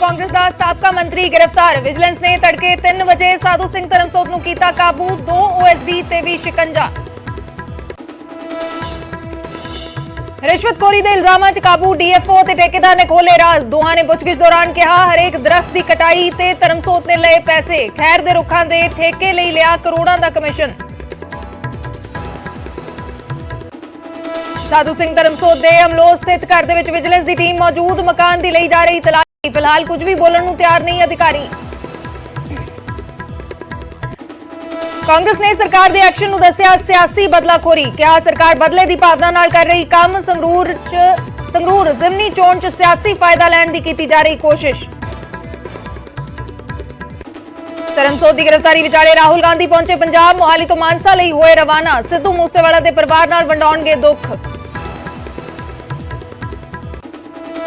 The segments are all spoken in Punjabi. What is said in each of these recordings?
कांग्रेस का साबका मंत्री गिरफ्तार। विजिलेंस ने तड़के 3 बजे साधु सिंह धर्मसोत नूं कीता काबू। 2 OSD ते भी शिकंजा। रिश्वतखोरी के इल्जामां च काबू DFO ते ठेकेदार ने खोले राज। दोहां ने पुछगिछ दौरान कहा हरेक दरख्त की कटाई ते धर्मसोत ने लए पैसे। खैर दे रुखां दे ठेके लई लिया करोड़ां दा कमिशन। साधु सिंह धर्मसोत दे अमलोह स्थित घर दे विच विजिलेंस दी टीम मौजूद। मकान दी लई जा रही तलाशी। फिलहाल कुछ भी बोलण नूं तैयार नहीं अधिकारी। कांग्रेस ने सरकार दे एक्शन नूं दस्सिया सियासी बदलाखोरी। कहा सरकार बदले दी भावना नाल कर रही काम। संगरूर जिमनी चोण च सियासी फायदा लैण दी कीती जा रही कोशिश। धर्मसोत की गिरफ्तारी विचाले राहुल गांधी पहुंचे पंजाब। मोहाली तो मानसा लई होए रवाना। सिद्धू मूसेवाला दे परिवार नाल वंडाउणगे दुख।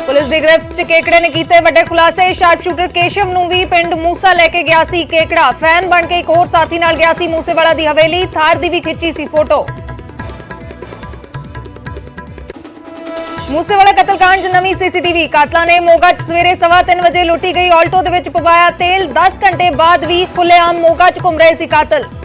पुलिस की गिरफ्त च केकड़े ने कीते वड्डे खुलासे। शार्प शूटर केशव नूं भी पिंड मूसा लैके गया सी केकड़ा। फैन बन के एक होर साथी नाल गया सी मूसेवाला दी हवेली। थार दी भी खिंची सी फोटो। मूसेवाला कतलकांड च नवीं CCTV। कातलां ने मोगा च सवेरे 3:15 बजे लुटी गई आल्टो दे विच पवाया तेल। 10 घंटे बाद भी खुलेआम मोगा च घुम रहे सी कातल।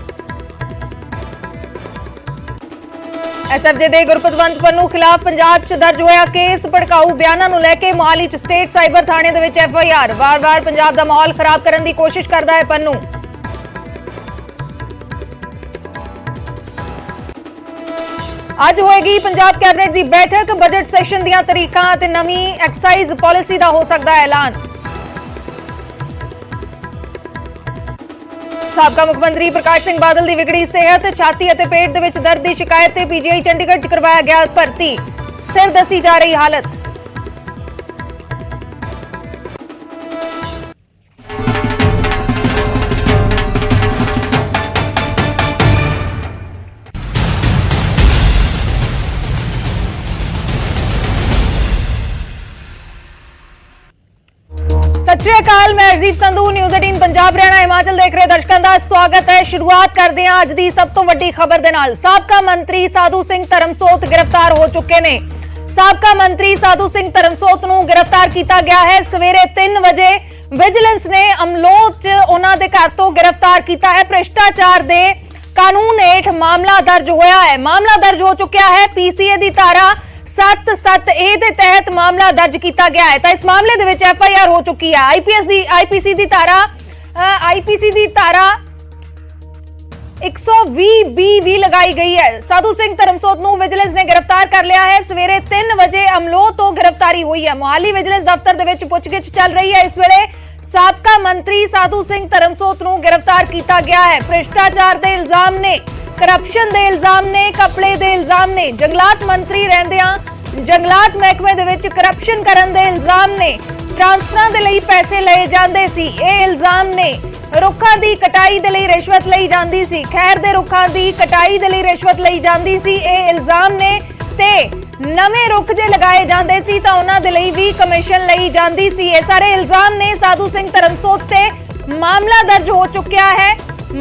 SFJ दे गुरपतवंत पन्नू खिलाफ पंजाब च दर्ज होया केस। भड़काऊ बयानां नूं लैके मोहाली च स्टेट साइबर थाणे दे विच FIR। वार-वार पंजाब दा माहौल खराब करन दी कोशिश करदा है पन्नू। आज होएगी पंजाब कैबिनेट की बैठक। बजट सैशन दीआं तरीकां ते नवीं एक्साइज पॉलिसी दा हो सकदा है ऐलान। साबका मुख्यमंत्री प्रकाश सिंह बादल की विगड़ी सेहत। छाती और पेट दे विच दर्द की शिकायत ते PGI चंडीगढ़ च करवाया गया भर्ती। स्थिर दसी जा रही हालत। सत श्री अकाल, मैं हरदीप संधू। न्यूज़ 18 पंजाब हरियाणा हिमाचल देख रहे दर्शकों का स्वागत है। शुरुआत करते हैं अज की सब तो वड्डी खबर दे नाल। साबका मंत्री साधु सिंह धर्मसोत गिरफ्तार हो चुके ने। साबका मंत्री साधु सिंह धर्मसोत नूं गिरफ्तार किया गया है। सवेरे 3 बजे विजिलेंस ने अमलोह च उन्हां दे घर तो गिरफ्तार किया है। भ्रष्टाचार दे कानून हेठ मामला दर्ज होया है। मामला दर्ज हो चुका है। PCA दी धारा 7-7A दे तहत मामला दर्ज किया गया है। तो इस मामले दे विच FIR हो चुकी है। IPC दी धारा 120B भी लगाई गई है। साधु सिंह धर्मसोत नूं विजिलेंस ने गिरफ्तार कर लिया है। सवेरे 3 बजे अमलोह तो गिरफ्तारी हुई है। मोहाली विजिलेंस दफ्तर दे विच पुछगिछ चल रही है। इस वेले साबका मंत्री साधु सिंह धर्मसोत नूं गिरफ्तार किया गया है। भ्रष्टाचार दे इल्जाम ने, करप्शन दे इल्जाम ने, कपड़े दे इल्जाम ने, जंगलात मंत्री रहंदियां जंगलात महकमे दे विच करप्शन करन दे इल्जाम ने, ट्रांसफरां दे लई पैसे लए जांदे सी ਇਹ इल्जाम ने, रुखां दी कटाई दे लई रिश्वत लई जांदी सी, खैर दे रुखां दी कटाई दे लई रिश्वत लई जांदी सी ਇਹ इल्जाम ने ते नਵੇਂ रुख जे लगाए जांदे सी तां उन्हां दे लई भी कमीशन लई जांदी सी। ਇਹ सारे इल्जाम ने। साधु सिंह धर्मसोत ते मामला दर्ज हो चुका है।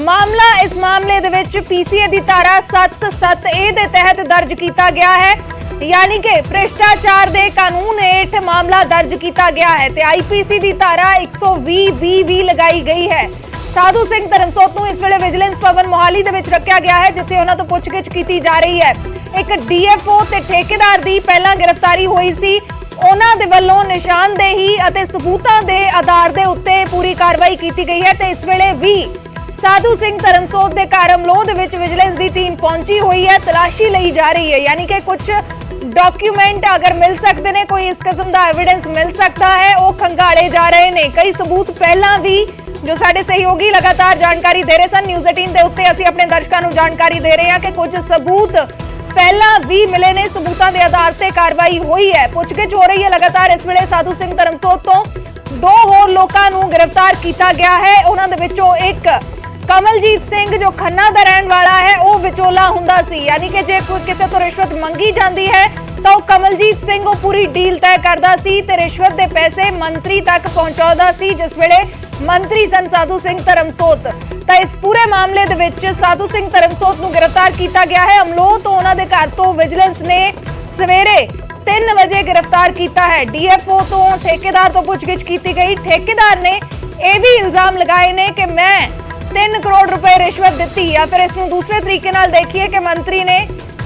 मामला इस मामले दे विच PCA दी धारा 7-7A दे तहत दर्ज किया गया है। यानी कि भ्रष्टाचार दे कानून हेठ मामला दर्ज किया गया है। ते IPC दी धारा 120B भी लगाई गई है। साधु सिंह धर्मसोत नूं इस वेले विजिलेंस भवन मोहाली दे विच रखिया गया है, जिथे उन्हां तों पुछगिछ कीती जा रही है। एक DFO ते ठेकेदार दी पहलां गिरफ्तारी हुई सी। उन्हां दे वल्लों निशानदेही अते सबूतां दे आधार दे उत्ते पूरी कार्रवाई कीती गई है। ते इस वेले भी साधु सिंह धर्मसोत के घर अमलोह दे विच विजिलेंस की टीम पहुंची हुई है। तलाशी ली जा रही है। यानी कि कुछ डॉक्यूमेंट अगर मिल सकते हैं, कोई इस किस्म का एविडेंस मिल सकता है, वो खंगाले जा रहे हैं। कई सबूत पहला भी जो साडे सहयोगी लगातार जानकारी दे रहे सन। न्यूज़ 18 के उत्ते असीं अपने दर्शकों को जानकारी दे रहे हैं कि कुछ सबूत पहला भी मिले ने। सबूतों के आधार पर कार्रवाई हुई है। पुछगिछ हो रही है लगातार। इस वेले साधु सिंह धर्मसोत तो 2 होर लोकां नूं गिरफ्तार किया गया है। उन्हां दे विचों एक कमलजीत सिंह जो खन्ना दा रहन वाला है, वो विचोला हुंदा सी। यानी कि जे कोई किसी तो रिश्वत मंगी जाती है तो कमलजीत सिंह वो पूरी डील तय करता सी ते रिश्वत दे पैसे मंत्री तक पहुंचाउंदा सी, जिस वेले मंत्री सन साधु सिंह धर्मसोत। तो इस पूरे मामले दे विच साधु सिंह धर्मसोत नूं गिरफ्तार किया गया है। अमलोह तो उन्हां दे घर तो विजिलेंस ने सवेरे 3 ਵਜੇ ਗ੍ਰਿਫਤਾਰ ਕੀਤਾ ਹੈ। ਡੀਐਫਓ ਤੋਂ ਠੇਕੇਦਾਰ ਤੋਂ ਪੁੱਛਗਿੱਛ ਕੀਤੀ ਗਈ। ਠੇਕੇਦਾਰ ਨੇ ਇਹ ਵੀ ਇਲਜ਼ਾਮ ਲਗਾਏ ਨੇ ਕਿ ਮੈਂ 3 ਕਰੋੜ ਰੁਪਏ ਰਿਸ਼ਵਤ ਦਿੱਤੀ, ਜਾਂ ਫਿਰ ਇਸ ਨੂੰ ਦੂਸਰੇ ਤਰੀਕੇ ਨਾਲ ਦੇਖੀਏ ਕਿ ਮੰਤਰੀ ਨੇ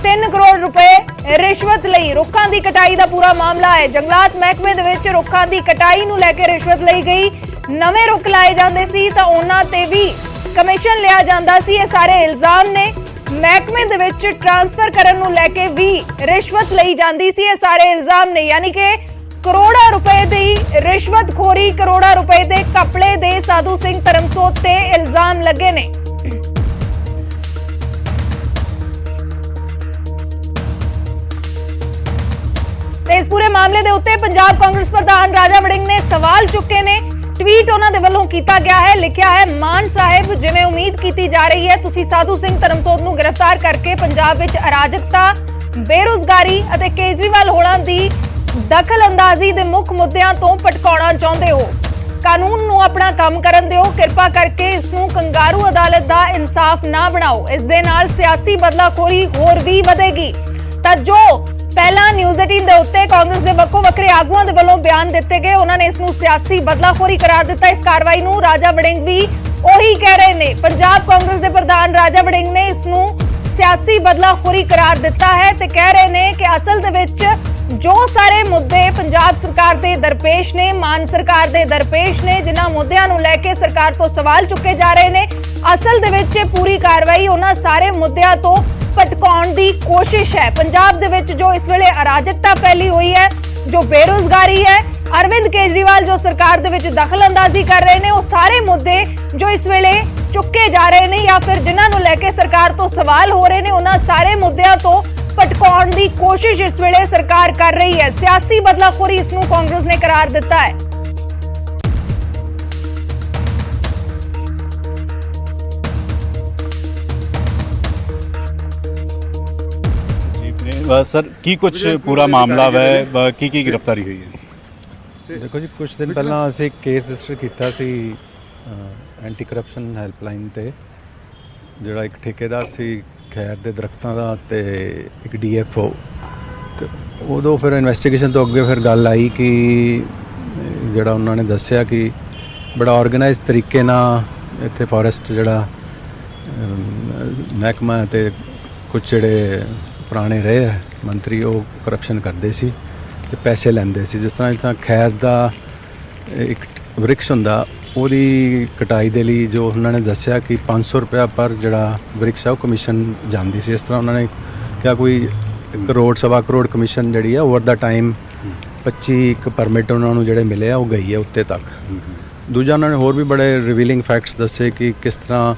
3 ਕਰੋੜ ਰੁਪਏ ਰਿਸ਼ਵਤ ਲਈ। ਰੁੱਖਾਂ ਦੀ ਕਟਾਈ ਦਾ ਪੂਰਾ ਮਾਮਲਾ ਹੈ। ਜੰਗਲਾਤ ਮਹਿਕਮੇ ਦੇ ਵਿੱਚ ਰੁੱਖਾਂ ਦੀ ਕਟਾਈ ਨੂੰ ਲੈ ਕੇ ਰਿਸ਼ਵਤ ਲਈ ਗਈ। ਨਵੇਂ ਰੁੱਖ ਲਾਏ ਜਾਂਦੇ ਸੀ ਤਾਂ ਉਹਨਾਂ ਤੇ ਵੀ ਕਮਿਸ਼ਨ ਲਿਆ ਜਾਂਦਾ ਸੀ। ਇਹ ਸਾਰੇ ਇਲਜ਼ਾਮ ਨੇ। ਮਹਿਕਮੇ ਦੇ ਵਿੱਚ ਟ੍ਰਾਂਸਫਰ ਕਰਨ ਨੂੰ ਲੈ ਕੇ ਵੀ ਰਿਸ਼ਵਤ ਲਈ ਜਾਂਦੀ ਸੀ। ਇਹ ਸਾਰੇ ਇਲਜ਼ਾਮ ਨੇ, ਯਾਨੀ ਕਿ ਕਰੋੜਾਂ ਰੁਪਏ ਦੀ ਰਿਸ਼ਵਤਖੋਰੀ, ਕਰੋੜਾਂ ਰੁਪਏ ਦੇ ਘਪਲੇ ਦੇ ਸਾਧੂ ਸਿੰਘ ਧਰਮਸੋਤ ਤੇ ਇਲਜ਼ਾਮ ਲੱਗੇ ਨੇ। ਤੇ ਇਸ ਪੂਰੇ ਮਾਮਲੇ ਦੇ ਉੱਤੇ ਪੰਜਾਬ ਕਾਂਗਰਸ ਪ੍ਰਧਾਨ ਰਾਜਾ ਵੜਿੰਗ ਨੇ ਸਵਾਲ ਚੁੱਕੇ ਨੇ। ਟਵੀਟ ਉਹਨਾਂ ਦੇ ਵੱਲੋਂ ਕੀਤਾ ਗਿਆ ਹੈ। ਲਿਖਿਆ ਹੈ, ਮਾਨ ਸਾਹਿਬ, ਜਿਵੇਂ ਉਮੀਦ ਕੀਤੀ ਜਾ ਰਹੀ ਹੈ ਤੁਸੀਂ ਸਾਧੂ ਸਿੰਘ ਧਰਮਸੋਤ ਨੂੰ ਗ੍ਰਿਫਤਾਰ ਕਰਕੇ ਪੰਜਾਬ ਵਿੱਚ ਅਰਾਜਕਤਾ, ਬੇਰੁਜ਼ਗਾਰੀ ਅਤੇ ਕੇਜਰੀਵਾਲ ਹੋਰਾਂ ਦੀ ਦਖਲ ਅੰਦਾਜ਼ੀ ਦੇ ਮੁੱਖ ਮੁੱਦਿਆਂ ਤੋਂ ਭਟਕਾਉਣਾ ਚਾਹੁੰਦੇ ਹੋ। ਕਾਨੂੰਨ ਨੂੰ ਆਪਣਾ ਕੰਮ ਕਰਨ ਦਿਓ। ਕਿਰਪਾ ਕਰਕੇ ਇਸ ਨੂੰ ਕੰਗਾਰੂ ਅਦਾਲਤ ਦਾ ਇਨਸਾਫ ਨਾ ਬਣਾਓ। ਇਸ ਦੇ ਨਾਲ ਸਿਆਸੀ ਬਦਲਾਖੋਰੀ ਹੋਰ ਵੀ ਵਧੇਗੀ। ਤਾਂ ਜੋ ਪਹਿਲਾਂ ਨਿਊਜ਼ 18 ਦੇ ਉੱਤੇ ਕਾਂਗਰਸ ਦੇ ਵੱਖੋ ਵੱਖਰੇ ਆਗੂਆਂ ਦੇ ਵੱਲੋਂ ਬਿਆਨ ਦਿੱਤੇ ਗਏ, ਉਹਨਾਂ ਨੇ ਇਸ ਨੂੰ ਸਿਆਸੀ ਬਦਲਾਖੋਰੀ ਕਰਾਰ ਦਿੱਤਾ। ਇਸ ਕਾਰਵਾਈ ਨੂੰ ਰਾਜਾ ਵੜਿੰਗ ਵੀ ਉਹੀ ਕਹਿ ਰਹੇ ਨੇ। ਪੰਜਾਬ ਕਾਂਗਰਸ ਦੇ ਪ੍ਰਧਾਨ ਰਾਜਾ ਵੜਿੰਗ ਨੇ ਇਸ ਨੂੰ ਸਿਆਸੀ ਬਦਲਾਖੋਰੀ ਕਰਾਰ ਦਿੱਤਾ ਹੈ ਤੇ ਕਹਿ ਰਹੇ ਨੇ ਕਿ ਅਸਲ ਦੇ ਵਿੱਚ ਜੋ ਸਾਰੇ ਮੁੱਦੇ ਪੰਜਾਬ ਸਰਕਾਰ ਦੇ ਦਰਪੇਸ਼ ਨੇ, ਮਾਨ ਸਰਕਾਰ ਦੇ ਦਰਪੇਸ਼ ਨੇ, ਜਿਨ੍ਹਾਂ ਮੁੱਦਿਆਂ ਨੂੰ ਲੈ ਕੇ ਸਰਕਾਰ ਤੋਂ ਸਵਾਲ ਚੁੱਕੇ ਜਾ ਰਹੇ ਨੇ, ਅਸਲ ਦੇ ਵਿੱਚ ਪੂਰੀ ਕਾਰਵਾਈ ਉਹਨਾਂ ਸਾਰੇ ਮੁੱਦਿਆਂ ਤੋਂ ਭਟਕਾਉਣ ਦੀ ਕੋਸ਼ਿਸ਼ ਹੈ। ਪੰਜਾਬ ਦੇ ਵਿੱਚ ਜੋ ਇਸ ਵੇਲੇ ਅਰਾਜਕਤਾ ਫੈਲੀ ਹੋਈ ਹੈ, ਜੋ ਬੇਰੁਜ਼ਗਾਰੀ ਹੈ, ਅਰਵਿੰਦ ਕੇਜਰੀਵਾਲ ਜੋ ਸਰਕਾਰ ਦੇ ਵਿੱਚ ਦਖਲ ਅੰਦਾਜ਼ੀ ਕਰ ਰਹੇ ਨੇ, ਉਹ ਸਾਰੇ ਮੁੱਦੇ ਜੋ ਇਸ ਵੇਲੇ ਚੁੱਕੇ ਜਾ ਰਹੇ ਨੇ ਜਾਂ ਫਿਰ ਜਿਨ੍ਹਾਂ ਨੂੰ ਲੈ ਕੇ ਸਰਕਾਰ ਤੋਂ ਸਵਾਲ ਹੋ ਰਹੇ ਨੇ, ਉਹਨਾਂ ਸਾਰੇ ਮੁੱਦਿਆਂ ਤੋਂ ਭਟਕਾਉਣ ਦੀ ਕੋਸ਼ਿਸ਼ ਇਸ ਵੇਲੇ ਸਰਕਾਰ ਕਰ ਰਹੀ ਹੈ। ਸਿਆਸੀ ਬਦਲਾਖੋਰੀ ਇਸ ਨੂੰ ਕਾਂਗਰਸ ਨੇ ਕਰਾਰ ਦਿੱਤਾ ਹੈ। सर की कुछ पूरा मामला है की गिरफ्तारी हुई है? देखो जी, कुछ दिन पहला ਅਸੀਂ ਕੇਸ ਰਜਿਸਟਰ ਕੀਤਾ ਸੀ ਐਂਟੀ ਕਰਪਸ਼ਨ ਹੈਲਪਲਾਈਨ ਤੇ, ਜਿਹੜਾ ਇੱਕ ਠੇਕੇਦਾਰ ਸੀ ਖੈਰ ਦੇ ਦਰਖਤਾਂ ਦਾ ਤੇ ਇੱਕ ਡੀਐਫਓ। ਤੇ ਉਦੋਂ ਫਿਰ ਇਨਵੈਸਟੀਗੇਸ਼ਨ ਤੋਂ ਅੱਗੇ ਫਿਰ ਗੱਲ ਆਈ ਕਿ ਜਿਹੜਾ ਉਹਨਾਂ ਨੇ ਦੱਸਿਆ ਕਿ ਬੜਾ ਆਰਗੇਨਾਈਜ਼ ਤਰੀਕੇ ਨਾਲ ਇੱਥੇ ਫੋਰੈਸਟ ਜਿਹੜਾ ਮਹਿਕਮਾ ਤੇ ਕੁਝ ਜਿਹੜੇ ਪੁਰਾਣੇ ਰਹੇ ਹੈ ਮੰਤਰੀ, ਉਹ ਕਰਪਸ਼ਨ ਕਰਦੇ ਸੀ ਤੇ ਪੈਸੇ ਲੈਂਦੇ ਸੀ। ਜਿਸ ਤਰ੍ਹਾਂ ਖੈਰ ਦਾ ਇੱਕ ਵ੍ਰਿਕਸ਼ ਹੁੰਦਾ, ਉਹਦੀ ਕਟਾਈ ਦੇ ਲਈ ਜੋ ਉਹਨਾਂ ਨੇ ਦੱਸਿਆ ਕਿ 500 ਰੁਪਇਆ ਪਰ ਜਿਹੜਾ ਵ੍ਰਿਕਸ਼ ਆ ਉਹ ਕਮਿਸ਼ਨ ਜਾਂਦੀ ਸੀ। ਇਸ ਤਰ੍ਹਾਂ ਉਹਨਾਂ ਨੇ ਕਿਹਾ ਕੋਈ ਕਰੋੜ ਸਵਾ ਕਰੋੜ ਕਮਿਸ਼ਨ ਜਿਹੜੀ ਆ ਓਵਰ ਦਾ ਟਾਈਮ 25 ਪਰਮਿਟ ਉਹਨਾਂ ਨੂੰ ਜਿਹੜੇ ਮਿਲੇ ਆ ਉਹ ਗਈ ਹੈ ਉੱਤੇ ਤੱਕ। ਦੂਜਾ ਉਹਨਾਂ ਨੇ ਹੋਰ ਵੀ ਬੜੇ ਰਿਵੀਲਿੰਗ ਫੈਕਟਸ ਦੱਸੇ ਕਿ ਕਿਸ ਤਰ੍ਹਾਂ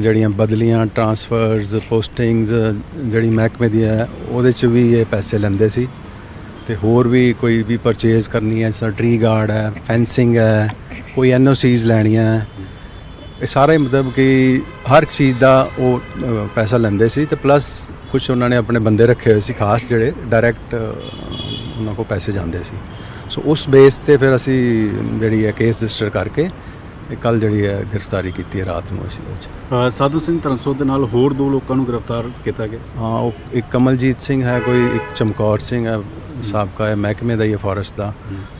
ਜਿਹੜੀਆਂ ਬਦਲੀਆਂ, ਟਰਾਂਸਫਰਸ, ਪੋਸਟਿੰਗਸ ਜਿਹੜੀ ਮਹਿਕਮੇ ਦੀ ਹੈ ਉਹਦੇ 'ਚ ਵੀ ਇਹ ਪੈਸੇ ਲੈਂਦੇ ਸੀ। ਤੇ ਹੋਰ ਵੀ ਕੋਈ ਵੀ ਪਰਚੇਜ਼ ਕਰਨੀ ਹੈ, ਜਿਸ ਤਰ੍ਹਾਂ ਟਰੀ ਗਾਰਡ ਹੈ, ਫੈਂਸਿੰਗ ਹੈ, ਕੋਈ NOCs ਲੈਣੀਆਂ ਹੈ, ਇਹ ਸਾਰੇ ਮਤਲਬ ਕਿ ਹਰ ਚੀਜ਼ ਦਾ ਉਹ ਪੈਸਾ ਲੈਂਦੇ ਸੀ। ਤੇ ਪਲੱਸ ਕੁਝ ਉਹਨਾਂ ਨੇ ਆਪਣੇ ਬੰਦੇ ਰੱਖੇ ਹੋਏ ਸੀ ਖਾਸ, ਜਿਹੜੇ ਡਾਇਰੈਕਟ ਉਹਨਾਂ ਕੋਲ ਪੈਸੇ ਜਾਂਦੇ ਸੀ। ਸੋ ਉਸ ਬੇਸ 'ਤੇ ਫਿਰ ਅਸੀਂ ਜਿਹੜੀ ਹੈ ਕੇਸ ਰਜਿਸਟਰ ਕਰਕੇ ਕੱਲ ਜਿਹੜੀ ਹੈ ਗ੍ਰਿਫਤਾਰੀ ਕੀਤੀ ਹੈ ਰਾਤ ਨੂੰ ਅਸੀਂ ਵਿੱਚ। ਸਾਧੂ ਸਿੰਘ ਧਰਮਸੋਤ ਦੇ ਨਾਲ ਹੋਰ 2 ਲੋਕਾਂ ਨੂੰ ਗ੍ਰਿਫਤਾਰ ਕੀਤਾ ਗਿਆ। ਹਾਂ, ਉਹ ਇੱਕ ਕਮਲਜੀਤ ਸਿੰਘ ਹੈ, ਕੋਈ ਇੱਕ ਚਮਕੌਰ ਸਿੰਘ ਹੈ, ਸਾਬਕਾ ਮਹਿਕਮੇ ਦਾ ਹੀ ਹੈ ਫੋਰੈਸਟ ਦਾ।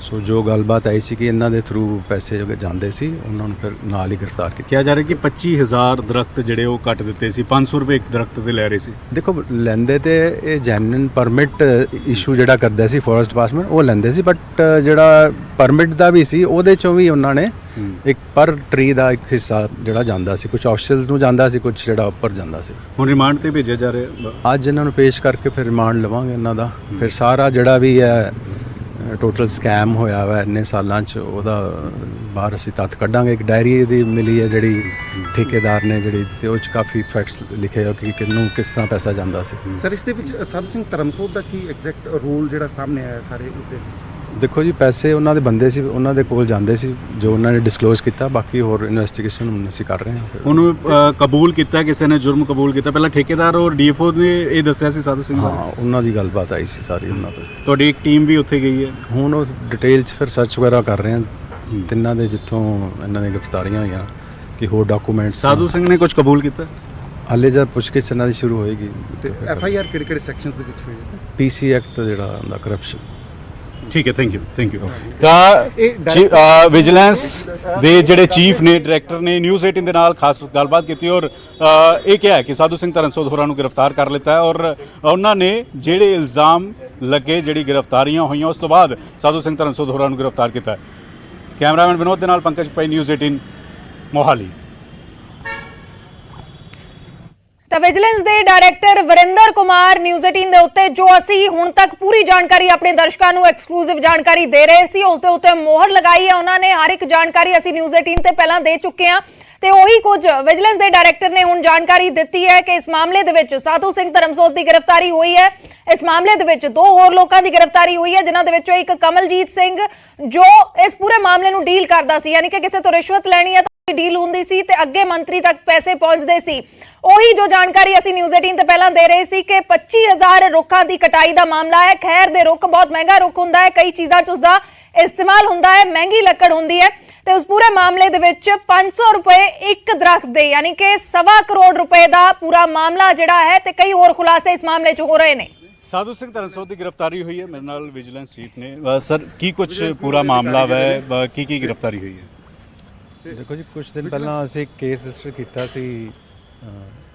ਸੋ ਜੋ ਗੱਲਬਾਤ ਆਈ ਸੀ ਕਿ ਇਹਨਾਂ ਦੇ ਥਰੂ ਪੈਸੇ ਜੋ ਜਾਂਦੇ ਸੀ, ਉਹਨਾਂ ਨੂੰ ਫਿਰ ਨਾਲ ਹੀ ਗ੍ਰਿਫਤਾਰ ਕੀਤਾ। ਕਿਹਾ ਜਾ ਰਿਹਾ ਕਿ 25,000 ਦਰਖਤ ਜਿਹੜੇ ਉਹ ਕੱਟ ਦਿੱਤੇ ਸੀ, 500 ਰੁਪਏ ਇੱਕ ਦਰਖਤ ਤੇ ਲੈ ਰਹੇ ਸੀ। ਦੇਖੋ, ਲੈਂਦੇ ਤੇ ਇਹ ਜੈਨੂਇਨ ਪਰਮਿਟ ਇਸ਼ੂ ਜਿਹੜਾ ਕਰਦਾ ਸੀ ਫੋਰੈਸਟ ਡਿਪਾਰਟਮੈਂਟ, ਉਹ ਲੈਂਦੇ ਸੀ। ਬਟ ਜਿਹੜਾ ਪਰਮਿਟ ਦਾ ਵੀ ਸੀ, ਉਹਦੇ 'ਚੋਂ ਵੀ ਉਹਨਾਂ ਨੇ ਇੱਕ ਪਰ ਟਰੀ ਦਾ ਇੱਕ ਹਿੱਸਾ ਜਿਹੜਾ ਜਾਂਦਾ ਸੀ, ਕੁਝ ਆਫਿਸ਼ੀਅਲਸ ਨੂੰ ਜਾਂਦਾ ਸੀ, ਕੁਝ ਜਿਹੜਾ ਉੱਪਰ ਜਾਂਦਾ ਸੀ। ਹੁਣ ਰਿਮਾਂਡ ਤੇ ਭੇਜਿਆ ਜਾ ਰਿਹਾ। ਅੱਜ ਇਹਨਾਂ ਨੂੰ ਪੇਸ਼ ਕਰਕੇ ਫਿਰ ਰਿਮਾਂਡ ਲਵਾਂਗੇ ਇਹਨਾਂ ਦਾ। ਫਿਰ ਸਾਰਾ ਜਿਹੜਾ ਵੀ ਹੈ ਟੋਟਲ ਸਕੈਮ ਹੋਇਆ ਵਾ ਇੰਨੇ ਸਾਲਾਂ 'ਚ, ਉਹਦਾ ਬਾਹਰ ਅਸੀਂ ਤੱਥ ਕੱਢਾਂਗੇ। ਇੱਕ ਡਾਇਰੀ ਦੀ ਮਿਲੀ ਹੈ ਜਿਹੜੀ ਠੇਕੇਦਾਰ ਨੇ ਜਿਹੜੀ, ਤੇ ਉਹ 'ਚ ਕਾਫੀ ਫੈਕਟਸ ਲਿਖੇ ਹੋ ਕਿ ਕਿਹਨੂੰ ਕਿਸ ਤਰ੍ਹਾਂ ਪੈਸਾ ਜਾਂਦਾ ਸੀ। ਸਰ, ਇਸ ਦੇ ਵਿੱਚ ਸਾਧੂ ਸਿੰਘ ਧਰਮਸੋਤ ਦਾ ਕੀ ਐਗਜ਼ੈਕਟ ਰੋਲ ਜਿਹੜਾ ਸਾਹਮਣੇ ਆਇਆ ਸਾਰੇ ਉਸਦੇ? ਦੇਖੋ ਜੀ, ਪੈਸੇ ਉਹਨਾਂ ਦੇ ਬੰਦੇ ਸੀ, ਉਹਨਾਂ ਦੇ ਕੋਲ ਜਾਂਦੇ ਸੀ, ਜੋ ਉਹਨਾਂ ਨੇ ਡਿਸਕਲੋਜ਼ ਕੀਤਾ। ਬਾਕੀ ਹੋਰ ਇਨਵੈਸਟੀਗੇਸ਼ਨ ਹੁਣ ਅਸੀਂ ਕਰ ਰਹੇ ਹਾਂ। ਉਹਨੂੰ ਕਬੂਲ ਕੀਤਾ, ਕਿਸੇ ਨੇ ਜੁਰਮ ਕਬੂਲ ਕੀਤਾ। ਪਹਿਲਾਂ ਠੇਕੇਦਾਰ ਔਰ ਡੀਐਫਓ ਨੇ ਇਹ ਦੱਸਿਆ ਸੀ ਸਾਧੂ ਸਿੰਘ। ਹਾਂ, ਉਹਨਾਂ ਦੀ ਗੱਲਬਾਤ ਆਈ ਸੀ ਸਾਰੀ ਉਹਨਾਂ ਤੋਂ। ਤੁਹਾਡੀ ਇੱਕ ਟੀਮ ਵੀ ਉੱਥੇ ਗਈ ਹੈ। ਹੁਣ ਉਹ ਡਿਟੇਲ 'ਚ ਫਿਰ ਸਰਚ ਵਗੈਰਾ ਕਰ ਰਹੇ ਹਾਂ ਤਿੰਨਾਂ ਦੇ, ਜਿੱਥੋਂ ਇਹਨਾਂ ਦੀਆਂ ਗ੍ਰਿਫਤਾਰੀਆਂ ਹੋਈਆਂ, ਕਿ ਹੋਰ ਡਾਕੂਮੈਂਟਸ। ਸਾਧੂ ਸਿੰਘ ਨੇ ਕੁਝ ਕਬੂਲ ਕੀਤਾ? ਹਾਲੇ ਜਦ ਪੁੱਛਗਿੱਛ ਇਹਨਾਂ ਦੀ ਸ਼ੁਰੂ ਹੋਏਗੀ ਤੇ ਐਫ ਆਈ ਆਰ ਕਿਹੜੇ ਸੈਕਸ਼ਨਸ ਦੇ ਵਿੱਚ ਹੋਈ ਹੈ? ਪੀਸੀ ਐਕਟ ਜਿਹੜਾ ਹੁੰਦਾ ਕਰਪਸ਼ਨ। ਠੀਕ ਹੈ, ਥੈਂਕ ਯੂ। ਤਾਂ ਵਿਜੀਲੈਂਸ ਦੇ ਜਿਹੜੇ ਚੀਫ ਨੇ, ਡਾਇਰੈਕਟਰ ਨੇ, ਨਿਊਜ਼ 18 ਦੇ ਨਾਲ ਖਾਸ ਗੱਲਬਾਤ ਕੀਤੀ ਔਰ ਇਹ ਕਿਹਾ ਕਿ ਸਾਧੂ ਸਿੰਘ ਧਰਮਸੋਤ ਹੋਰਾਂ ਨੂੰ ਗ੍ਰਿਫਤਾਰ ਕਰ ਲਿੱਤਾ ਹੈ ਔਰ ਉਹਨਾਂ ਨੇ ਜਿਹੜੇ ਇਲਜ਼ਾਮ ਲੱਗੇ, ਜਿਹੜੀ ਗ੍ਰਿਫਤਾਰੀਆਂ ਹੋਈਆਂ, ਉਸ ਤੋਂ ਬਾਅਦ ਸਾਧੂ ਸਿੰਘ ਧਰਮਸੋਤ ਹੋਰਾਂ ਨੂੰ ਗ੍ਰਿਫਤਾਰ ਕੀਤਾ ਹੈ। ਕੈਮਰਾਮੈਨ ਵਿਨੋਦ ਦੇ ਨਾਲ ਪੰਕਜ ਭਾਈ, ਨਿਊਜ਼ 18 ਮੋਹਾਲੀ। ਤਾਂ ਵਿਜੀਲੈਂਸ ਦੇ ਡਾਇਰੈਕਟਰ ਵਰਿੰਦਰ ਕੁਮਾਰ ਨਿਊਜ਼ 18 ਦੇ ਉੱਤੇ ਜੋ ਅਸੀਂ ਹੁਣ ਤੱਕ ਪੂਰੀ ਜਾਣਕਾਰੀ ਆਪਣੇ ਦਰਸ਼ਕਾਂ ਨੂੰ ਐਕਸਕਲੂਸਿਵ ਜਾਣਕਾਰੀ ਦੇ ਰਹੇ ਸੀ, ਉਸ ਦੇ ਉੱਤੇ ਮੋਹਰ ਲਗਾਈ ਹੈ ਉਹਨਾਂ ਨੇ। ਹਰ ਇੱਕ ਜਾਣਕਾਰੀ ਅਸੀਂ ਨਿਊਜ਼ 18 ਤੇ ਪਹਿਲਾਂ ਦੇ ਚੁੱਕੇ ਹਾਂ ਤੇ ਉਹੀ ਕੁਝ ਵਿਜੀਲੈਂਸ ਦੇ ਡਾਇਰੈਕਟਰ ਨੇ ਹੁਣ ਜਾਣਕਾਰੀ ਦਿੱਤੀ ਹੈ ਕਿ ਇਸ ਮਾਮਲੇ ਦੇ ਵਿੱਚ ਸਾਧੂ ਸਿੰਘ ਧਰਮਸੋਤ ਦੀ ਗ੍ਰਿਫਤਾਰੀ ਹੋਈ ਹੈ। ਇਸ ਮਾਮਲੇ ਦੇ ਵਿੱਚ 2 ਹੋਰ ਲੋਕਾਂ ਦੀ ਗ੍ਰਿਫਤਾਰੀ ਹੋਈ ਹੈ, ਜਿਨ੍ਹਾਂ ਦੇ ਵਿੱਚੋਂ ਇੱਕ ਕਮਲਜੀਤ ਸਿੰਘ ਜੋ ਇਸ ਪੂਰੇ ਮਾਮਲੇ ਨੂੰ ਡੀਲ ਕਰਦਾ ਸੀ, ਯਾਨੀ ਕਿ ਕਿਸੇ ਤੋਂ ਰਿਸ਼ਵਤ ਲੈਣੀ ਹੈ ਤਾਂ ਡੀਲ ਹੁੰਦੀ ਸੀ ਤੇ ਅੱਗੇ ਮੰਤਰੀ ਤੱਕ ਪੈਸੇ ਪਹੁੰਚਦੇ ਸੀ। ਉਹੀ ਜੋ ਜਾਣਕਾਰੀ ਅਸੀਂ ਨਿਊਜ਼ 18 ਤੇ ਪਹਿਲਾਂ ਦੇ ਰਹੇ ਸੀ ਕਿ 25000 ਰੁੱਖਾਂ ਦੀ ਕਟਾਈ ਦਾ ਮਾਮਲਾ ਹੈ। ਖੈਰ ਦੇ ਰੁੱਖ ਬਹੁਤ ਮਹਿੰਗਾ ਰੁੱਖ ਹੁੰਦਾ ਹੈ, ਕਈ ਚੀਜ਼ਾਂ 'ਚ ਉਸਦਾ ਇਸਤੇਮਾਲ ਹੁੰਦਾ ਹੈ, ਮਹਿੰਗੀ ਲੱਕੜ ਹੁੰਦੀ ਹੈ ਤੇ ਉਸ ਪੂਰੇ ਮਾਮਲੇ ਦੇ ਵਿੱਚ 500 ਰੁਪਏ ਇੱਕ ਦਰਖਤ ਦੇ, ਯਾਨੀ ਕਿ 1.25 ਕਰੋੜ ਰੁਪਏ ਦਾ ਪੂਰਾ ਮਾਮਲਾ ਜਿਹੜਾ ਹੈ ਤੇ ਕਈ ਹੋਰ ਖੁਲਾਸੇ ਇਸ ਮਾਮਲੇ 'ਚ ਹੋ ਰਹੇ ਨੇ। ਸਾਧੂ ਸਿੰਘ ਧਰਮਸੋਤ ਦੀ ਗ੍ਰਿਫਤਾਰੀ ਹੋਈ ਹੈ, ਮੇਰੇ ਨਾਲ ਵਿਜੀਲੈਂਸ ਚੀਫ ਨੇ। ਸਰ, ਕੀ ਕੁਝ ਪੂਰਾ ਮਾਮਲਾ ਹੈ, ਕੀ ਗ੍ਰਿਫਤਾਰੀ ਹੋਈ ਹੈ? ਦੇਖੋ ਜੀ, ਕੁਝ ਦਿਨ ਪਹਿਲਾਂ ਅਸੀਂ ਇੱਕ ਕੇਸ ਰਜਿਸਟਰ ਕੀਤਾ ਸੀ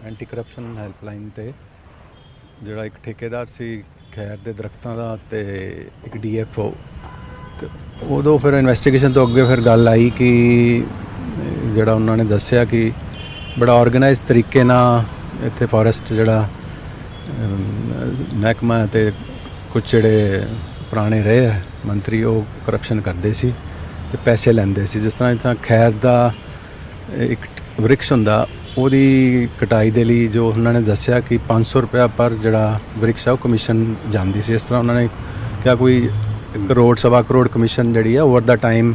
ਐਂਟੀ ਕਰਪਸ਼ਨ ਹੈਲਪਲਾਈਨ ਤੇ, ਜਿਹੜਾ ਇੱਕ ਠੇਕੇਦਾਰ ਸੀ ਖੈਰ ਦੇ ਦਰਖਤਾਂ ਦਾ ਤੇ ਇੱਕ ਡੀਐਫਓ। ਤੇ ਉਦੋਂ ਫਿਰ ਇਨਵੈਸਟੀਗੇਸ਼ਨ ਤੋਂ ਅੱਗੇ ਫਿਰ ਗੱਲ ਆਈ ਕਿ ਜਿਹੜਾ ਉਹਨਾਂ ਨੇ ਦੱਸਿਆ ਕਿ ਬੜਾ ਆਰਗੇਨਾਈਜ਼ ਤਰੀਕੇ ਨਾਲ ਇੱਥੇ ਫੋਰੈਸਟ ਜਿਹੜਾ ਮਹਿਕਮਾ ਤੇ ਕੁਝ ਜਿਹੜੇ ਪੁਰਾਣੇ ਰਹੇ ਆ ਮੰਤਰੀ, ਉਹ ਕਰਪਸ਼ਨ ਕਰਦੇ ਸੀ ਤੇ ਪੈਸੇ ਲੈਂਦੇ ਸੀ। ਜਿਸ ਤਰ੍ਹਾਂ ਖੈਰ ਦਾ ਇੱਕ ਵ੍ਰਿਕਸ਼ ਹੁੰਦਾ, ਉਹਦੀ ਕਟਾਈ ਦੇ ਲਈ ਜੋ ਉਹਨਾਂ ਨੇ ਦੱਸਿਆ ਕਿ 500 ਰੁਪਇਆ ਪਰ ਜਿਹੜਾ ਵ੍ਰਿਕਸ਼ ਆ ਉਹ ਕਮਿਸ਼ਨ ਜਾਂਦੀ ਸੀ। ਇਸ ਤਰ੍ਹਾਂ ਉਹਨਾਂ ਨੇ ਕਿਹਾ ਕੋਈ ਕਰੋੜ 1.25 ਕਰੋੜ ਕਮਿਸ਼ਨ ਜਿਹੜੀ ਆ ਓਵਰ ਦਾ ਟਾਈਮ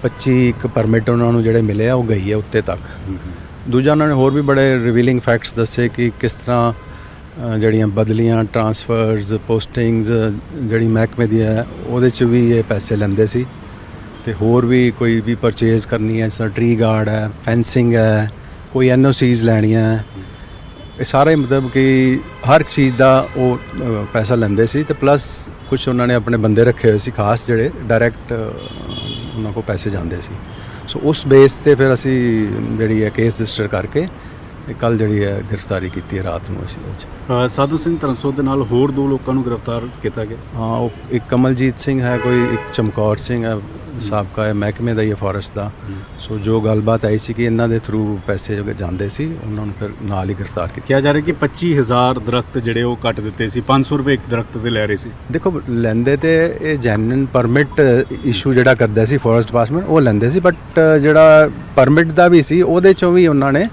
25 ਪਰਮਿਟ ਉਹਨਾਂ ਨੂੰ ਜਿਹੜੇ ਮਿਲੇ ਆ ਉਹ ਗਈ ਹੈ ਉੱਤੇ ਤੱਕ। ਦੂਜਾ ਉਹਨਾਂ ਨੇ ਹੋਰ ਵੀ ਬੜੇ ਰਿਵੀਲਿੰਗ ਫੈਕਟਸ ਦੱਸੇ ਕਿ ਕਿਸ ਤਰ੍ਹਾਂ ਜਿਹੜੀਆਂ ਬਦਲੀਆਂ, ਟਰਾਂਸਫਰਸ, ਪੋਸਟਿੰਗਸ ਜਿਹੜੀ ਮਹਿਕਮੇ ਦੀ ਹੈ ਉਹਦੇ 'ਚ ਵੀ ਇਹ ਪੈਸੇ ਲੈਂਦੇ ਸੀ ਤੇ ਹੋਰ ਵੀ ਕੋਈ ਵੀ ਪਰਚੇਜ਼ ਕਰਨੀ ਹੈ, ਜਿਸ ਤਰ੍ਹਾਂ ਟਰੀ ਗਾਰਡ ਹੈ, ਫੈਂਸਿੰਗ ਹੈ, ਕੋਈ NOCs ਲੈਣੀਆਂ ਹੈ, ਇਹ ਸਾਰਾ ਹੀ ਮਤਲਬ ਕਿ ਹਰ ਚੀਜ਼ ਦਾ ਉਹ ਪੈਸਾ ਲੈਂਦੇ ਸੀ ਤੇ ਪਲੱਸ ਕੁਝ ਉਹਨਾਂ ਨੇ ਆਪਣੇ ਬੰਦੇ ਰੱਖੇ ਹੋਏ ਸੀ ਖਾਸ, ਜਿਹੜੇ ਡਾਇਰੈਕਟ ਉਹਨਾਂ ਕੋਲ ਪੈਸੇ ਜਾਂਦੇ ਸੀ। ਸੋ ਉਸ ਬੇਸ ਤੇ ਫਿਰ ਅਸੀਂ ਜਿਹੜੀ ਹੈ ਕੇਸ ਰਜਿਸਟਰ ਕਰਕੇ ਕੱਲ ਜਿਹੜੀ ਹੈ ਗ੍ਰਿਫਤਾਰੀ ਕੀਤੀ ਹੈ ਰਾਤ ਨੂੰ ਅਸੀਂ ਵਿੱਚ। ਸਾਧੂ ਸਿੰਘ ਧਰਮਸੋਤ ਦੇ ਨਾਲ ਹੋਰ 2 ਲੋਕਾਂ ਨੂੰ ਗ੍ਰਿਫਤਾਰ ਕੀਤਾ ਗਿਆ। ਹਾਂ, ਉਹ ਇੱਕ ਕਮਲਜੀਤ ਸਿੰਘ ਹੈ, ਕੋਈ ਇੱਕ ਚਮਕੌਰ ਸਿੰਘ ਹੈ, ਸਾਬਕਾ ਹੈ ਮਹਿਕਮੇ ਦਾ ਹੀ ਹੈ ਫੋਰੈਸਟ ਦਾ। ਸੋ ਜੋ ਗੱਲਬਾਤ ਆਈ ਸੀ ਕਿ ਇਹਨਾਂ ਦੇ ਥਰੂ ਪੈਸੇ ਜਾਂਦੇ ਸੀ, ਉਹਨਾਂ ਨੂੰ ਫਿਰ ਨਾਲ ਹੀ ਗ੍ਰਿਫਤਾਰ ਕੀਤਾ। ਕਿਹਾ ਜਾ ਰਿਹਾ ਕਿ 25000 ਦਰਖਤ ਜਿਹੜੇ ਉਹ ਕੱਟ ਦਿੱਤੇ ਸੀ, 500 ਰੁਪਏ ਇੱਕ ਦਰਖਤ ਤੇ ਲੈ ਰਹੇ ਸੀ। ਦੇਖੋ, ਲੈਂਦੇ ਤੇ ਇਹ ਜੈਨੂਇਨ ਪਰਮਿਟ ਇਸ਼ੂ ਜਿਹੜਾ ਕਰਦਾ ਸੀ ਫੋਰੈਸਟ ਡਿਪਾਰਟਮੈਂਟ, ਉਹ ਲੈਂਦੇ ਸੀ, ਬਟ ਜਿਹੜਾ ਪਰਮਿਟ ਦਾ ਵੀ ਸੀ ਉਹਦੇ ਚੋਂ ਵੀ ਉਹਨਾਂ ਨੇ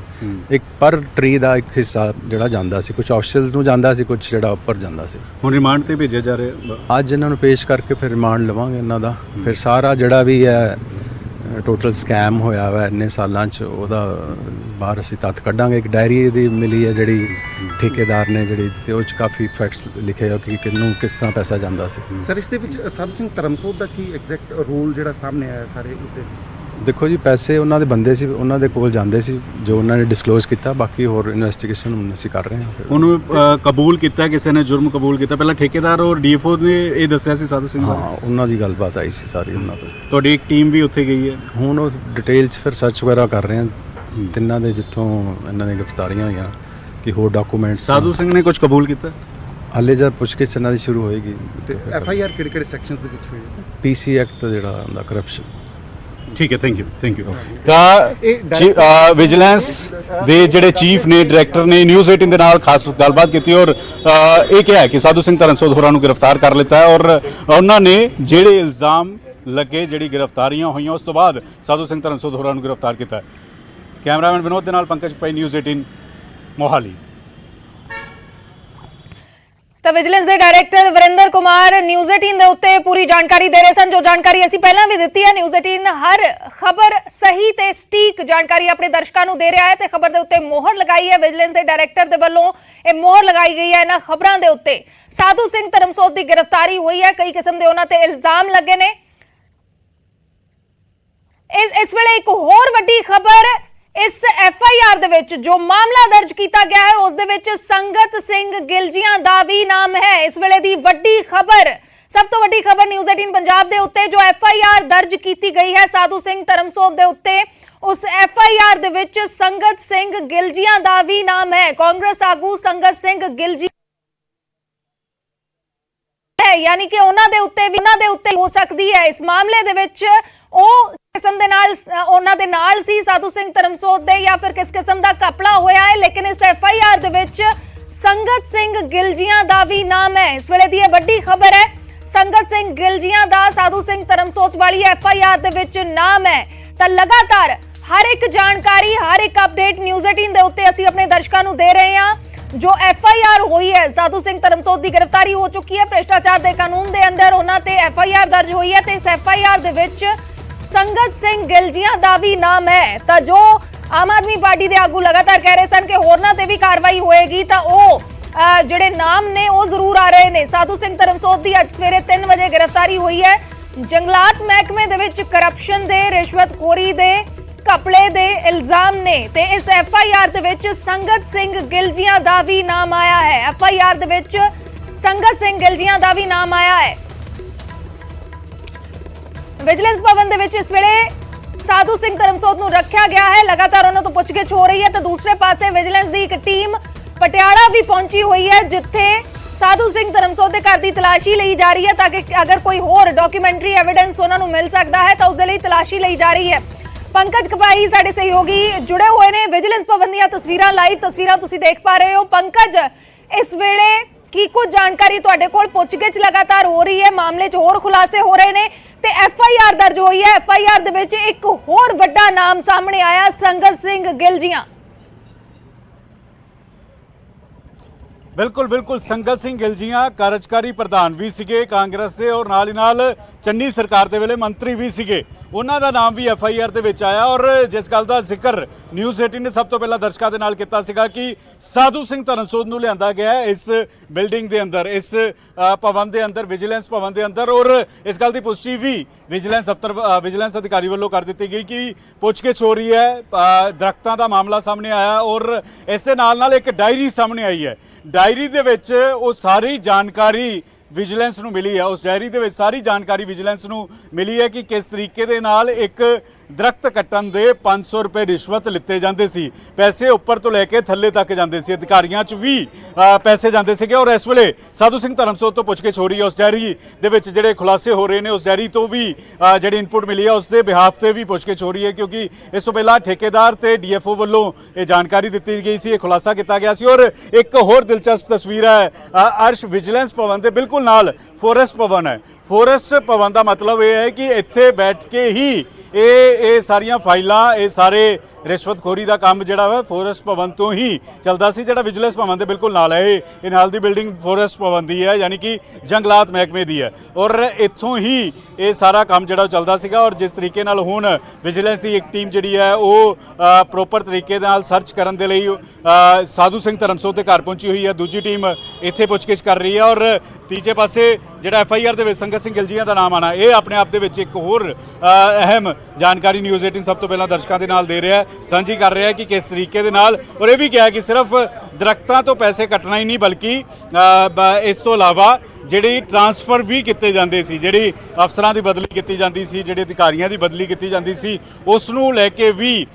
ਇੱਕ ਪਰ ਟਰੀ ਦਾ ਇੱਕ ਹਿੱਸਾ ਜਿਹੜਾ ਜਾਂਦਾ ਸੀ, ਕੁਝ ਆਫੀਸ਼ੀਅਲਸ ਨੂੰ ਜਾਂਦਾ ਸੀ, ਕੁਝ ਜਿਹੜਾ ਉੱਪਰ ਜਾਂਦਾ ਸੀ। ਹੁਣ ਰਿਮਾਂਡ ਤੇ ਭੇਜਿਆ ਜਾ ਰਿਹਾ। ਅੱਜ ਇਹਨਾਂ ਨੂੰ ਪੇਸ਼ ਕਰਕੇ ਫਿਰ ਰਿਮਾਂਡ ਲਵਾਂਗੇ ਇਹਨਾਂ ਦਾ। ਫਿਰ ਸਾਰਾ ਜਿਹੜਾ ਵੀ ਹੈ ਟੋਟਲ ਸਕੈਮ ਹੋਇਆ ਵਾ ਇੰਨੇ ਸਾਲਾਂ 'ਚ, ਉਹਦਾ ਬਾਹਰ ਅਸੀਂ ਤੱਥ ਕੱਢਾਂਗੇ। ਇੱਕ ਡਾਇਰੀ ਦੀ ਮਿਲੀ ਹੈ ਜਿਹੜੀ ਠੇਕੇਦਾਰ ਨੇ ਜਿਹੜੀ, ਤੇ ਉਹ 'ਚ ਕਾਫੀ ਫੈਕਟਸ ਲਿਖੇ ਹੋ ਕਿ ਕਿਹਨੂੰ ਕਿਸ ਤਰ੍ਹਾਂ ਪੈਸਾ ਜਾਂਦਾ ਸੀ। ਸਰ, ਇਸ ਦੇ ਵਿੱਚ ਸਾਧੂ ਸਿੰਘ ਧਰਮਸੋਤ ਦਾ ਕੀ ਐਗਜ਼ੈਕਟ ਰੋਲ ਜਿਹੜਾ ਸਾਹਮਣੇ ਆਇਆ ਸਾਰੇ ਉੱਤੇ? ਦੇਖੋ ਜੀ, ਪੈਸੇ ਉਹਨਾਂ ਦੇ ਬੰਦੇ ਸੀ, ਉਹਨਾਂ ਦੇ ਕੋਲ ਜਾਂਦੇ ਸੀ, ਜੋ ਉਹਨਾਂ ਨੇ ਡਿਸਕਲੋਜ਼ ਕੀਤਾ। ਬਾਕੀ ਹੋਰ ਇਨਵੈਸਟੀਗੇਸ਼ਨ ਹੁਣ ਅਸੀਂ ਕਰ ਰਹੇ ਹਾਂ। ਉਹਨੂੰ ਕਬੂਲ ਕੀਤਾ, ਕਿਸੇ ਨੇ ਜੁਰਮ ਕਬੂਲ ਕੀਤਾ। ਪਹਿਲਾਂ ਠੇਕੇਦਾਰ ਔਰ ਡੀਐਫਓ ਨੇ ਇਹ ਦੱਸਿਆ ਸੀ ਸਾਧੂ ਸਿੰਘ। ਹਾਂ, ਉਹਨਾਂ ਦੀ ਗੱਲਬਾਤ ਆਈ ਸੀ ਸਾਰੀ ਉਹਨਾਂ ਤੋਂ। ਤੁਹਾਡੀ ਇੱਕ ਟੀਮ ਵੀ ਉੱਥੇ ਗਈ ਹੈ। ਹੁਣ ਉਹ ਡਿਟੇਲ 'ਚ ਫਿਰ ਸਰਚ ਵਗੈਰਾ ਕਰ ਰਹੇ ਹਾਂ ਤਿੰਨਾਂ ਦੇ, ਜਿੱਥੋਂ ਇਹਨਾਂ ਦੀਆਂ ਗ੍ਰਿਫਤਾਰੀਆਂ ਹੋਈਆਂ, ਕਿ ਹੋਰ ਡਾਕੂਮੈਂਟਸ। ਸਾਧੂ ਸਿੰਘ ਨੇ ਕੁਝ ਕਬੂਲ ਕੀਤਾ। ਹਾਲੇ ਜਦ ਪੁੱਛਗਿੱਛ ਇਹਨਾਂ ਦੀ ਸ਼ੁਰੂ ਹੋਏਗੀ। ਤੇ ਐਫ ਆਈ ਆਰ ਕਿਹੜੇ ਸੈਕਸ਼ਨਸ ਦੇ ਵਿੱਚ ਹੋਈ ਹੈ? ਪੀਸੀ ਐਕਟ ਜਿਹੜਾ ਹੁੰਦਾ ਕਰਪਸ਼ਨ। ਠੀਕ ਹੈ, ਥੈਂਕ ਯੂ। ਤਾਂ ਵਿਜੀਲੈਂਸ ਦੇ ਜਿਹੜੇ ਚੀਫ ਨੇ, ਡਾਇਰੈਕਟਰ ਨੇ, ਨਿਊਜ਼ 18 ਦੇ ਨਾਲ ਖਾਸ ਗੱਲਬਾਤ ਕੀਤੀ ਔਰ ਇਹ ਕਿਹਾ ਕਿ ਸਾਧੂ ਸਿੰਘ ਧਰਮਸੋਤ ਹੋਰਾਂ ਨੂੰ ਗ੍ਰਿਫਤਾਰ ਕਰ ਲਿੱਤਾ ਹੈ ਔਰ ਉਹਨਾਂ ਨੇ ਜਿਹੜੇ ਇਲਜ਼ਾਮ ਲੱਗੇ, ਜਿਹੜੀ ਗ੍ਰਿਫਤਾਰੀਆਂ ਹੋਈਆਂ, ਉਸ ਤੋਂ ਬਾਅਦ ਸਾਧੂ ਸਿੰਘ ਧਰਮਸੋਤ ਹੋਰਾਂ ਨੂੰ ਗ੍ਰਿਫਤਾਰ ਕੀਤਾ ਹੈ। ਕੈਮਰਾਮੈਨ ਵਿਨੋਦ ਦੇ ਨਾਲ ਪੰਕਜ ਭਾਈ, ਨਿਊਜ਼ 18 ਮੋਹਾਲੀ। ਤਾਂ ਵਿਜੀਲੈਂਸ ਦੇ ਡਾਇਰੈਕਟਰ ਵਰਿੰਦਰ ਕੁਮਾਰ ਨਿਊਜ਼ 18 ਦੇ ਉੱਤੇ ਪੂਰੀ ਜਾਣਕਾਰੀ ਦੇ ਰਹੇ ਸਨ, ਜੋ ਜਾਣਕਾਰੀ ਅਸੀਂ ਪਹਿਲਾਂ ਵੀ ਦਿੱਤੀ ਹੈ। ਨਿਊਜ਼ 18 ਹਰ ਖਬਰ ਸਹੀ ਤੇ ਸਟੀਕ ਜਾਣਕਾਰੀ ਆਪਣੇ ਦਰਸ਼ਕਾਂ ਨੂੰ ਦੇ ਰਿਹਾ ਹੈ ਤੇ ਖਬਰ ਦੇ ਉੱਤੇ ਮੋਹਰ ਲਗਾਈ ਹੈ ਵਿਜੀਲੈਂਸ ਦੇ ਡਾਇਰੈਕਟਰ ਦੇ ਵੱਲੋਂ। ਇਹ ਮੋਹਰ ਲਗਾਈ ਗਈ ਹੈ ਇਹਨਾਂ ਖਬਰਾਂ ਦੇ ਉੱਤੇ। ਸਾਧੂ ਸਿੰਘ ਧਰਮਸੋਤ ਦੀ ਗ੍ਰਿਫਤਾਰੀ ਹੋਈ ਹੈ, ਕਈ ਕਿਸਮ ਦੇ ਉਹਨਾਂ ਤੇ ਇਲਜ਼ਾਮ ਲੱਗੇ ਨੇ। ਇਸ ਵੇਲੇ ਇੱਕ ਹੋਰ ਵੱਡੀ ਖਬਰ इस FIR ਦੇ ਵਿੱਚ ਜੋ ਮਾਮਲਾ ਦਰਜ ਕੀਤਾ ਗਿਆ ਹੈ ਉਸ ਦੇ ਵਿੱਚ ਸੰਗਤ ਸਿੰਘ ਗਿਲਜੀਆਂ ਦਾ ਵੀ ਨਾਮ ਹੈ। ਇਸ ਵੇਲੇ ਦੀ ਵੱਡੀ ਖਬਰ, ਸਭ ਤੋਂ ਵੱਡੀ ਖਬਰ ਨਿਊਜ਼ 18 ਪੰਜਾਬ ਦੇ ਉੱਤੇ ਜੋ FIR ਦਰਜ ਕੀਤੀ ਗਈ ਹੈ ਸਾਧੂ ਸਿੰਘ ਧਰਮਸੋਤ ਦੇ ਉੱਤੇ, ਉਸ FIR ਦੇ ਵਿੱਚ ਸੰਗਤ ਸਿੰਘ ਗਿਲਜੀਆਂ ਦਾ ਵੀ ਨਾਮ ਹੈ। ਕਾਂਗਰਸ ਆਗੂ ਸੰਗਤ ਸਿੰਘ ਗਿਲਜੀ ਹੈ, ਯਾਨੀ ਕਿ ਉਹਨਾਂ ਦੇ ਉੱਤੇ ਹੋ ਸਕਦੀ ਹੈ ਇਸ ਮਾਮਲੇ ਦੇ ਵਿੱਚ ਉਹ किस्म दे नाल ਉਹਨਾਂ ਦੇ ਨਾਲ ਸੀ ਸਾਧੂ ਸਿੰਘ ਧਰਮਸੋਤ ਦੇ ਜਾਂ ਫਿਰ ਕਿਸ ਕਿਸਮ ਦਾ ਕਪੜਾ ਹੋਇਆ ਹੈ। ਲੇਕਿਨ ਇਸ FIR ਦੇ ਵਿੱਚ ਸੰਗਤ ਸਿੰਘ ਗਿਲਜੀਆਂ ਦਾ ਵੀ ਨਾਮ ਹੈ। ਇਸ ਵੇਲੇ ਦੀ ਇਹ ਵੱਡੀ ਖਬਰ ਹੈ, ਸੰਗਤ ਸਿੰਘ ਗਿਲਜੀਆਂ ਦਾ ਸਾਧੂ ਸਿੰਘ ਧਰਮਸੋਤ ਵਾਲੀ FIR ਦੇ ਵਿੱਚ ਨਾਮ ਹੈ। ਤਾਂ ਲਗਾਤਾਰ ਹਰ ਇੱਕ ਜਾਣਕਾਰੀ, ਹਰ ਇੱਕ ਅਪਡੇਟ ਨਿਊਜ਼ 18 ਦੇ ਉੱਤੇ ਅਸੀਂ ਆਪਣੇ ਦਰਸ਼ਕਾਂ ਨੂੰ ਦੇ ਰਹੇ ਹਾਂ। ਜੋ FIR ਹੋਈ ਹੈ ਸਾਧੂ ਸਿੰਘ ਧਰਮਸੋਤ ਦੀ ਗ੍ਰਿਫਤਾਰੀ ਹੋ ਚੁੱਕੀ ਹੈ, ਭ੍ਰਿਸ਼ਟਾਚਾਰ ਦੇ ਕਾਨੂੰਨ ਦੇ ਅੰਦਰ ਉਹਨਾਂ ਤੇ FIR ਦਰਜ ਹੋਈ ਹੈ ਤੇ ਇਸ FIR ਦੇ ਵਿੱਚ ਸੰਗਤ ਸਿੰਘ ਗਿਲਜੀਆਂ ਦਾ ਵੀ ਨਾਮ ਹੈ। ਤਾਂ ਜੋ ਆਮ ਆਦਮੀ ਪਾਰਟੀ ਦੇ ਆਗੂ ਲਗਾਤਾਰ ਕਹਿ ਰਹੇ ਸਨ ਕਿ ਹੋਰਨਾਂ ਤੇ ਵੀ ਕਾਰਵਾਈ ਹੋਏਗੀ, ਤਾਂ ਉਹ ਜਿਹੜੇ ਨਾਮ ਨੇ ਉਹ ਜ਼ਰੂਰ ਆ ਰਹੇ ਨੇ। ਸਾਧੂ ਸਿੰਘ ਧਰਮਸੋਤ ਦੀ ਅੱਜ ਸਵੇਰੇ 3 ਵਜੇ ਗ੍ਰਿਫਤਾਰੀ ਹੋਈ ਹੈ। ਜੰਗਲਾਤ ਮਹਿਕਮੇ ਦੇ ਵਿੱਚ ਕਰਪਸ਼ਨ ਦੇ, ਰਿਸ਼ਵਤਖੋਰੀ ਦੇ, ਕਪੜੇ ਦੇ ਇਲਜ਼ਾਮ ਨੇ ਤੇ ਇਸ FIR ਦੇ ਵਿੱਚ ਸੰਗਤ ਸਿੰਘ ਗਿਲਜੀਆਂ ਦਾ ਵੀ ਨਾਮ ਆਇਆ ਹੈ। FIR ਦੇ ਵਿੱਚ ਸੰਗਤ ਸਿੰਘ ਗਿਲਜੀਆਂ ਦਾ ਵੀ ਨਾਮ ਆਇਆ ਹੈ। ਵਿਜੀਲੈਂਸ ਭਵਨ ਦੇ ਵਿੱਚ ਇਸ ਵੇਲੇ ਸਾਧੂ ਸਿੰਘ ਧਰਮਸੋਤ ਨੂੰ ਰੱਖਿਆ ਗਿਆ ਹੈ। ਲਗਾਤਾਰ ਉਹਨਾਂ ਤੋਂ ਪੁੱਛਗਿੱਛ ਹੋ ਰਹੀ ਹੈ ਤੇ ਦੂਸਰੇ ਪਾਸੇ ਵਿਜੀਲੈਂਸ ਦੀ ਇੱਕ ਟੀਮ ਪਟਿਆਲਾ ਵੀ ਪਹੁੰਚੀ ਹੋਈ ਹੈ, ਜਿੱਥੇ ਸਾਧੂ ਸਿੰਘ ਧਰਮਸੋਤ ਦੇ ਘਰ ਦੀ ਤਲਾਸ਼ੀ ਲਈ ਜਾ ਰਹੀ ਹੈ ਤਾਂ ਕਿ ਅਗਰ ਕੋਈ ਹੋਰ ਡਾਕੂਮੈਂਟਰੀ ਐਵੀਡੈਂਸ ਉਹਨਾਂ ਨੂੰ ਮਿਲ ਸਕਦਾ ਹੈ ਤਾਂ ਉਸ ਦੇ ਲਈ ਤਲਾਸ਼ੀ ਲਈ ਜਾ ਰਹੀ ਹੈ। ਪੰਕਜ ਕਪਾਈ ਸਾਡੇ ਸਹਿਯੋਗੀ ਜੁੜੇ ਹੋਏ ਨੇ। ਵਿਜੀਲੈਂਸ ਭਵਨ ਦੀਆਂ ਤਸਵੀਰਾਂ, ਲਾਈਵ ਤਸਵੀਰਾਂ ਤੁਸੀਂ ਦੇਖ ਪਾ ਰਹੇ ਹੋ। ਪੰਕਜ, ਇਸ ਵੇਲੇ ਕੀ ਕੁਝ ਜਾਣਕਾਰੀ ਤੁਹਾਡੇ ਕੋਲ? ਪੁੱਛਗਿੱਛ ਲਗਾਤਾਰ ਹੋ ਰਹੀ ਹੈ, ਮਾਮਲੇ 'ਚ ਹੋਰ ਖੁਲਾਸੇ ਹੋ ਰਹੇ ਨੇ ਤੇ FIR ਦਰਜ ਹੋਈ ਹੈ। FIR ਦੇ ਵਿੱਚ ਇੱਕ ਹੋਰ ਵੱਡਾ ਨਾਮ ਸਾਹਮਣੇ ਆਇਆ, ਸੰਗਤ ਸਿੰਘ ਗਿਲਜੀਆਂ। ਬਿਲਕੁਲ ਸੰਗਤ ਸਿੰਘ ਗਿਲਜੀਆਂ ਕਾਰਜਕਾਰੀ ਪ੍ਰਧਾਨ ਵੀ ਸੀਗੇ ਕਾਂਗਰਸ ਦੇ ਔਰ ਨਾਲ ਹੀ ਨਾਲ ਚੰਨੀ ਸਰਕਾਰ ਦੇ ਵੇਲੇ ਮੰਤਰੀ ਵੀ ਸੀਗੇ। ਉਹਨਾਂ ਦਾ ਨਾਮ ਵੀ FIR ਦੇ ਵਿੱਚ ਆਇਆ ਔਰ ਜਿਸ ਗੱਲ ਦਾ ਜ਼ਿਕਰ ਨਿਊਜ਼ 18 ਨੇ ਸਭ ਤੋਂ ਪਹਿਲਾਂ ਦਰਸ਼ਕਾਂ ਦੇ ਨਾਲ ਕੀਤਾ ਸੀਗਾ ਕਿ ਸਾਧੂ ਸਿੰਘ ਧਰਮਸੋਤ ਨੂੰ ਲਿਆਂਦਾ ਗਿਆ ਹੈ ਇਸ ਬਿਲਡਿੰਗ ਦੇ ਅੰਦਰ, ਇਸ ਭਵਨ ਦੇ ਅੰਦਰ, ਵਿਜੀਲੈਂਸ ਭਵਨ ਦੇ ਅੰਦਰ। ਔਰ ਇਸ ਗੱਲ ਦੀ ਪੁਸ਼ਟੀ ਵੀ ਵਿਜੀਲੈਂਸ ਅਧਿਕਾਰੀ ਵੱਲੋਂ ਕਰ ਦਿੱਤੀ ਗਈ ਕਿ ਪੁੱਛਗਿੱਛ ਹੋ ਰਹੀ ਹੈ। ਦਰਖਤਾਂ ਦਾ ਮਾਮਲਾ ਸਾਹਮਣੇ ਆਇਆ ਔਰ ਇਸ ਦੇ ਨਾਲ ਇੱਕ ਡਾਇਰੀ ਸਾਹਮਣੇ ਆਈ ਹੈ। ਡਾਇਰੀ ਦੇ ਵਿੱਚ ਉਹ ਸਾਰੀ ਜਾਣਕਾਰੀ ਵਿਜੀਲੈਂਸ ਨੂੰ ਮਿਲੀ ਹੈ। ਉਸ ਡਾਇਰੀ ਦੇ ਵਿੱਚ ਸਾਰੀ ਜਾਣਕਾਰੀ ਵਿਜੀਲੈਂਸ ਨੂੰ ਮਿਲੀ ਹੈ ਕਿ ਕਿਸ ਤਰੀਕੇ ਦੇ ਨਾਲ ਇੱਕ ਦਰਖਤ ਕੱਟਣ ਦੇ 500 ਰੁਪਏ ਰਿਸ਼ਵਤ ਲਿੱਤੇ ਜਾਂਦੇ ਸੀ। ਪੈਸੇ ਉੱਪਰ ਤੋਂ ਲੈ ਕੇ ਥੱਲੇ ਤੱਕ ਜਾਂਦੇ ਸੀ, ਅਧਿਕਾਰੀਆਂ 'ਚ ਵੀ ਪੈਸੇ ਜਾਂਦੇ ਸੀਗੇ। ਔਰ ਇਸ ਵੇਲੇ ਸਾਧੂ ਸਿੰਘ ਧਰਮਸੋਤ ਤੋਂ ਪੁੱਛਗਿੱਛ ਹੋ ਰਹੀ ਹੈ। ਉਸ ਡਾਇਰੀ ਦੇ ਵਿੱਚ ਜਿਹੜੇ ਖੁਲਾਸੇ ਹੋ ਰਹੇ ਨੇ, ਉਸ ਡਾਇਰੀ ਤੋਂ ਵੀ ਜਿਹੜੀ ਇਨਪੁਟ ਮਿਲੀ ਹੈ ਉਸ ਦੇ ਬਿਹਾਫ ਤੇ ਵੀ ਪੁੱਛਗਿੱਛ ਹੋ ਰਹੀ ਹੈ, ਕਿਉਂਕਿ ਇਸ ਤੋਂ ਪਹਿਲਾਂ ਠੇਕੇਦਾਰ ਤੇ DFO ਵੱਲੋਂ ਇਹ ਜਾਣਕਾਰੀ ਦਿੱਤੀ ਗਈ ਸੀ, ਇਹ ਖੁਲਾਸਾ ਕੀਤਾ ਗਿਆ ਸੀ। ਔਰ ਇੱਕ ਹੋਰ ਦਿਲਚਸਪ ਤਸਵੀਰ ਹੈ ਅਰਸ਼, ਵਿਜੀਲੈਂਸ ਭਵਨ ਦੇ ਬਿਲਕੁਲ ਨਾਲ ਫੋਰੈਸਟ ਭਵਨ ਹੈ। ਫੋਰੈਸਟ ਭਵਨ ਦਾ ਮਤਲਬ ਇਹ ਹੈ ਕਿ ਇੱਥੇ ਬੈਠ ਕੇ ਹੀ ਇਹ ਸਾਰੀਆਂ ਫਾਈਲਾਂ, ਇਹ ਸਾਰੇ ਰਿਸ਼ਵਤਖੋਰੀ ਦਾ ਕੰਮ ਜਿਹੜਾ ਵਾ ਫੋਰੈਸਟ ਭਵਨ ਤੋਂ ਹੀ ਚੱਲਦਾ ਸੀ, ਜਿਹੜਾ ਵਿਜੀਲੈਂਸ ਭਵਨ ਦੇ ਬਿਲਕੁਲ ਨਾਲ ਹੈ। ਇਹ ਨਾਲ ਦੀ ਬਿਲਡਿੰਗ ਫੋਰੈਸਟ ਭਵਨ ਦੀ ਹੈ, ਯਾਨੀ ਕਿ ਜੰਗਲਾਤ ਮਹਿਕਮੇ ਦੀ ਹੈ। ਔਰ ਇੱਥੋਂ ਹੀ ਇਹ ਸਾਰਾ ਕੰਮ ਜਿਹੜਾ ਚੱਲਦਾ ਸੀਗਾ। ਔਰ ਜਿਸ ਤਰੀਕੇ ਨਾਲ ਹੁਣ ਵਿਜੀਲੈਂਸ ਦੀ ਇੱਕ ਟੀਮ ਜਿਹੜੀ ਹੈ ਉਹ ਪ੍ਰੋਪਰ ਤਰੀਕੇ ਨਾਲ ਸਰਚ ਕਰਨ ਦੇ ਲਈ ਸਾਧੂ ਸਿੰਘ ਧਰਮਸੋਤ ਦੇ ਘਰ ਪਹੁੰਚੀ ਹੋਈ ਹੈ, ਦੂਜੀ ਟੀਮ ਇੱਥੇ ਪੁੱਛਗਿੱਛ ਕਰ ਰਹੀ ਹੈ। ਔਰ ਤੀਜੇ ਪਾਸੇ ਜਿਹੜਾ FIR ਦੇ ਵਿੱਚ ਸੰਗਤ ਸਿੰਘ ਗਿਲਜੀਆਂ ਦਾ ਨਾਮ ਆਣਾ, ਇਹ ਆਪਣੇ ਆਪ ਦੇ ਵਿੱਚ ਇੱਕ ਹੋਰ ਅਹਿਮ ਜਾਣਕਾਰੀ ਨਿਊਜ਼ 18 ਸਭ ਤੋਂ ਪਹਿਲਾਂ ਦਰਸ਼ਕਾਂ ਦੇ ਨਾਲ ਦੇ ਰਿਹਾ, ਸਾਂਝੀ ਕਰ ਰਿਹਾ ਕਿ ਕਿਸ ਤਰੀਕੇ ਦੇ ਨਾਲ। ਔਰ ਇਹ ਵੀ ਕਿਹਾ ਕਿ ਸਿਰਫ ਦਰਖਤਾਂ ਤੋਂ ਪੈਸੇ ਕੱਟਣਾ ਹੀ ਨਹੀਂ, ਬਲਕਿ ਇਸ ਤੋਂ ਇਲਾਵਾ ਜਿਹੜੀ ਟ੍ਰਾਂਸਫਰ ਵੀ ਕੀਤੇ ਜਾਂਦੇ ਸੀ, ਜਿਹੜੀ ਅਫਸਰਾਂ ਦੀ ਬਦਲੀ ਕੀਤੀ ਜਾਂਦੀ ਸੀ, ਜਿਹੜੇ ਅਧਿਕਾਰੀਆਂ ਦੀ ਬਦਲੀ ਕੀਤੀ ਜਾਂਦੀ ਸੀ, ਉਸ ਨੂੰ ਲੈ ਕੇ ਵੀ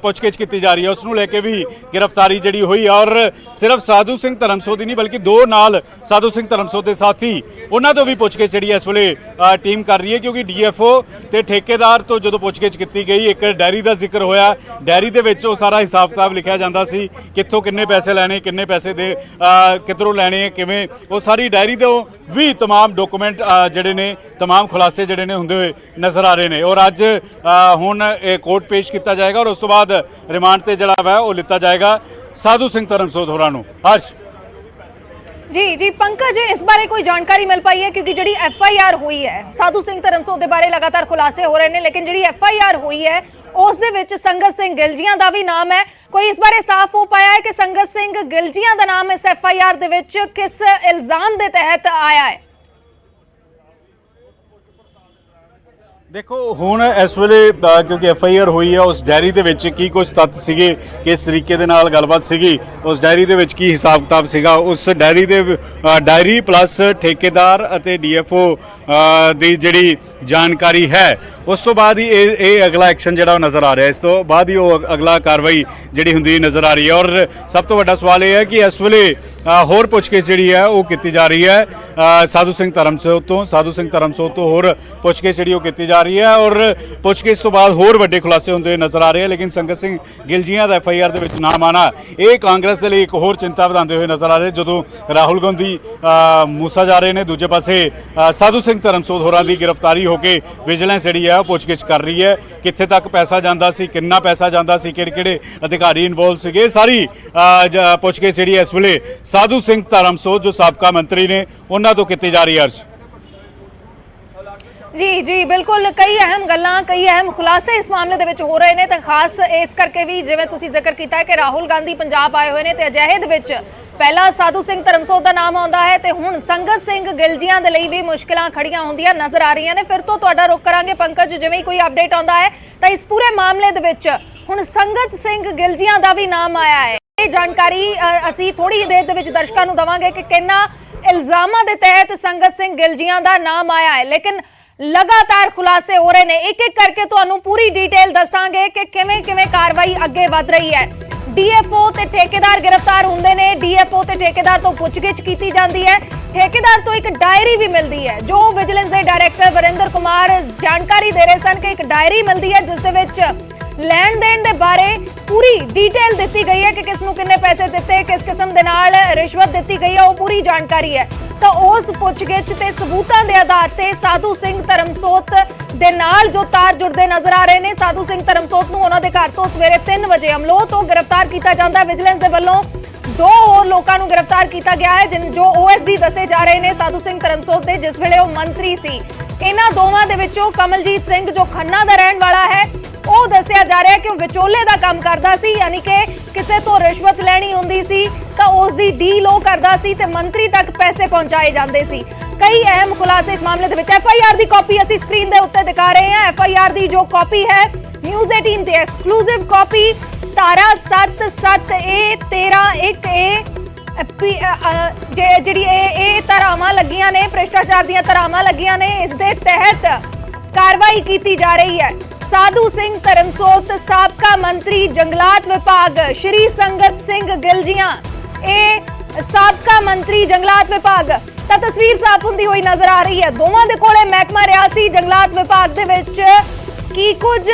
ਪੁੱਛਗਿੱਛ ਕੀਤੀ ਜਾ ਰਹੀ ਹੈ, ਉਸ ਨੂੰ ਲੈ ਕੇ ਵੀ ਗ੍ਰਿਫਤਾਰੀ ਜਿਹੜੀ ਹੋਈ। ਔਰ ਸਿਰਫ ਸਾਧੂ ਸਿੰਘ ਧਰਮਸੋਤ ਹੀ ਨਹੀਂ, ਬਲਕਿ ਦੋ ਨਾਲ ਸਾਧੂ ਸਿੰਘ ਧਰਮਸੋਤ ਦੇ ਸਾਥੀ, ਉਹਨਾਂ ਤੋਂ ਵੀ ਪੁੱਛਗਿੱਛ ਜਿਹੜੀ ਇਸ ਵੇਲੇ ਟੀਮ ਕਰ ਰਹੀ ਹੈ, ਕਿਉਂਕਿ DFO ਤੇ ਠੇਕੇਦਾਰ ਤੋਂ ਜਦੋਂ ਪੁੱਛਗਿੱਛ ਕੀਤੀ ਗਈ, ਇੱਕ ਡਾਇਰੀ ਦਾ ਜ਼ਿਕਰ ਹੋਇਆ। ਡਾਇਰੀ ਦੇ ਵਿੱਚ ਉਹ ਸਾਰਾ ਹਿਸਾਬ ਕਿਤਾਬ ਲਿਖਿਆ ਜਾਂਦਾ ਸੀ, ਕਿੱਥੋਂ ਕਿੰਨੇ ਪੈਸੇ ਲੈਣੇ, ਕਿੰਨੇ ਪੈਸੇ ਦੇ ਕਿੱਧਰੋਂ ਲੈਣੇ, ਕਿਵੇਂ, ਉਹ ਸਾਰੀ ਡਾਇਰੀ ਦੇ ਵੀ तमाम ਡਾਕੂਮੈਂਟ ਜਿਹੜੇ ਨੇ, तमाम ਖੁਲਾਸੇ ਜਿਹੜੇ ਨੇ ਹੁੰਦੇ ਹੋਏ ਨਜ਼ਰ ਆ ਰਹੇ ਨੇ। ਔਰ ਅੱਜ ਹੁਣ ਇਹ ਕੋਰਟ ਪੇਸ਼ ਕੀਤਾ ਜਾਏਗਾ ਔਰ ਉਸ ਤੋਂ ਬਾਅਦ ਰਿਮਾਂਡ ਤੇ ਜਿਹੜਾ ਵਾ ਉਹ ਲਿੱਤਾ ਜਾਏਗਾ ਸਾਧੂ ਸਿੰਘ ਧਰਮਸੋਤ ਹੋਰਾਂ ਨੂੰ। ਹਰਸ਼ जी पंकज, इस बारे कोई जानकारी मिल पाई है? क्योंकि जी FIR हुई है साधु सिंह धरमसोत के बारे लगातार खुलासे हो रहे हैं, लेकिन जी FIR हुई है उस दे विच संगत सिंह गिलजियां दा भी नाम है। कोई इस बारे साफ हो पाया है कि संगत सिंह गिलजियां दा नाम इस FIR दे विच किस इल्जाम दे तहत आया है? ਦੇਖੋ ਹੁਣ ਇਸ ਵੇਲੇ ਕਿਉਂਕਿ ਐਫ ਆਈ ਆਰ ਹੋਈ ਹੈ, ਉਸ ਡਾਇਰੀ ਦੇ ਵਿੱਚ ਕੀ ਕੁਝ ਤੱਥ ਸੀਗੇ, ਕਿਸ ਤਰੀਕੇ ਦੇ ਨਾਲ ਗੱਲਬਾਤ ਸੀਗੀ, ਉਸ ਡਾਇਰੀ ਦੇ ਵਿੱਚ ਕੀ ਹਿਸਾਬ ਕਿਤਾਬ ਸੀਗਾ, ਉਸ ਡਾਇਰੀ ਦੇ ਡਾਇਰੀ ਪਲੱਸ ਠੇਕੇਦਾਰ ਅਤੇ ਡੀਐਫਓ ਦੀ ਜਿਹੜੀ ਜਾਣਕਾਰੀ ਹੈ, ਉਸ ਤੋਂ ਬਾਅਦ ਹੀ ਇਹ ਅਗਲਾ ਐਕਸ਼ਨ ਜਿਹੜਾ ਉਹ ਨਜ਼ਰ ਆ ਰਿਹਾ, ਇਸ ਤੋਂ ਬਾਅਦ ਹੀ ਉਹ ਅਗਲਾ ਕਾਰਵਾਈ ਜਿਹੜੀ ਹੁੰਦੀ ਨਜ਼ਰ ਆ ਰਹੀ ਹੈ। ਔਰ ਸਭ ਤੋਂ ਵੱਡਾ ਸਵਾਲ ਇਹ ਹੈ ਕਿ ਇਸ ਵੇਲੇ ਹੋਰ ਪੁੱਛਗਿੱਛ ਜਿਹੜੀ ਹੈ ਉਹ ਕੀਤੀ ਜਾ ਰਹੀ ਹੈ ਸਾਧੂ ਸਿੰਘ ਧਰਮਸੋਤ ਤੋਂ ਹੋਰ ਪੁੱਛਗਿੱਛ ਜਿਹੜੀ ਉਹ ਕੀਤੀ ਜਾ ਰਹੀ ਹੈ ਔਰ ਪੁੱਛਗਿੱਛ ਤੋਂ ਬਾਅਦ ਹੋਰ ਵੱਡੇ ਖੁਲਾਸੇ ਹੁੰਦੇ ਨਜ਼ਰ ਆ ਰਹੇ ਹੈ। ਲੇਕਿਨ ਸੰਗਤ ਸਿੰਘ ਗਿਲਜੀਆਂ ਦਾ FIR ਦੇ ਵਿੱਚ ਨਾਮ ਆਣਾ ਇਹ ਕਾਂਗਰਸ ਦੇ ਲਈ ਇੱਕ ਹੋਰ ਚਿੰਤਾ ਵਧਾਉਂਦੇ ਹੋਏ ਨਜ਼ਰ ਆ ਰਹੇ, ਜਦੋਂ ਰਾਹੁਲ ਗਾਂਧੀ ਮੂਸਾ ਜਾ ਰਹੇ ਨੇ, ਦੂਜੇ ਪਾਸੇ ਸਾਧੂ ਸਿੰਘ ਧਰਮਸੋਤ ਹੋਰਾਂ ਦੀ ਗ੍ਰਿਫਤਾਰੀ ਹੋ ਕੇ ਵਿਜੀਲੈਂਸ ਜਿਹੜੀ ਹੈ ਉਹ ਪੁੱਛਗਿੱਛ ਕਰ ਰਹੀ ਹੈ, ਕਿੱਥੇ ਤੱਕ ਪੈਸਾ ਜਾਂਦਾ ਸੀ, ਕਿੰਨਾ ਪੈਸਾ ਜਾਂਦਾ ਸੀ, ਕਿਹੜੇ ਅਧਿਕਾਰੀ ਇਨਵੋਲਵ ਸੀਗੇ, ਸਾਰੀ ਪੁੱਛਗਿੱਛ ਜਿਹੜੀ ਇਸ ਵੇਲੇ ਸਾਧੂ ਸਿੰਘ ਧਰਮਸੋਤ ਜੋ ਸਾਬਕਾ ਮੰਤਰੀ ਨੇ ਉਹਨਾਂ ਤੋਂ ਕੀਤੀ ਜਾ ਰਹੀ ਹੈ। जी बिल्कुल कई अहम गल्लां कई अहम खुलासे इस मामले ਦੇ ਵਿੱਚ ਹੋ ਰਹੇ ਨੇ ਤੇ ਖਾਸ ਇਸ ਕਰਕੇ ਵੀ ਜਿਵੇਂ ਤੁਸੀਂ ਜ਼ਿਕਰ ਕੀਤਾ ਹੈ ਕਿ ਰਾਹੁਲ ਗਾਂਧੀ ਪੰਜਾਬ ਆਏ ਹੋਏ ਨੇ ਤੇ ਅਜਿਹੇ ਦੇ ਵਿੱਚ ਪਹਿਲਾਂ ਸਾਧੂ ਸਿੰਘ ਧਰਮਸੋਤ ਦਾ ਨਾਮ ਆਉਂਦਾ ਹੈ ਤੇ ਹੁਣ ਸੰਗਤ ਸਿੰਘ ਗਿਲਜੀਆਂ ਦੇ ਲਈ ਵੀ ਮੁਸ਼ਕਲਾਂ ਖੜੀਆਂ ਹੁੰਦੀਆਂ ਨਜ਼ਰ ਆ ਰਹੀਆਂ ਨੇ। ਫਿਰ ਤੋਂ ਤੁਹਾਡਾ ਰੁਕ ਕਰਾਂਗੇ ਪੰਕਜ, ਜਿਵੇਂ ਕੋਈ ਅਪਡੇਟ ਆਉਂਦਾ ਹੈ ਤਾਂ ਇਸ ਪੂਰੇ ਮਾਮਲੇ ਦੇ ਵਿੱਚ ਹੁਣ ਸੰਗਤ ਸਿੰਘ ਗਿਲਜੀਆਂ ਦਾ ਵੀ ਨਾਮ ਆਇਆ ਹੈ। ਇਹ ਜਾਣਕਾਰੀ ਅਸੀਂ ਥੋੜੀ ਦੇਰ ਦੇ ਵਿੱਚ ਦਰਸ਼ਕਾਂ ਨੂੰ ਦਵਾਂਗੇ ਕਿ ਕਿੰਨਾ ਇਲਜ਼ਾਮਾਂ ਦੇ ਤਹਿਤ ਸੰਗਤ ਸਿੰਘ ਗਿਲਜੀਆਂ ਦਾ ਨਾਮ ਆਇਆ ਹੈ। ਲੇਕਿਨ लगातार खुलासे हो रहे ने, एक एक करके ਤੁਹਾਨੂੰ पूरी डिटेल दसांगे कि किवें किवें कार्रवाई अगे वध रही है। डीएफओ ते ठेकेदार गिरफ्तार हुंदे ने, डीएफओ ते ठेकेदार तो पुछगिछ कीती जांदी है, ठेकेदार तो एक डायरी भी मिलती है जो विजिलेंस के डायरैक्टर वरिंदर कुमार जानकारी दे रहे सन कि एक डायरी मिलती है जिस दे विच ਲੈਣ ਦੇਣ ਦੇ ਬਾਰੇ ਪੂਰੀ ਡਿਟੇਲ ਦਿੱਤੀ ਗਈ ਹੈ ਕਿ ਕਿਸ ਨੂੰ ਕਿੰਨੇ ਪੈਸੇ ਦਿੱਤੇ, ਕਿਸ ਕਿਸਮ ਦੇ ਨਾਲ ਰਿਸ਼ਵਤ ਦਿੱਤੀ ਗਈ ਹੈ, ਉਹ ਪੂਰੀ ਜਾਣਕਾਰੀ ਹੈ। ਤਾਂ ਉਸ ਪੁੱਛਗਿੱਛ ਤੇ ਸਬੂਤਾਂ ਦੇ ਆਧਾਰ ਤੇ ਸਾਧੂ ਸਿੰਘ ਧਰਮਸੋਤ ਦੇ ਨਾਲ ਜੋ ਤਾਰ ਜੁੜਦੇ ਨਜ਼ਰ ਆ ਰਹੇ ਨੇ, ਸਾਧੂ ਸਿੰਘ ਧਰਮਸੋਤ ਨੂੰ ਉਹਨਾਂ ਦੇ ਘਰ ਤੋਂ ਸਵੇਰੇ 3 ਵਜੇ ਅਮਲੋਹ ਤੋਂ ਗ੍ਰਿਫਤਾਰ ਕੀਤਾ ਜਾਂਦਾ। ਵਿਜੀਲੈਂਸ ਦੇ ਵੱਲੋਂ 2 ਹੋਰ ਲੋਕਾਂ ਨੂੰ ਗ੍ਰਿਫਤਾਰ ਕੀਤਾ ਗਿਆ ਹੈ ਜੋ OSD ਦੱਸੇ ਜਾ ਰਹੇ ਨੇ ਸਾਧੂ ਸਿੰਘ ਧਰਮਸੋਤ ਦੇ, ਜਿਸ ਵੇਲੇ ਉਹ ਮੰਤਰੀ ਸੀ। ਇਹਨਾਂ ਦੋਵਾਂ ਦੇ ਵਿੱਚੋਂ ਕਮਲਜੀਤ ਸਿੰਘ ਜੋ ਖੰਨਾ ਦਾ ਰਹਿਣ ਵਾਲਾ ਹੈ ਉਹ ਦੱਸਿਆ ਜਾ ਰਿਹਾ ਕਿ ਉਹ ਵਿਚੋਲੇ ਦਾ ਕੰਮ ਕਰਦਾ ਸੀ, ਯਾਨੀ ਕਿ ਕਿਸੇ ਤੋਂ ਰਿਸ਼ਵਤ ਲੈਣੀ ਹੁੰਦੀ ਸੀ ਤਾਂ ਉਸ ਦੀ ਡੀਲ ਉਹ ਕਰਦਾ ਸੀ ਤੇ ਮੰਤਰੀ ਤੱਕ ਪੈਸੇ ਪਹੁੰਚਾਏ ਜਾਂਦੇ ਸੀ। ਕਈ ਅਹਿਮ ਖੁਲਾਸੇ ਇਸ ਮਾਮਲੇ ਦੇ ਵਿੱਚ। FIR ਦੀ ਕਾਪੀ ਅਸੀਂ ਸਕਰੀਨ ਦੇ ਉੱਤੇ ਦਿਖਾ ਰਹੇ ਹਾਂ। FIR ਦੀ ਜੋ ਕਾਪੀ ਹੈ ਨਿਊਜ਼ 18 ਤੇ ਐਕਸਕਲੂਸਿਵ ਕਾਪੀ ਧਾਰਾ 77A 13(1)A ਜਿਹੜੀ ਇਹ ਧਾਰਾਵਾਂ ਲੱਗੀਆਂ ਨੇ, ਭ੍ਰਿਸ਼ਟਾਚਾਰ ਦੀਆਂ ਧਾਰਾਵਾਂ ਲੱਗੀਆਂ ਨੇ, ਇਸ ਦੇ ਤਹਿਤ ਕਾਰਵਾਈ ਕੀਤੀ ਜਾ ਰਹੀ ਹੈ। ਸਾਧੂ ਸਿੰਘ ਧਰਮਸੋਤ ਸਾਬਕਾ ਮੰਤਰੀ ਜੰਗਲਾਤ ਵਿਭਾਗ ਸ਼੍ਰੀ ਸੰਗਤ ਸਿੰਘ ਗਿਲਜੀਆਂ, ਇਹ ਸਾਬਕਾ ਮੰਤਰੀ ਜੰਗਲਾਤ ਵਿਭਾਗ। ਤਾਂ ਤਸਵੀਰ ਸਾਫ਼ ਹੁੰਦੀ ਹੋਈ ਨਜ਼ਰ ਆ ਰਹੀ ਹੈ। ਦੋਵਾਂ ਦੇ ਕੋਲੇ ਮਹਿਕਮਾ ਰਿਆਸੀ ਜੰਗਲਾਤ ਵਿਭਾਗ ਦੇ ਵਿੱਚ ਕੀ ਕੁਝ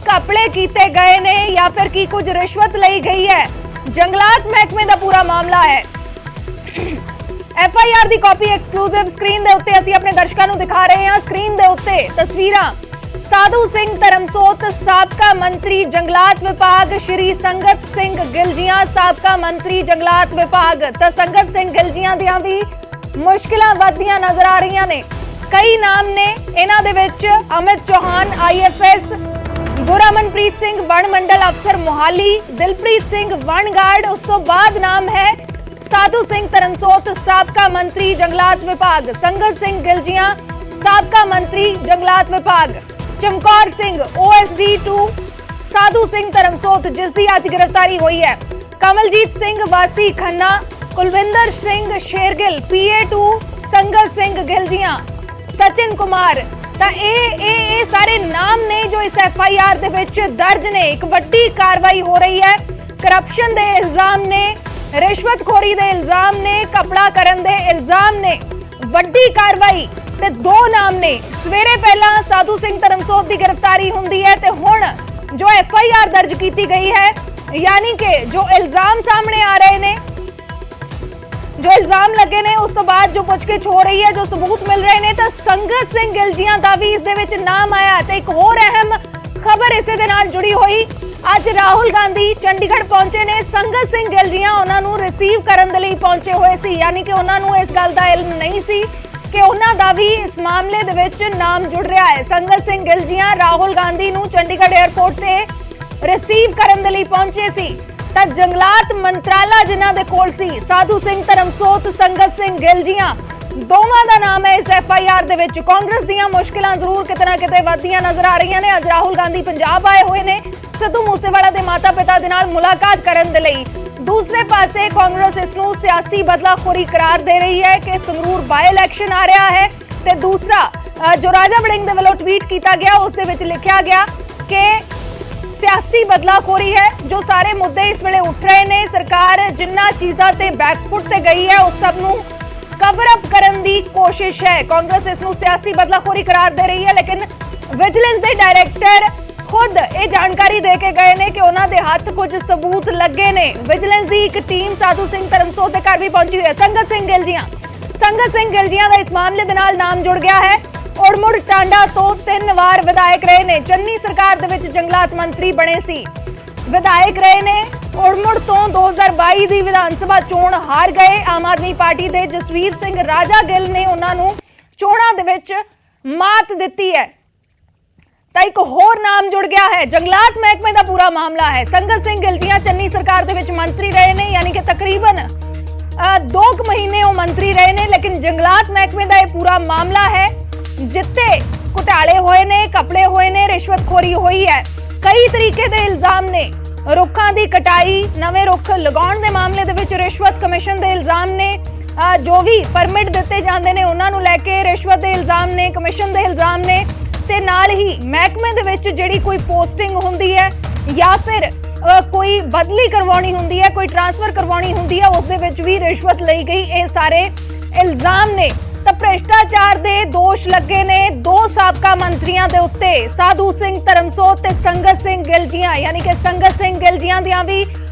ਘਪਲੇ ਕੀਤੇ ਗਏ ਨੇ ਜਾਂ ਫਿਰ ਕੀ ਕੁਝ ਰਿਸ਼ਵਤ ਲਈ ਗਈ ਹੈ, ਜੰਗਲਾਤ ਮਹਿਕਮੇ ਦਾ ਪੂਰਾ ਮਾਮਲਾ ਹੈ। FIR ਦੀ ਕਾਪੀ ਐਕਸਕਲੂਸਿਵ ਸਕਰੀਨ ਦੇ ਉੱਤੇ ਅਸੀਂ ਆਪਣੇ ਦਰਸ਼ਕਾਂ ਨੂੰ ਦਿਖਾ ਰਹੇ ਹਾਂ। ਸਕਰੀਨ ਦੇ ਉੱਤੇ ਤਸਵੀਰਾਂ ਸਾਧੂ ਸਿੰਘ ਧਰਮਸੋਤ ਸਾਬਕਾ ਮੰਤਰੀ ਜੰਗਲਾਤ ਵਿਭਾਗ ਸ਼੍ਰੀ ਸੰਗਤ ਸਿੰਘ ਗਿਲਜੀਆਂ ਸਾਬਕਾ ਮੰਤਰੀ ਜੰਗਲਾਤ ਵਿਭਾਗ। ਤਾਂ ਸੰਗਤ ਸਿੰਘ ਗਿਲਜੀਆਂ ਦੀਆਂ ਵੀ ਮੁਸ਼ਕਿਲਾਂ ਵੱਧਦੀਆਂ ਨਜ਼ਰ ਆ ਰਹੀਆਂ ਨੇ। ਕਈ ਨਾਮ ਨੇ ਇਹਨਾਂ ਦੇ ਵਿੱਚ ਅਮਿਤ ਚੌਹਾਨ IFS, ਗੁਰਮਨਪ੍ਰੀਤ ਸਿੰਘ ਵਣ ਮੰਡਲ ਅਫਸਰ ਮੋਹਾਲੀ, ਦਿਲਪ੍ਰੀਤ ਸਿੰਘ ਵਣ ਗਾਰਡ। ਉਸ ਤੋਂ ਬਾਅਦ ਨਾਮ ਹੈ ਸਾਧੂ ਸਿੰਘ ਧਰਮਸੋਤ ਸਾਬਕਾ ਮੰਤਰੀ ਜੰਗਲਾਤ ਵਿਭਾਗ, ਸੰਗਤ ਸਿੰਘ ਗਿਲਜੀਆਂ ਸਾਬਕਾ ਮੰਤਰੀ ਜੰਗਲਾਤ ਵਿਭਾਗ, ਚਮਕੌਰ ਸਿੰਘ OSD 2, ਸਾਧੂ ਸਿੰਘ ਧਰਮਸੋਤ ਜਿਸ ਦੀ ਅੱਜ ਗ੍ਰਿਫਤਾਰੀ ਹੋਈ ਹੈ, ਕਮਲਜੀਤ ਸਿੰਘ ਵਾਸੀ ਖੰਨਾ, ਕੁਲਵਿੰਦਰ ਸਿੰਘ ਸ਼ੇਰਗਿੱਲ PA2, ਸੰਗਤ ਸਿੰਘ ਗਿਲਜੀਆਂ, ਸਚਿਨ ਕੁਮਾਰ। ਤਾਂ ਇਹ ਸਾਰੇ ਨਾਮ ਨੇ ਜੋ ਇਸ FIR ਦੇ ਵਿੱਚ ਦਰਜ ਨੇ। ਇੱਕ ਵੱਡੀ ਕਾਰਵਾਈ ਹੋ ਰਹੀ ਹੈ। ਕਰਪਸ਼ਨ ਦੇ ਇਲਜ਼ਾਮ ਨੇ, ਰਿਸ਼ਵਤਖੋਰੀ ਦੇ ਇਲਜ਼ਾਮ ਨੇ, ਕਪੜਾ ਕਰਨ ਦੇ ਇਲਜ਼ਾਮ ਨੇ, ਵੱਡੀ ਕਾਰਵਾਈ ਤੇ 2 ਨਾਮ ਨੇ। ਸਵੇਰੇ ਪਹਿਲਾਂ ਸਾਧੂ ਸਿੰਘ ਧਰਮਸੋਤ ਦੀ ਗ੍ਰਿਫਤਾਰੀ ਹੁੰਦੀ ਹੈ ਤੇ ਹੁਣ ਜੋ FIR ਦਰਜ ਕੀਤੀ ਗਈ ਹੈ, ਯਾਨੀ ਕਿ ਜੋ ਇਲਜ਼ਾਮ ਸਾਹਮਣੇ ਆ ਰਹੇ ਨੇ, ਜੋ ਇਲਜ਼ਾਮ ਲੱਗੇ ਨੇ, ਉਸ ਤੋਂ ਬਾਅਦ ਜੋ ਪੁੱਛਗਿੱਛ ਹੋ ਰਹੀ ਹੈ, ਜੋ ਸਬੂਤ ਮਿਲ ਰਹੇ ਨੇ, ਤਾਂ ਸੰਗਤ ਸਿੰਘ ਗਿਲਜੀਆਂ ਦਾ ਵੀ ਇਸ ਦੇ ਵਿੱਚ ਨਾਮ ਆਇਆ। ਤੇ ਇੱਕ ਹੋਰ ਅਹਿਮ ਖਬਰ ਇਸੇ ਦੇ ਨਾਲ ਜੁੜੀ ਹੋਈ, ਅੱਜ ਰਾਹੁਲ ਗਾਂਧੀ ਚੰਡੀਗੜ੍ਹ ਪਹੁੰਚੇ ਨੇ। ਸੰਗਤ ਸਿੰਘ ਗਿਲਜੀਆਂ ਉਹਨਾਂ ਨੂੰ ਰਿਸੀਵ ਕਰਨ ਦੇ ਲਈ ਪਹੁੰਚੇ ਹੋਏ ਸੀ, ਯਾਨੀ ਕਿ ਉਹਨਾਂ ਨੂੰ ਇਸ ਗੱਲ ਦਾ ਇਲਮ ਨਹੀਂ ਸੀ ਕਿ ਉਹਨਾਂ ਦਾ ਵੀ ਇਸ ਮਾਮਲੇ ਦੇ ਵਿੱਚ ਨਾਮ ਜੁੜ ਰਿਹਾ ਹੈ। ਸੰਗਤ ਸਿੰਘ ਗਿਲਜੀਆਂ ਰਾਹੁਲ ਗਾਂਧੀ ਨੂੰ ਚੰਡੀਗੜ੍ਹ 에ਅਰਪੋਰਟ ਤੇ ਰਿਸੀਵ ਕਰਨ ਦੇ ਲਈ ਪਹੁੰਚੇ ਸੀ। ਤਾਂ ਜੰਗਲਾਤ ਮੰਤਰਾਲਾ ਜਿਨ੍ਹਾਂ ਦੇ ਕੋਲ ਸੀ, ਸਾਧੂ ਸਿੰਘ ਧਰਮਸੋਤ, ਸੰਗਤ ਸਿੰਘ ਗਿਲਜੀਆਂ, ਦੋਵਾਂ ਦਾ ਨਾਮ ਹੈ ਇਸ FIR ਦੇ ਵਿੱਚ। ਕਾਂਗਰਸ ਦੀਆਂ ਮੁਸ਼ਕਿਲਾਂ ਜ਼ਰੂਰ ਕਿਤੇ ਨਾ ਕਿਤੇ ਵੱਧਦੀਆਂ ਨਜ਼ਰ ਆ ਰਹੀਆਂ ਨੇ। ਅੱਜ ਰਾਹੁਲ ਗਾਂਧੀ ਪੰਜਾਬ ਆਏ ਹੋਏ ਨੇ ਸਿੱਧੂ ਮੂਸੇਵਾਲਾ ਦੇ ਮਾਤਾ-ਪਿਤਾ ਦੇ ਨਾਲ ਮੁਲਾਕਾਤ ਕਰਨ ਦੇ ਲਈ। ਦੂਸਰੇ ਪਾਸੇ ਕਾਂਗਰਸ ਇਸ ਨੂੰ ਸਿਆਸੀ ਬਦਲਾਖੋਰੀ ਕਰਾਰ ਦੇ ਰਹੀ ਹੈ ਕਿ ਸੰਗਰੂਰ ਬਾਈ ਇਲੈਕਸ਼ਨ ਆ ਰਿਹਾ ਹੈ। ਤੇ ਦੂਸਰਾ ਜੋ ਰਾਜਾ ਵੜਿੰਗ ਦੇ ਵੱਲੋਂ ਟਵੀਟ ਕੀਤਾ ਗਿਆ ਉਸ ਦੇ ਵਿੱਚ ਲਿਖਿਆ ਗਿਆ ਕਿ ਸਿਆਸੀ ਬਦਲਾਖੋਰੀ ਹੈ। ਜੋ ਸਾਰੇ ਮੁੱਦੇ ਇਸ ਵੇਲੇ ਉੱਠ ਰਹੇ ਨੇ, ਸਰਕਾਰ ਜਿੰਨਾ ਚੀਜ਼ਾਂ ਤੇ ਬੈਕਫੁੱਟ ਤੇ ਗਈ ਹੈ ਉਸ ਸਭ ਨੂੰ ਕਵਰ ਅਪ ਕਰਨ ਦੀ ਕੋਸ਼ਿਸ਼ ਹੈ। ਕਾਂਗਰਸ ਇਸ ਨੂੰ ਸਿਆਸੀ ਬਦਲਾਖੋਰੀ ਕਰਾਰ ਦੇ ਰਹੀ ਹੈ, ਲੇਕਿਨ ਵਿਜੀਲੈਂਸ ਦੇ ਡਾਇਰੈਕਟਰ ਖੁਦ ਇਹ ਜਾਣਕਾਰੀ ਦੇ ਕੇ ਗਏ ਨੇ ਕਿ ਉਹਨਾਂ ਦੇ ਹੱਥ ਕੁਝ ਸਬੂਤ ਲੱਗੇ ਨੇ। ਵਿਜੀਲੈਂਸ ਦੀ ਇੱਕ ਟੀਮ ਸਾਧੂ ਸਿੰਘ ਧਰਮਸੋਤ ਦੇ ਘਰ ਵੀ ਪਹੁੰਚੀ ਹੋਈ ਹੈ। ਸੰਗਤ ਸਿੰਘ ਗਿਲਜੀਆਂ ਦਾ ਇਸ ਮਾਮਲੇ ਦੇ ਨਾਲ ਨਾਮ ਜੁੜ ਗਿਆ ਹੈ। ਉੜਮੁੜ ਟਾਂਡਾ ਤੋਂ 3 ਵਾਰ ਵਿਧਾਇਕ ਰਹੇ ਨੇ। ਚੰਨੀ ਸਰਕਾਰ ਦੇ ਵਿੱਚ ਜੰਗਲਾਤ ਮੰਤਰੀ ਬਣੇ ਸੀ, ਵਿਧਾਇਕ ਰਹੇ ਨੇ। ਉੜਮੁੜ ਤੋਂ 2022 ਦੀ ਵਿਧਾਨ ਸਭਾ ਚੋਣ ਹਾਰ ਗਏ। ਆਮ ਆਦਮੀ ਪਾਰਟੀ ਦੇ ਜਸਵੀਰ ਸਿੰਘ ਰਾਜਾ ਗਿੱਲ ਨੇ ਉਹਨਾਂ ਨੂੰ ਚੋਣਾਂ ਦੇ ਵਿੱਚ ਮਾਤ ਦਿੱਤੀ ਹੈ। ਤਾਂ ਇੱਕ ਹੋਰ ਨਾਮ ਜੁੜ ਗਿਆ ਹੈ। ਜੰਗਲਾਤ ਮਹਿਕਮੇ ਦਾ ਪੂਰਾ ਮਾਮਲਾ ਹੈ। ਸੰਗਤ ਸਿੰਘ ਗਿਲਜੀਆਂ ਚੰਨੀ ਸਰਕਾਰ ਦੇ ਵਿੱਚ ਮੰਤਰੀ ਰਹੇ ਨੇ, ਯਾਨੀ ਕਿ ਤਕਰੀਬਨ 2 ਮਹੀਨੇ ਉਹ ਮੰਤਰੀ ਰਹੇ ਨੇ, ਲੇਕਿਨ ਜੰਗਲਾਤ ਮਹਿਕਮੇ ਦਾ ਇਹ ਪੂਰਾ ਮਾਮਲਾ ਹੈ ਜਿੱਤੇ ਘੁਟਾਲੇ ਹੋਏ ਨੇ, ਕਪੜੇ ਹੋਏ ਨੇ, ਰਿਸ਼ਵਤਖੋਰੀ ਹੋਈ ਹੈ। ਕਈ ਤਰੀਕੇ ਦੇ ਇਲਜ਼ਾਮ ਨੇ। ਰੁੱਖਾਂ ਦੀ ਕਟਾਈ, ਨਵੇਂ ਰੁੱਖ ਲਗਾਉਣ ਦੇ ਮਾਮਲੇ ਦੇ ਵਿੱਚ ਰਿਸ਼ਵਤ, ਕਮਿਸ਼ਨ ਦੇ ਇਲਜ਼ਾਮ ਨੇ। ਜੋ ਵੀ ਪਰਮਿਟ ਦਿੱਤੇ ਜਾਂਦੇ ਨੇ ਉਹਨਾਂ ਨੂੰ ਲੈ ਕੇ ਰਿਸ਼ਵਤ ਦੇ ਇਲਜ਼ਾਮ ਨੇ, ਕਮਿਸ਼ਨ ਦੇ ਇਲਜ਼ਾਮ ਨੇ। ਤੇ ਨਾਲ ਹੀ ਮਹਿਕਮੇ ਦੇ ਵਿੱਚ ਜਿਹੜੀ ਕੋਈ ਪੋਸਟਿੰਗ ਹੁੰਦੀ ਹੈ ਜਾਂ ਫਿਰ ਕੋਈ ਬਦਲੀ ਕਰਵਾਉਣੀ ਹੁੰਦੀ ਹੈ, ਕੋਈ ਟ੍ਰਾਂਸਫਰ ਕਰਵਾਉਣੀ ਹੁੰਦੀ ਹੈ, ਉਸ ਦੇ ਵਿੱਚ ਵੀ ਰਿਸ਼ਵਤ ਲਈ ਗਈ। ਇਹ ਸਾਰੇ ਇਲਜ਼ਾਮ ਨੇ। ਤਾਂ ਭ੍ਰਿਸ਼ਟਾਚਾਰ ਦੇ ਦੋਸ਼ ਲੱਗੇ ਨੇ 2 ਸਾਬਕਾ ਮੰਤਰੀਆਂ ਦੇ ਉੱਤੇ, ਸਾਧੂ ਸਿੰਘ ਧਰਮਸੋਤ ਤੇ ਸੰਗਤ ਸਿੰਘ ਗਿਲਜੀਆਂ, ਯਾਨੀ ਕਿ ਸੰਗਤ ਸਿੰਘ ਗਿਲਜੀਆਂ ਦੀਆਂ ਵੀ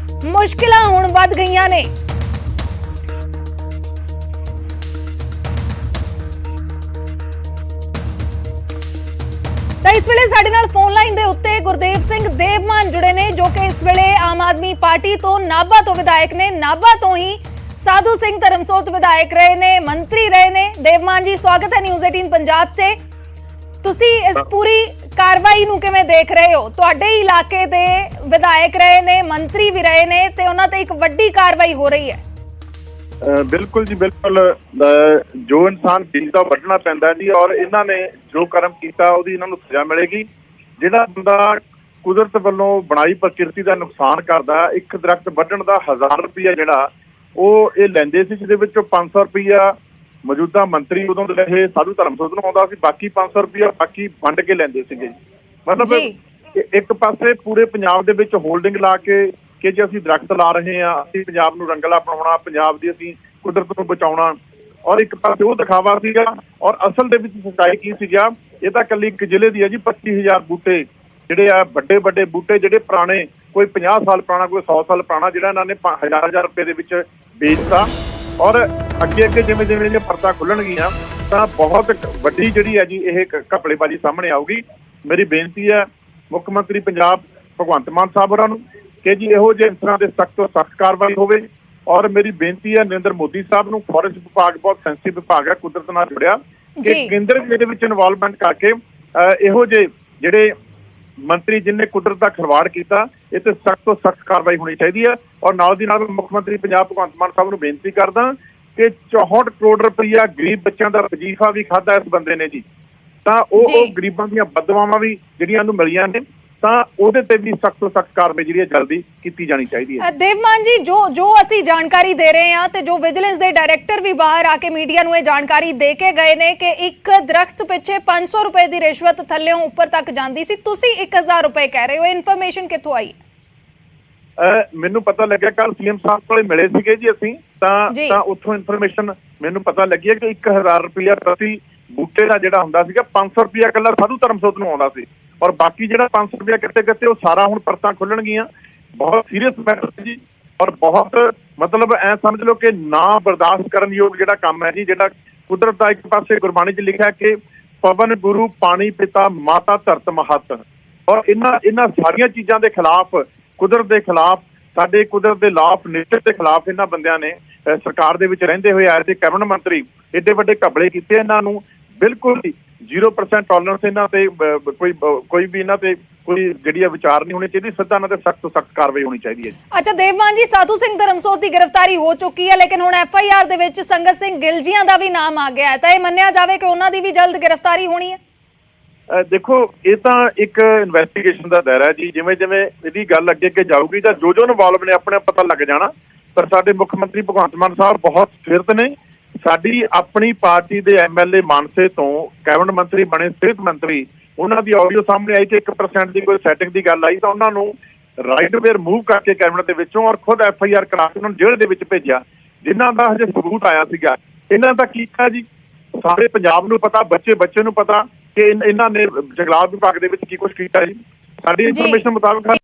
ਮੁਸ਼ਕਿਲਾਂ ਹੁਣ ਵੱਧ ਗਈਆਂ ਨੇ। ਤਾਂ ਇਸ ਵੇਲੇ ਸਾਡੇ ਨਾਲ ਫੋਨ ਲਾਈਨ ਦੇ ਉੱਤੇ ਗੁਰਦੇਵ ਸਿੰਘ ਦੇਵਮਾਨ ਜੁੜੇ ਨੇ, ਜੋ ਕਿ ਇਸ ਵੇਲੇ ਆਮ ਆਦਮੀ ਪਾਰਟੀ ਤੋਂ ਨਾਭਾ ਤੋਂ ਵਿਧਾਇਕ ਨੇ। ਨਾਭਾ ਤੋਂ ਹੀ ਸਾਧੂ ਸਿੰਘ ਧਰਮਸੋਤ ਵਿਧਾਇਕ ਰਹੇ ਨੇ, ਮੰਤਰੀ ਰਹੇ ਨੇ। ਦੇਵਮਾਨ ਜੀ, ਸਵਾਗਤ ਹੈ ਨਿਊਜ਼ 18 ਪੰਜਾਬ ਤੇ। ਤੁਸੀਂ ਇਸ ਪੂਰੀ ਕਾਰਵਾਈ ਨੂੰ ਕਿਵੇਂ ਦੇਖ ਰਹੇ ਹੋ? ਤੁਹਾਡੇ ਇਲਾਕੇ ਦੇ ਵਿਧਾਇਕ ਰਹੇ ਨੇ, ਮੰਤਰੀ ਵੀ ਰਹੇ ਨੇ ਤੇ ਉਹਨਾਂ ਤੇ ਇੱਕ ਵੱਡੀ ਕਾਰਵਾਈ ਹੋ ਰਹੀ ਹੈ। ਬਿਲਕੁਲ ਜੀ, ਬਿਲਕੁਲ। ਜੋ ਇਨਸਾਨ ਬੀਜ ਦਾ ਵੱਢਣਾ ਪੈਂਦਾ ਜੀ, ਔਰ ਇਹਨਾਂ ਨੇ ਜੋ ਕਰਮ ਕੀਤਾ ਉਹਦੀ ਇਹਨਾਂ ਨੂੰ ਸਜ਼ਾ ਮਿਲੇਗੀ। ਜਿਹੜਾ ਬੰਦਾ ਕੁਦਰਤ ਵੱਲੋਂ ਬਣਾਈ ਪ੍ਰਕਿਰਤੀ ਦਾ ਨੁਕਸਾਨ ਕਰਦਾ, ਇੱਕ ਦਰਖਤ ਵੱਢਣ ਦਾ 1000 ਰੁਪਇਆ ਜਿਹੜਾ ਉਹ ਇਹ ਲੈਂਦੇ ਸੀ, ਜਿਹਦੇ ਵਿੱਚੋਂ 500 ਰੁਪਇਆ ਮੌਜੂਦਾ ਮੰਤਰੀ ਉਦੋਂ ਦੇ ਰਹੇ ਸਾਧੂ ਧਰਮਸੋਤ ਨੂੰ ਆਉਂਦਾ ਸੀ, ਬਾਕੀ 500 ਰੁਪਇਆ ਬਾਕੀ ਵੰਡ ਕੇ ਲੈਂਦੇ ਸੀਗੇ। ਮਤਲਬ ਇੱਕ ਪਾਸੇ ਪੂਰੇ ਪੰਜਾਬ ਦੇ ਵਿੱਚ ਹੋਲਡਿੰਗ ਲਾ ਕੇ ਕਿ ਜੇ ਅਸੀਂ ਦਰਖਤ ਲਾ ਰਹੇ ਹਾਂ, ਅਸੀਂ ਪੰਜਾਬ ਨੂੰ ਰੰਗਲਾ ਬਣਾਉਣਾ, ਪੰਜਾਬ ਦੀ ਅਸੀਂ ਕੁਦਰਤ ਨੂੰ ਬਚਾਉਣਾ, ਔਰ ਇੱਕ ਪਾਸੇ ਉਹ ਦਿਖਾਵਾ ਸੀਗਾ। ਔਰ ਅਸਲ ਦੇ ਵਿੱਚ ਸੱਚਾਈ ਕੀ ਸੀਗਾ, ਇਹ ਤਾਂ ਇਕੱਲੀ ਇੱਕ ਜ਼ਿਲ੍ਹੇ ਦੀ ਹੈ ਜੀ। 25000 ਬੂਟੇ ਜਿਹੜੇ ਆ, ਵੱਡੇ ਵੱਡੇ ਬੂਟੇ ਜਿਹੜੇ ਪੁਰਾਣੇ, ਕੋਈ 50 ਸਾਲ ਪੁਰਾਣਾ, ਕੋਈ 100 ਸਾਲ ਪੁਰਾਣਾ, ਜਿਹੜਾ ਇਹਨਾਂ ਨੇ 1000 ਰੁਪਏ ਦੇ ਵਿੱਚ ਵੇਚਤਾ। ਔਰ ਅੱਗੇ ਜਿਵੇਂ ਜਿਵੇਂ ਪਰਤਾਂ ਖੁੱਲਣਗੀਆਂ ਤਾਂ ਬਹੁਤ ਵੱਡੀ ਜਿਹੜੀ ਹੈ ਜੀ ਇਹ ਘਪਲੇਬਾਜ਼ੀ ਸਾਹਮਣੇ ਆਊਗੀ। ਮੇਰੀ ਬੇਨਤੀ ਹੈ ਮੁੱਖ ਮੰਤਰੀ ਪੰਜਾਬ ਭਗਵੰਤ ਮਾਨ ਸਾਹਿਬ ਹੋਰਾਂ ਨੂੰ ਕਿ ਜੀ ਇਹੋ ਜਿਹੇ ਇਸ ਤਰ੍ਹਾਂ ਦੇ ਸਖਤ ਤੋਂ ਸਖਤ ਕਾਰਵਾਈ ਹੋਵੇ। ਔਰ ਮੇਰੀ ਬੇਨਤੀ ਹੈ ਨਰਿੰਦਰ ਮੋਦੀ ਸਾਹਿਬ ਨੂੰ, ਫੋਰੈਸਟ ਵਿਭਾਗ ਬਹੁਤ ਸੈਂਸਿਟਿਵ ਵਿਭਾਗ ਹੈ, ਕੁਦਰਤ ਨਾਲ ਜੁੜਿਆ, ਕਿ ਕੇਂਦਰ ਵੀ ਇਹਦੇ ਵਿੱਚ ਇਨਵੋਲਵਮੈਂਟ ਕਰਕੇ ਇਹੋ ਜਿਹੇ ਜਿਹੜੇ ਮੰਤਰੀ ਜਿਨ੍ਹਾਂ ਨੇ ਕੁਦਰਤ ਦਾ ਖਿਲਵਾੜ ਕੀਤਾ, ਇਹ ਤੇ ਸਖਤ ਤੋਂ ਸਖਤ ਕਾਰਵਾਈ ਹੋਣੀ ਚਾਹੀਦੀ ਹੈ। ਔਰ ਨਾਲ ਦੀ ਨਾਲ ਮੁੱਖ ਮੰਤਰੀ ਪੰਜਾਬ ਭਗਵੰਤ ਮਾਨ ਸਾਹਿਬ ਨੂੰ ਬੇਨਤੀ ਕਰਦਾ ਕਿ 64 ਕਰੋੜ ਰੁਪਈਆ ਗਰੀਬ ਬੱਚਿਆਂ ਦਾ ਵਜ਼ੀਫਾ ਵੀ ਖਾਧਾ ਇਸ ਬੰਦੇ ਨੇ ਜੀ, ਤਾਂ ਉਹ ਗਰੀਬਾਂ ਦੀਆਂ ਬਦਦੁਆਵਾਂ ਵੀ ਜਿਹੜੀਆਂ ਨੂੰ ਮਿਲੀਆਂ ਨੇ, ਤਾਂ ਉਹਦੇ ਤੇ ਵੀ ਸਖਤ ਤੋਂ ਸਖਤ ਕਾਰਵਾਈ ਜਿਹੜੀ ਹੈ ਜਲਦੀ ਕੀਤੀ ਜਾਣੀ ਚਾਹੀਦੀ ਹੈ। ਦੇਵਮਾਨ ਜੀ, ਜੋ ਅਸੀਂ ਜਾਣਕਾਰੀ ਦੇ ਰਹੇ ਹਾਂ ਤੇ ਜੋ ਵਿਜੀਲੈਂਸ ਦੇ ਡਾਇਰੈਕਟਰ ਵੀ ਬਾਹਰ ਆ ਕੇ ਮੀਡੀਆ ਨੂੰ ਇਹ ਜਾਣਕਾਰੀ ਦੇ ਕੇ ਗਏ ਨੇ ਕਿ ਇੱਕ ਦਰਖਤ ਪਿੱਛੇ 500 ਰੁਪਏ ਦੀ ਰਿਸ਼ਵਤ ਥੱਲਿਓਂ ਉੱਪਰ ਤੱਕ ਜਾਂਦੀ ਸੀ, ਤੁਸੀਂ 1000 ਰੁਪਏ ਕਹਿ ਰਹੇ ਹੋ। ਇਨਫੋਰਮੇਸ਼ਨ ਕਿੱਥੋਂ ਆਈ? ਮੈਨੂੰ ਪਤਾ ਲੱਗਿਆ ਕੱਲ ਸੀਐਮ ਸਾਹਿਬ ਕੋਲੇ ਮਿਲੇ ਸੀਗੇ ਜੀ ਅਸੀਂ, ਤਾਂ ਉੱਥੋਂ ਇਨਫੋਰਮੇਸ਼ਨ ਮੈਨੂੰ ਪਤਾ ਲੱਗੀ ਹੈ ਕਿ 1000 ਰੁਪਇਆ ਪ੍ਰਤੀ ਬੂਟੇ ਦਾ ਜਿਹੜਾ ਹੁੰਦਾ ਸੀਗਾ, 500 ਰੁਪਇਆ ਇਕੱਲਾ ਸਾਧੂ ਧਰਮਸੋਤ ਨੂੰ ਆਉਂਦਾ ਸੀ। ਔਰ ਬਾਕੀ ਜਿਹੜਾ 500 ਰੁਪਇਆ ਕਿਤੇ ਉਹ ਸਾਰਾ ਹੁਣ ਪਰਤਾਂ ਖੁੱਲਣਗੀਆਂ। ਬਹੁਤ ਸੀਰੀਅਸ ਮੈਟਰ ਜੀ, ਔਰ ਬਹੁਤ ਮਤਲਬ ਐ ਸਮਝ ਲਓ ਕਿ ਨਾ ਬਰਦਾਸ਼ਤ ਕਰਨ ਯੋਗ ਜਿਹੜਾ ਕੰਮ ਹੈ ਜੀ, ਜਿਹੜਾ ਕੁਦਰਤ ਦਾ ਇੱਕ ਪਾਸੇ ਗੁਰਬਾਣੀ 'ਚ ਲਿਖਿਆ ਕਿ ਪਵਨ ਗੁਰੂ ਪਾਣੀ ਪਿਤਾ ਮਾਤਾ ਧਰਤ ਮਹੱਤ। ਔਰ ਇਹਨਾਂ ਸਾਰੀਆਂ ਚੀਜ਼ਾਂ ਦੇ ਖਿਲਾਫ, ਕੁਦਰਤ ਦੇ ਖਿਲਾਫ, ਸਾਡੇ ਕੁਦਰਤ ਦੇ ਲਾਭ ਨੇਚਰ ਦੇ ਖਿਲਾਫ ਇਹਨਾਂ ਬੰਦਿਆਂ ਨੇ ਸਰਕਾਰ ਦੇ ਵਿੱਚ ਰਹਿੰਦੇ ਹੋਏ ਆਏ ਤੇ ਕੈਬਨਿਟ ਮੰਤਰੀ ਏਡੇ ਵੱਡੇ ਘਪਲੇ ਕੀਤੇ। ਇਹਨਾਂ ਨੂੰ ਬਿਲਕੁਲ 0% ਟੋਲਰੈਂਸ ਇਹਨਾਂ ਤੇ ਕੋਈ ਵੀ ਇਹਨਾਂ ਤੇ ਕੋਈ ਜਿਹੜੀ ਵਿਚਾਰ ਨਹੀਂ ਹੋਣੀ ਚਾਹੀਦੀ, ਸਿੱਧਾ ਇਹਨਾਂ ਤੇ ਸਖਤ ਤੋਂ ਸਖਤ ਕਾਰਵਾਈ ਹੋਣੀ ਚਾਹੀਦੀ ਹੈ ਜੀ। ਅੱਛਾ ਦੇਵਮਾਨ ਜੀ, ਸਾਧੂ ਸਿੰਘ ਧਰਮਸੋਤ ਦੀ ਗ੍ਰਿਫਤਾਰੀ ਹੋ ਚੁੱਕੀ ਹੈ, ਲੇਕਿਨ ਹੁਣ FIR ਦੇ ਵਿੱਚ ਸੰਗਤ ਸਿੰਘ ਗਿਲਜੀਆਂ ਦਾ ਵੀ ਨਾਮ ਆ ਗਿਆ ਹੈ, ਤਾਂ ਇਹ ਮੰਨਿਆ ਜਾਵੇ ਕਿ ਉਹਨਾਂ ਦੀ ਵੀ ਜਲਦ ਗ੍ਰਿਫਤਾਰੀ ਹੋਣੀ ਹੈ? ਦੇਖੋ, ਇਹ ਤਾਂ ਇੱਕ ਇਨਵੈਸਟੀਗੇਸ਼ਨ ਦਾ ਦਾਇਰਾ ਹੈ ਜੀ। ਜਿਵੇਂ ਜਿਵੇਂ ਇਹਦੀ ਗੱਲ ਅੱਗੇ ਅੱਗੇ ਜਾਊਗੀ ਤਾਂ ਜੋ ਇਨਵੋਲਵ ਨੇ ਆਪਣੇ ਆਪ ਪਤਾ ਲੱਗ ਜਾਣਾ। ਪਰ ਸਾਡੇ ਮੁੱਖ ਮੰਤਰੀ ਭਗਵੰਤ ਮਾਨ ਸਾਹਿਬ ਬਹੁਤ ਫਿਰਤ ਨੇ। ਸਾਡੀ ਆਪਣੀ ਪਾਰਟੀ ਦੇ MLA ਮਾਨਸੇ ਤੋਂ ਕੈਬਨਿਟ ਮੰਤਰੀ ਬਣੇ ਸਿਹਤ ਮੰਤਰੀ, ਉਹਨਾਂ ਦੀ ਆਡੀਓ ਸਾਹਮਣੇ ਆਈ ਕਿ 1% ਦੀ ਕੋਈ ਸੈਟਿੰਗ ਦੀ ਗੱਲ ਆਈ ਤਾਂ ਉਹਨਾਂ ਨੂੰ ਰਾਈਟ ਵੇ ਰਿਮੂਵ ਕਰਕੇ ਕੈਬਨਿਟ ਦੇ ਵਿੱਚੋਂ ਔਰ ਖੁਦ FIR ਕਰਾ ਕੇ ਉਹਨਾਂ ਨੂੰ ਜੇਲ੍ਹ ਦੇ ਵਿੱਚ ਭੇਜਿਆ, ਜਿਨ੍ਹਾਂ ਦਾ ਹਜੇ ਸਬੂਤ ਆਇਆ ਸੀਗਾ। ਇਹਨਾਂ ਦਾ ਕੀਤਾ ਜੀ ਸਾਰੇ ਪੰਜਾਬ ਨੂੰ ਪਤਾ, ਬੱਚੇ ਨੂੰ ਪਤਾ ਕਿ ਇਹਨਾਂ ਨੇ ਜੰਗਲਾਤ ਵਿਭਾਗ ਦੇ ਵਿੱਚ ਕੀ ਕੁਛ ਕੀਤਾ ਜੀ। ਸਾਡੀ ਇਨਫੋਰਮੇਸ਼ਨ ਮੁਤਾਬਕ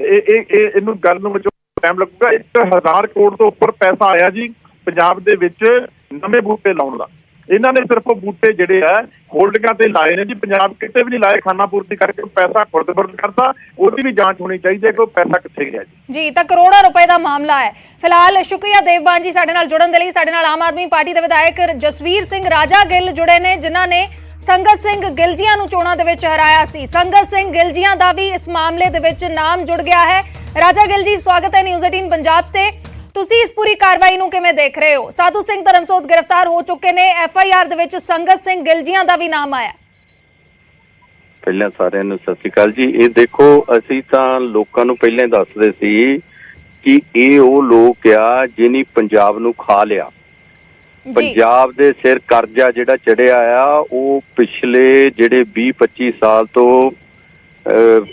ਇਹਨੂੰ ਗੱਲ ਨੂੰ ਟਾਈਮ ਲੱਗੂਗਾ। 1000 ਕਰੋੜ ਤੋਂ ਉੱਪਰ ਪੈਸਾ ਆਇਆ ਜੀ ਪੰਜਾਬ ਦੇ ਵਿੱਚ ਨਵੇਂ ਬੂਟੇ ਲਾਉਣ ਦਾ। ਇਹਨਾਂ ਨੇ ਸਿਰਫ ਬੂਟੇ ਜਿਹੜੇ ਆ ਹੋਲਡਿੰਗਾਂ ਤੇ ਲਾਏ ਨੇ ਜੀ, ਪੰਜਾਬ ਕਿਤੇ ਵੀ ਨਹੀਂ ਲਾਏ। ਖਾਨਾ ਪੂਰਤੀ ਕਰਕੇ ਪੈਸਾ ਖੁਰਦ-ਬੁਰਦ ਕਰਦਾ, ਉਹਦੀ ਵੀ ਜਾਂਚ ਹੋਣੀ ਚਾਹੀਦੀ ਹੈ ਕਿ ਉਹ ਪੈਸਾ ਕਿੱਥੇ ਗਿਆ ਜੀ। ਤਾਂ ਕਰੋੜਾਂ ਰੁਪਏ ਦਾ ਮਾਮਲਾ ਹੈ। ਫਿਲਹਾਲ ਸ਼ੁਕਰੀਆ ਦੇਵਬਾਨ ਜੀ ਸਾਡੇ ਨਾਲ ਜੁੜਨ ਦੇ ਲਈ। ਸਾਡੇ ਨਾਲ ਆਮ ਆਦਮੀ ਪਾਰਟੀ ਦੇ ਵਿਧਾਇਕ ਜਸਵੀਰ ਸਿੰਘ ਰਾਜਾ ਗਿੱਲ ਜੁੜੇ ਨੇ, ਜਿਨ੍ਹਾਂ ਨੇ ਸੰਗਤ ਸਿੰਘ ਗਿਲਜੀਆਂ ਨੂੰ ਚੋਣਾਂ ਦੇ ਵਿੱਚ ਹਰਾਇਆ ਸੀ। ਸੰਗਤ ਸਿੰਘ ਗਿਲਜੀਆਂ ਦਾ ਵੀ ਇਸ ਮਾਮਲੇ ਦੇ ਵਿੱਚ ਨਾਮ ਜੁੜ ਗਿਆ ਹੈ। ਰਾਜਾ ਗਿੱਲ ਜੀ, ਸਵਾਗਤ ਹੈ ਨਿਊਜ਼ 18 ਪੰਜਾਬ ਤੇ। ਤੁਸੀਂ ਇਸ ਪੂਰੀ ਕਾਰਵਾਈ ਨੂੰ ਕਿਵੇਂ ਦੇਖ ਰਹੇ ਹੋ? ਸਾਧੂ ਸਿੰਘ ਧਰਮਸੋਤ ਗ੍ਰਿਫਤਾਰ ਹੋ ਚੁੱਕੇ ਨੇ, FIR ਦੇ ਵਿੱਚ ਸੰਗਤ ਸਿੰਘ ਗਿਲਜੀਆਂ ਦਾ ਵੀ ਨਾਮ ਆਇਆ। ਪਹਿਲਾਂ ਸਾਰਿਆਂ ਨੂੰ ਸਤਿ ਸ਼੍ਰੀ ਅਕਾਲ ਜੀ। ਇਹ ਦੇਖੋ, ਅਸੀਂ ਤਾਂ ਲੋਕਾਂ ਨੂੰ ਪਹਿਲਾਂ ਹੀ ਦੱਸਦੇ ਸੀ ਕਿ ਇਹ ਉਹ ਲੋਕ ਆ ਜਿਹਨੇ ਪੰਜਾਬ ਨੂੰ ਖਾ ਲਿਆ। ਪੰਜਾਬ ਦੇ ਸਿਰ ਕਰਜ਼ਾ ਜਿਹੜਾ ਚੜਿਆ ਆ, ਉਹ ਪਿਛਲੇ ਜਿਹੜੇ 20-25 ਸਾਲ ਤੋਂ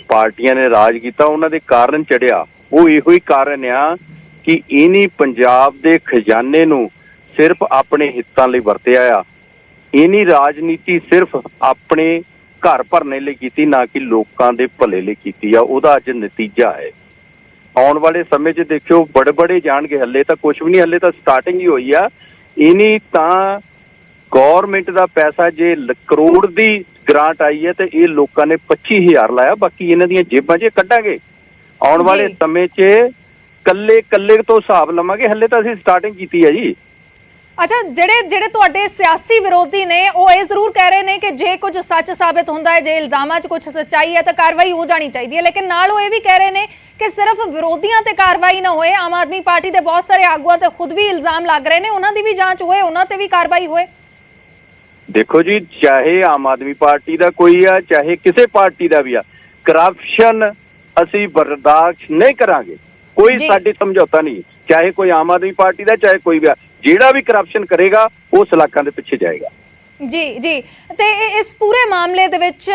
ਪਾਰਟੀਆਂ ਨੇ ਰਾਜ ਕੀਤਾ, ਉਹਨਾਂ ਦੇ ਕਾਰਨ ਚੜਿਆ। ਉਹ ਇਹੋ ਹੀ ਕਾਰਨ ਆ ਕਿ ਇਹਨੀ ਪੰਜਾਬ ਦੇ ਖਜ਼ਾਨੇ ਨੂੰ ਸਿਰਫ ਆਪਣੇ ਹਿੱਤਾਂ ਲਈ ਵਰਤਿਆ ਆ। ਇਹਨੀ ਰਾਜਨੀਤੀ ਸਿਰਫ ਆਪਣੇ ਘਰ ਭਰਨੇ ਲਈ ਕੀਤੀ, ਨਾ ਕਿ ਲੋਕਾਂ ਦੇ ਭਲੇ ਲਈ ਕੀਤੀ ਆ। ਉਹਦਾ ਅੱਜ ਨਤੀਜਾ ਹੈ। ਆਉਣ ਵਾਲੇ ਸਮੇਂ 'ਚ ਦੇਖਿਓ ਬੜੇ ਜਾਣਗੇ। ਹੱਲੇ ਤਾਂ ਕੁਛ ਵੀ ਨਹੀਂ, ਹੱਲੇ ਤਾਂ ਸਟਾਰਟਿੰਗ ਹੀ ਹੋਈ ਆ। ਇਹਨੀ ਤਾਂ ਗੌਰਮੈਂਟ ਦਾ ਪੈਸਾ, ਜੇ ਕਰੋੜ ਦੀ ਗ੍ਰਾਂਟ ਆਈ ਹੈ ਤੇ ਇਹ ਲੋਕਾਂ ਨੇ 25,000 ਲਾਇਆ, ਬਾਕੀ ਇਹਨਾਂ ਦੀਆਂ ਜੇਬਾਂ 'ਚ ਕੱਢਾਂਗੇ। ਆਉਣ ਵਾਲੇ ਸਮੇਂ 'ਚ ਕੱਲੇ ਤੋਂ ਹਿਸਾਬ ਲਵਾਂਗੇ। ਹੱਲੇ ਤਾਂ ਅਸੀਂ ਸਟਾਰਟਿੰਗ ਕੀਤੀ ਹੈ ਜੀ। ਅੱਛਾ, ਜਿਹੜੇ ਤੁਹਾਡੇ ਸਿਆਸੀ ਵਿਰੋਧੀ ਨੇ ਉਹ ਇਹ ਜ਼ਰੂਰ ਕਹਿ ਰਹੇ ਨੇ ਕਿ ਜੇ ਕੁਝ ਸੱਚ ਸਾਬਿਤ ਹੁੰਦਾ ਹੈ, ਜੇ ਇਲਜ਼ਾਮਾਂ 'ਚ ਕੁਝ ਸੱਚਾਈ ਹੈ ਤਾਂ ਕਾਰਵਾਈ ਹੋ ਜਾਣੀ ਚਾਹੀਦੀ ਹੈ, ਲੇਕਿਨ ਨਾਲ ਉਹ ਇਹ ਵੀ ਕਹਿ ਰਹੇ ਨੇ ਕਿ ਸਿਰਫ ਵਿਰੋਧੀਆਂ ਤੇ ਕਾਰਵਾਈ ਨਾ ਹੋਏ, ਆਮ ਆਦਮੀ ਪਾਰਟੀ ਦੇ ਬਹੁਤ ਸਾਰੇ ਆਗੂਆਂ ਤੇ ਖੁਦ ਵੀ ਇਲਜ਼ਾਮ ਲੱਗ ਰਹੇ ਨੇ, ਉਹਨਾਂ ਦੀ ਵੀ ਜਾਂਚ ਹੋਏ, ਉਹਨਾਂ ਤੇ ਵੀ ਕਾਰਵਾਈ ਹੋਏ। ਦੇਖੋ ਜੀ, ਚਾਹੇ ਆਮ ਆਦਮੀ ਪਾਰਟੀ ਦਾ ਕੋਈ ਆ, ਚਾਹੇ ਕਿਸੇ ਪਾਰਟੀ ਦਾ ਵੀ ਆ, ਕਰਪਸ਼ਨ ਅਸੀਂ ਬਰਦਾਸ਼ਤ ਨਹੀਂ ਕਰਾਂਗੇ। ਕੋਈ ਸਾਡੀ ਸਮਝੌਤਾ ਨਹੀਂ, ਚਾਹੇ ਕੋਈ ਆਮ ਆਦਮੀ ਪਾਰਟੀ ਦਾ, ਚਾਹੇ ਕੋਈ ਵੀ। ਜਿਹੜਾ ਵੀ ਕਰਪਸ਼ਨ ਕਰੇਗਾ ਉਹ ਸਲਾਖਾਂ ਦੇ ਪਿੱਛੇ ਜਾਏਗਾ। ਜੀ ਤੇ ਇਸ ਪੂਰੇ ਮਾਮਲੇ ਦੇ ਵਿੱਚ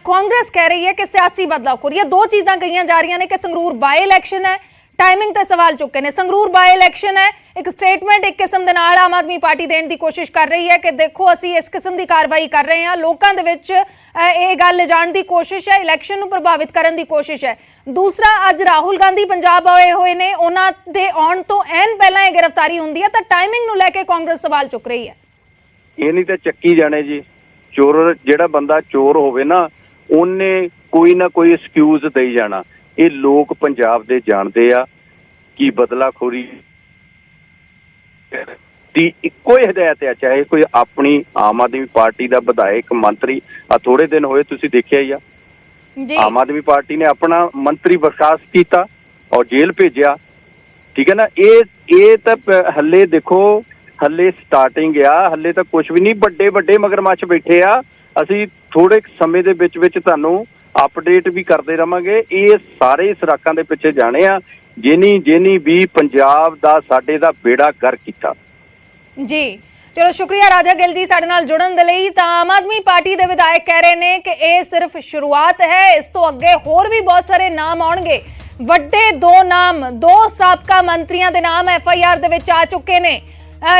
ਕਾਂਗਰਸ ਕਹਿ ਰਹੀ ਹੈ ਕਿ ਸਿਆਸੀ ਬਦਲਾਖੋਰੀ ਹੈ। ਦੋ ਚੀਜ਼ਾਂ ਕਹੀਆਂ ਜਾ ਰਹੀਆਂ ਨੇ ਕਿ ਸੰਗਰੂਰ ਬਾਈ ਇਲੈਕਸ਼ਨ ਹੈ, ਟਾਈਮਿੰਗ ਤੇ ਸਵਾਲ ਚੁੱਕੇ ਨੇ। ਸੰਗਰੂਰ ਬਾਈ ਇਲੈਕਸ਼ਨ ਹੈ, ਇੱਕ ਸਟੇਟਮੈਂਟ ਇੱਕ ਕਿਸਮ ਦੇ ਨਾਲ ਆਮ ਆਦਮੀ ਪਾਰਟੀ ਦੇਣ ਦੀ ਕੋਸ਼ਿਸ਼ ਕਰ ਰਹੀ ਹੈ ਕਿ ਦੇਖੋ ਅਸੀਂ ਇਸ ਕਿਸਮ ਦੀ ਕਾਰਵਾਈ ਕਰ ਰਹੇ ਹਾਂ। ਲੋਕਾਂ ਦੇ ਵਿੱਚ ਇਹ ਗੱਲ ਲਿਜਾਣ ਦੀ ਕੋਸ਼ਿਸ਼ ਹੈ, ਇਲੈਕਸ਼ਨ ਨੂੰ ਪ੍ਰਭਾਵਿਤ ਕਰਨ ਦੀ ਕੋਸ਼ਿਸ਼ ਹੈ। ਦੂਸਰਾ, ਅੱਜ ਰਾਹੁਲ ਗਾਂਧੀ ਪੰਜਾਬ ਆਏ ਹੋਏ ਨੇ, ਉਹਨਾਂ ਦੇ ਆਉਣ ਤੋਂ ਐਨ ਪਹਿਲਾਂ ਇਹ ਗ੍ਰਿਫਤਾਰੀ ਹੁੰਦੀ ਹੈ, ਤਾਂ ਟਾਈਮਿੰਗ ਨੂੰ ਲੈ ਕੇ ਕਾਂਗਰਸ ਸਵਾਲ ਚੁੱਕ ਰਹੀ ਹੈ। ਇਹ ਨਹੀਂ ਤਾਂ ਚੱਕੀ ਜਾਣੇ ਜੀ। ਚੋਰ, ਜਿਹੜਾ ਬੰਦਾ ਚੋਰ ਹੋਵੇ ਨਾ, ਉਹਨੇ ਕੋਈ ਨਾ ਕੋਈ ਐਕਸਕਿਊਜ਼ ਦੇਈ ਜਾਣਾ। ਇਹ ਲੋਕ ਪੰਜਾਬ ਦੇ ਜਾਣਦੇ ਆ ਕਿ ਬਦਲਾਖੋਰੀ ਦੀ ਇੱਕੋ ਹੀ ਹਦਾਇਤ ਆ, ਚਾਹੇ ਕੋਈ ਆਪਣੀ ਆਮ ਆਦਮੀ ਪਾਰਟੀ ਦਾ ਵਿਧਾਇਕ ਮੰਤਰੀ, ਆ ਥੋੜੇ ਦਿਨ ਹੋਏ ਤੁਸੀਂ ਦੇਖਿਆ ਹੀ ਆ, ਆਮ ਆਦਮੀ ਪਾਰਟੀ ਨੇ ਆਪਣਾ ਮੰਤਰੀ ਬਰਖਾਸਤ ਕੀਤਾ ਔਰ ਜੇਲ੍ਹ ਭੇਜਿਆ। ਠੀਕ ਹੈ ਨਾ। ਇਹ ਤਾਂ ਹੱਲੇ ਦੇਖੋ, ਹੱਲੇ ਸਟਾਰਟਿੰਗ ਆ, ਹੱਲੇ ਤਾਂ ਕੁਛ ਵੀ ਨਹੀਂ। ਵੱਡੇ ਮਗਰਮੱਛ ਬੈਠੇ ਆ। ਅਸੀਂ ਥੋੜੇ ਸਮੇਂ ਦੇ ਵਿੱਚ ਤੁਹਾਨੂੰ ਅਪਡੇਟ ਵੀ ਕਰਦੇ ਰਵਾਂਗੇ। ਇਹ ਸਾਰੇ ਸਰਾਕਾਂ ਦੇ ਪਿੱਛੇ ਜਾਣੇ ਆ, ਜਿਹਨੀ ਵੀ ਪੰਜਾਬ ਦਾ, ਸਾਡੇ ਦਾ ਬੇੜਾ ਗਰ ਕੀਤਾ। ਜੀ ਚਲੋ, ਸ਼ੁਕਰੀਆ ਰਾਜਾ ਗਿੱਲ ਜੀ ਸਾਡੇ ਨਾਲ ਜੁੜਨ ਦੇ ਲਈ। ਤਾਂ ਆਮ ਆਦਮੀ ਪਾਰਟੀ ਦੇ ਵਿਧਾਇਕ ਕਹਿ ਰਹੇ ਨੇ ਕਿ ਇਹ ਸਿਰਫ ਸ਼ੁਰੂਆਤ ਹੈ, ਇਸ ਤੋਂ ਅੱਗੇ ਹੋਰ ਵੀ ਬਹੁਤ ਸਾਰੇ ਨਾਮ ਆਉਣਗੇ। ਵੱਡੇ ਦੋ ਨਾਮ, ਦੋ ਸਾਬਕਾ ਮੰਤਰੀਆਂ ਦੇ ਨਾਮ FIR ਦੇ ਵਿੱਚ ਆ ਚੁੱਕੇ ਨੇ।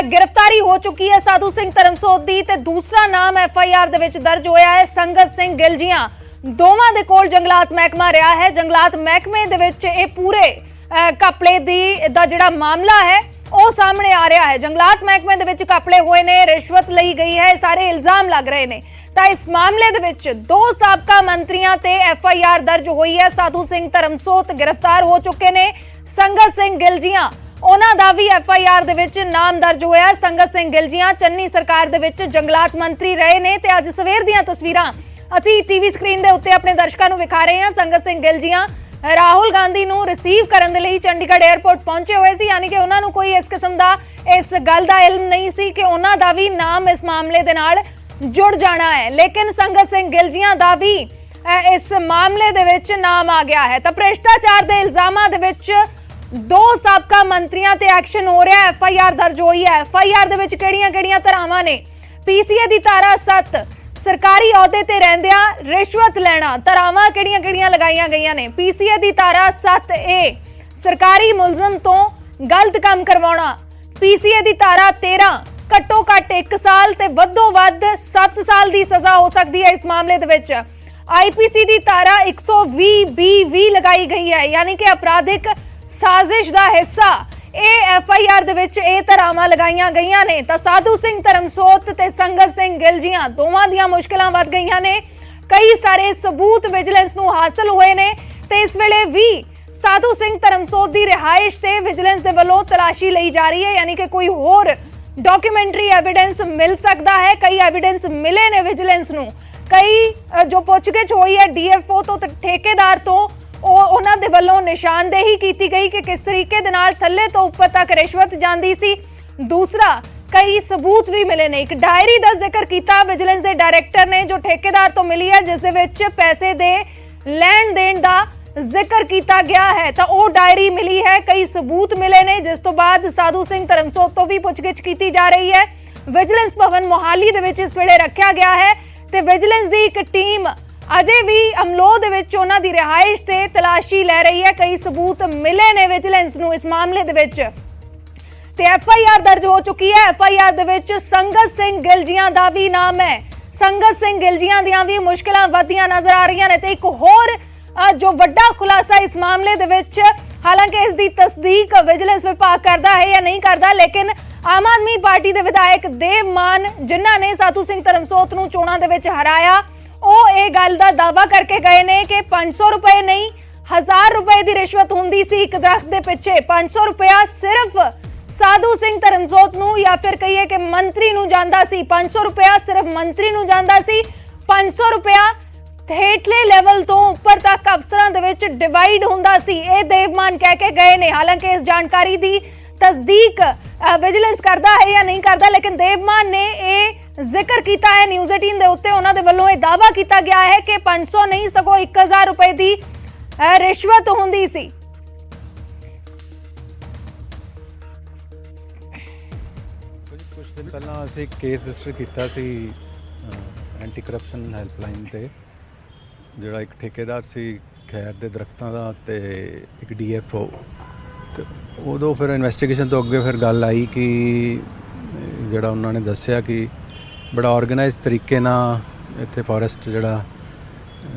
गिरफ्तारी हो चुकी है साधु सिंह धर्मसोत दी ते दूसरा नाम FIR दे विच दर्ज होया है संगत सिंह गिलजियां। दोवां दे कोल जंगलात महकमा रहा है। जंगलात महकमे दे विच इह पूरे घपले दा जिहड़ा मामला है ਉਹ ਸਾਹਮਣੇ ਆ ਰਿਹਾ ਹੈ। जंगलात महकमे ਦੇ ਵਿੱਚ ਘਪਲੇ ਹੋਏ ਨੇ, ਰਿਸ਼ਵਤ ਲਈ ਗਈ ਹੈ, ਸਾਰੇ ਇਲਜ਼ਾਮ ਲੱਗ ਰਹੇ ਨੇ। ਤਾਂ ਇਸ ਮਾਮਲੇ ਦੇ ਵਿੱਚ ਦੋ ਸਾਬਕਾ ਮੰਤਰੀਆਂ ਤੇ FIR ਦਰਜ ਹੋਈ ਹੈ। ਸਾਧੂ ਸਿੰਘ ਧਰਮਸੋਤ गिरफ्तार हो चुके ने। संगत सिंह गिलजियां ਉਹਨਾਂ ਦਾ ਵੀ FIR ਦੇ ਵਿੱਚ ਨਾਮ ਦਰਜ ਹੋਇਆ। ਸੰਗਤ ਸਿੰਘ ਗਿਲਜੀਆਂ ਚੰਨੀ ਸਰਕਾਰ ਦੇ ਵਿੱਚ ਜੰਗਲਾਤ ਮੰਤਰੀ ਰਹੇ ਨੇ ਤੇ ਅੱਜ ਸਵੇਰ ਦੀਆਂ ਤਸਵੀਰਾਂ ਅਸੀਂ ਟੀਵੀ ਸਕਰੀਨ ਦੇ ਉੱਤੇ ਆਪਣੇ ਦਰਸ਼ਕਾਂ ਨੂੰ ਵਿਖਾ ਰਹੇ ਹਾਂ। ਸੰਗਤ ਸਿੰਘ ਗਿਲਜੀਆਂ ਰਾਹੁਲ ਗਾਂਧੀ ਨੂੰ ਰਿਸੀਵ ਕਰਨ ਦੇ ਲਈ ਚੰਡੀਗੜ੍ਹ 에ਅਰਪੋਰਟ ਪਹੁੰਚੇ ਹੋਏ ਸੀ, ਯਾਨੀ ਕਿ ਉਹਨਾਂ ਨੂੰ ਕੋਈ ਇਸ ਕਿਸਮ ਦਾ ਇਸ ਗੱਲ ਦਾ ਇਲਮ ਨਹੀਂ ਸੀ ਕਿ ਉਹਨਾਂ ਦਾ ਵੀ ਨਾਮ ਇਸ ਮਾਮਲੇ ਦੇ ਨਾਲ ਜੁੜ ਜਾਣਾ ਹੈ। ਲੇਕਿਨ ਸੰਗਤ ਸਿੰਘ ਗਿਲਜੀਆਂ ਦਾ ਵੀ ਇਸ ਮਾਮਲੇ ਦੇ ਵਿੱਚ ਨਾਮ ਆ ਗਿਆ ਹੈ। ਤਾਂ ਭ੍ਰਿਸ਼ਟਾਚਾਰ ਦੇ ਇਲਜ਼ਾਮਾਂ ਦੇ ਵਿੱਚ 2 ਸਾਬਕਾ ਮੰਤਰੀਆਂ ਤੇ ਐਕਸ਼ਨ ਹੋ ਰਿਹਾ ਹੈ। FIR ਦਰਜ ਹੋਈ ਹੈ। FIR ਦੇ ਵਿੱਚ ਕਿਹੜੀਆਂ-ਕਿਹੜੀਆਂ ਧਾਰਾਵਾਂ ਨੇ? PCA ਦੀ ਧਾਰਾ 7 ਸਰਕਾਰੀ ਅਹੁਦੇ ਤੇ ਰਹਿੰਦਿਆਂ ਰਿਸ਼ਵਤ ਲੈਣਾ। ਧਾਰਾਵਾਂ ਕਿਹੜੀਆਂ-ਕਿਹੜੀਆਂ ਲਗਾਈਆਂ ਗਈਆਂ ਨੇ? PCA ਦੀ ਧਾਰਾ 7A ਸਰਕਾਰੀ ਮੁਲਜ਼ਮ ਤੋਂ ਗਲਤ ਕੰਮ ਕਰਵਾਉਣਾ। PCA ਦੀ ਧਾਰਾ 13 ਘੱਟੋ ਘੱਟ 1 ਸਾਲ ਤੇ ਵੱਧੋ ਵੱਧ 7 ਸਾਲ ਦੀ ਸਜ਼ਾ ਹੋ ਸਕਦੀ ਹੈ ਇਸ ਮਾਮਲੇ ਦੇ ਵਿੱਚ। IPC ਦੀ ਧਾਰਾ 120B ਲਗਾਈ ਗਈ ਹੈ, ਯਾਨੀ ਕਿ ਅਪਰਾਧਿਕ ਸਾਜ਼ਿਸ਼ ਦਾ ਹਿੱਸਾ। ਇਹ FIR ਦੇ ਵਿੱਚ ਇਹ ਧਾਰਾਵਾਂ ਲਗਾਈਆਂ ਗਈਆਂ ਨੇ। ਤਾਂ ਸਾਧੂ ਸਿੰਘ ਧਰਮਸੋਤ ਤੇ ਸੰਗਤ ਸਿੰਘ ਗਿਲਜੀਆਂ ਦੋਵਾਂ ਦੀਆਂ ਮੁਸ਼ਕਲਾਂ ਵੱਧ ਗਈਆਂ ਨੇ। ਕਈ ਸਾਰੇ ਸਬੂਤ ਵਿਜੀਲੈਂਸ ਨੂੰ ਹਾਸਲ ਹੋਏ ਨੇ ਤੇ ਇਸ ਵੇਲੇ ਵੀ ਸਾਧੂ ਸਿੰਘ ਧਰਮਸੋਤ ਦੀ ਰਿਹਾਇਸ਼ ਤੇ ਵਿਜੀਲੈਂਸ ਦੇ ਵੱਲੋਂ ਤਲਾਸ਼ੀ ਲਈ ਜਾ ਰਹੀ ਹੈ, ਯਾਨੀ ਕਿ ਕੋਈ ਹੋਰ ਡਾਕੂਮੈਂਟਰੀ ਐਵੀਡੈਂਸ ਮਿਲ ਸਕਦਾ ਹੈ। ਕਈ ਐਵੀਡੈਂਸ ਮਿਲੇ ਨੇ ਵਿਜੀਲੈਂਸ ਨੂੰ। ਕਈ ਜੋ ਪੁੱਛਗਿੱਛ ਹੋਈ ਹੈ DFO ਤੋਂ ਤੇ ਠੇਕੇਦਾਰ ਤੋਂ, ਉਹਨਾਂ ਦੇ ਵੱਲੋਂ ਨਿਸ਼ਾਨਦੇਹੀ ਕੀਤੀ ਗਈ ਕਿ ਕਿਸ ਤਰੀਕੇ ਦੇ ਨਾਲ ਥੱਲੇ ਤੋਂ ਉੱਪਰ ਤੱਕ ਰਿਸ਼ਵਤ ਜਾਂਦੀ ਸੀ। ਦੂਸਰਾ, ਕਈ ਸਬੂਤ ਵੀ ਮਿਲੇ ਨੇ। ਇੱਕ ਡਾਇਰੀ ਦਾ ਜ਼ਿਕਰ ਕੀਤਾ ਵਿਜੀਲੈਂਸ ਦੇ ਡਾਇਰੈਕਟਰ ਨੇ ਜੋ ਠੇਕੇਦਾਰ ਤੋਂ ਮਿਲੀ ਹੈ, ਜਿਸ ਦੇ ਵਿੱਚ ਪੈਸੇ ਦੇ ਲੈਣ ਦੇਣ ਦਾ ਜ਼ਿਕਰ ਕੀਤਾ ਗਿਆ ਹੈ। ਤਾਂ ਉਹ ਡਾਇਰੀ ਮਿਲੀ ਹੈ। ਕਈ ਸਬੂਤ ਮਿਲੇ ਨੇ, ਜਿਸ ਤੋਂ ਬਾਅਦ ਸਾਧੂ ਸਿੰਘ ਧਰਮਸੋਤ ਤੋਂ ਵੀ ਪੁੱਛਗਿੱਛ ਕੀਤੀ ਜਾ ਰਹੀ ਹੈ। ਵਿਜੀਲੈਂਸ ਭਵਨ ਮੋਹਾਲੀ ਦੇ ਵਿੱਚ ਇਸ ਵੇਲੇ ਰੱਖਿਆ ਗਿਆ ਹੈ ਤੇ ਵਿਜੀਲੈਂਸ ਦੀ ਇੱਕ ਟੀਮ ਅਜੇ ਵੀ ਅਮਲੋਹ ਦੇ ਵਿੱਚ ਉਹਨਾਂ ਦੀ ਰਿਹਾਇਸ਼ ਤੇ ਤਲਾਸ਼ੀ ਲੈ ਰਹੀ ਹੈ। ਕਈ ਸਬੂਤ ਮਿਲੇ ਨੇ ਵਿਜੀਲੈਂਸ ਨੂੰ ਇਸ ਮਾਮਲੇ ਦੇ ਵਿੱਚ ਤੇ FIR ਦਰਜ ਹੋ ਚੁੱਕੀ ਹੈ। FIR ਦੇ ਵਿੱਚ ਸੰਗਤ ਸਿੰਘ ਗਿਲਜੀਆਂ ਦਾ ਵੀ ਨਾਮ ਹੈ। ਸੰਗਤ ਸਿੰਘ ਗਿਲਜੀਆਂ ਦੀਆਂ ਵੀ ਮੁਸ਼ਕਲਾਂ ਵਧੀਆਂ ਨਜ਼ਰ ਆ ਰਹੀਆਂ ਨੇ ਤੇ ਇੱਕ ਹੋਰ ਜੋ ਵੱਡਾ ਖੁਲਾਸਾ ਇਸ ਮਾਮਲੇ ਦੇ ਵਿੱਚ, ਹਾਲਾਂਕਿ ਇਸ ਦੀ ਤਸਦੀਕ ਵਿਜੀਲੈਂਸ ਵਿਭਾਗ ਕਰਦਾ ਹੈ ਜਾਂ ਨਹੀਂ ਕਰਦਾ, ਲੇਕਿਨ ਆਮ ਆਦਮੀ ਪਾਰਟੀ ਦੇ ਵਿਧਾਇਕ ਦੇਵ ਮਾਨ ਜਿਨ੍ਹਾਂ ਨੇ ਸਾਧੂ ਸਿੰਘ ਧਰਮਸੋਤ ਨੂੰ ਚੋਣਾਂ ਦੇ ਵਿੱਚ ਹਰਾਇਆ, ਉਹ ਇਹ ਗੱਲ ਦਾ ਦਾਅਵਾ ਕਰਕੇ ਗਏ ਨੇ ਕਿ 500 ਰੁਪਏ ਨਹੀਂ 1000 ਰੁਪਏ ਦੀ ਰਿਸ਼ਵਤ ਹੁੰਦੀ ਸੀ ਇੱਕ ਦਰਖਤ ਦੇ ਪਿੱਛੇ। 500 ਰੁਪਇਆ ਸਿਰਫ ਸਾਧੂ ਸਿੰਘ ਧਰਮਸੋਤ ਨੂੰ ਜਾਂ ਫਿਰ ਕਹੀਏ ਕਿ ਮੰਤਰੀ ਨੂੰ ਜਾਂਦਾ ਸੀ। 500 ਰੁਪਇਆ ਸਿਰਫ ਮੰਤਰੀ ਨੂੰ ਜਾਂਦਾ ਸੀ। 500 ਰੁਪਇਆ ਹੇਠਲੇ ਲੈਵਲ ਤੋਂ ਉੱਪਰ ਤੱਕ ਅਫਸਰਾਂ ਦੇ ਵਿੱਚ ਡਿਵਾਈਡ ਹੁੰਦਾ ਸੀ। ਇਹ ਦੇਵਮਾਨ ਕਹਿ ਕੇ ਗਏ ਨੇ। ਹਾਲਾਂਕਿ ਇਸ ਜਾਣਕਾਰੀ ਦੀ ਤਸਦੀਕ ਵਿਜੀਲੈਂਸ ਕਰਦਾ ਹੈ ਜਾਂ ਨਹੀਂ ਕਰਦਾ, ਲੇਕਿਨ ਦੇਵਮਾਨ ਨੇ ਇਹ ਜ਼ਿਕਰ ਕੀਤਾ ਹੈ ਨਿਊਜ਼ 18 ਦੇ ਉੱਤੇ। ਉਹਨਾਂ ਦੇ ਵੱਲੋਂ ਇਹ ਦਾਅਵਾ ਕੀਤਾ ਗਿਆ ਹੈ ਕਿ 500 ਨਹੀਂ ਸਗੋਂ 1000 ਰੁਪਏ ਦੀ ਰਿਸ਼ਵਤ ਹੁੰਦੀ ਸੀ। ਕੁਝ ਦਿਨ ਪਹਿਲਾਂ ਅਸੀਂ ਕੇਸ ਰਜਿਸਟਰ ਕੀਤਾ ਸੀ ਐਂਟੀ ਕਰਪਸ਼ਨ ਹੈਲਪਲਾਈਨ ਤੇ। ਜਿਹੜਾ ਇੱਕ ਠੇਕੇਦਾਰ ਸੀ ਖੈਰ ਦੇ ਦਰਖਤਾਂ ਦਾ ਤੇ ਇੱਕ DFO, ਤੇ ਉਦੋਂ ਫਿਰ ਇਨਵੈਸਟੀਗੇਸ਼ਨ ਤੋਂ ਅੱਗੇ ਫਿਰ ਗੱਲ ਆਈ ਕਿ ਜਿਹੜਾ ਉਹਨਾਂ ਨੇ ਦੱਸਿਆ ਕਿ ਬੜਾ ਆਰਗੇਨਾਈਜ਼ ਤਰੀਕੇ ਨਾਲ ਇੱਥੇ ਫੋਰੈਸਟ ਜਿਹੜਾ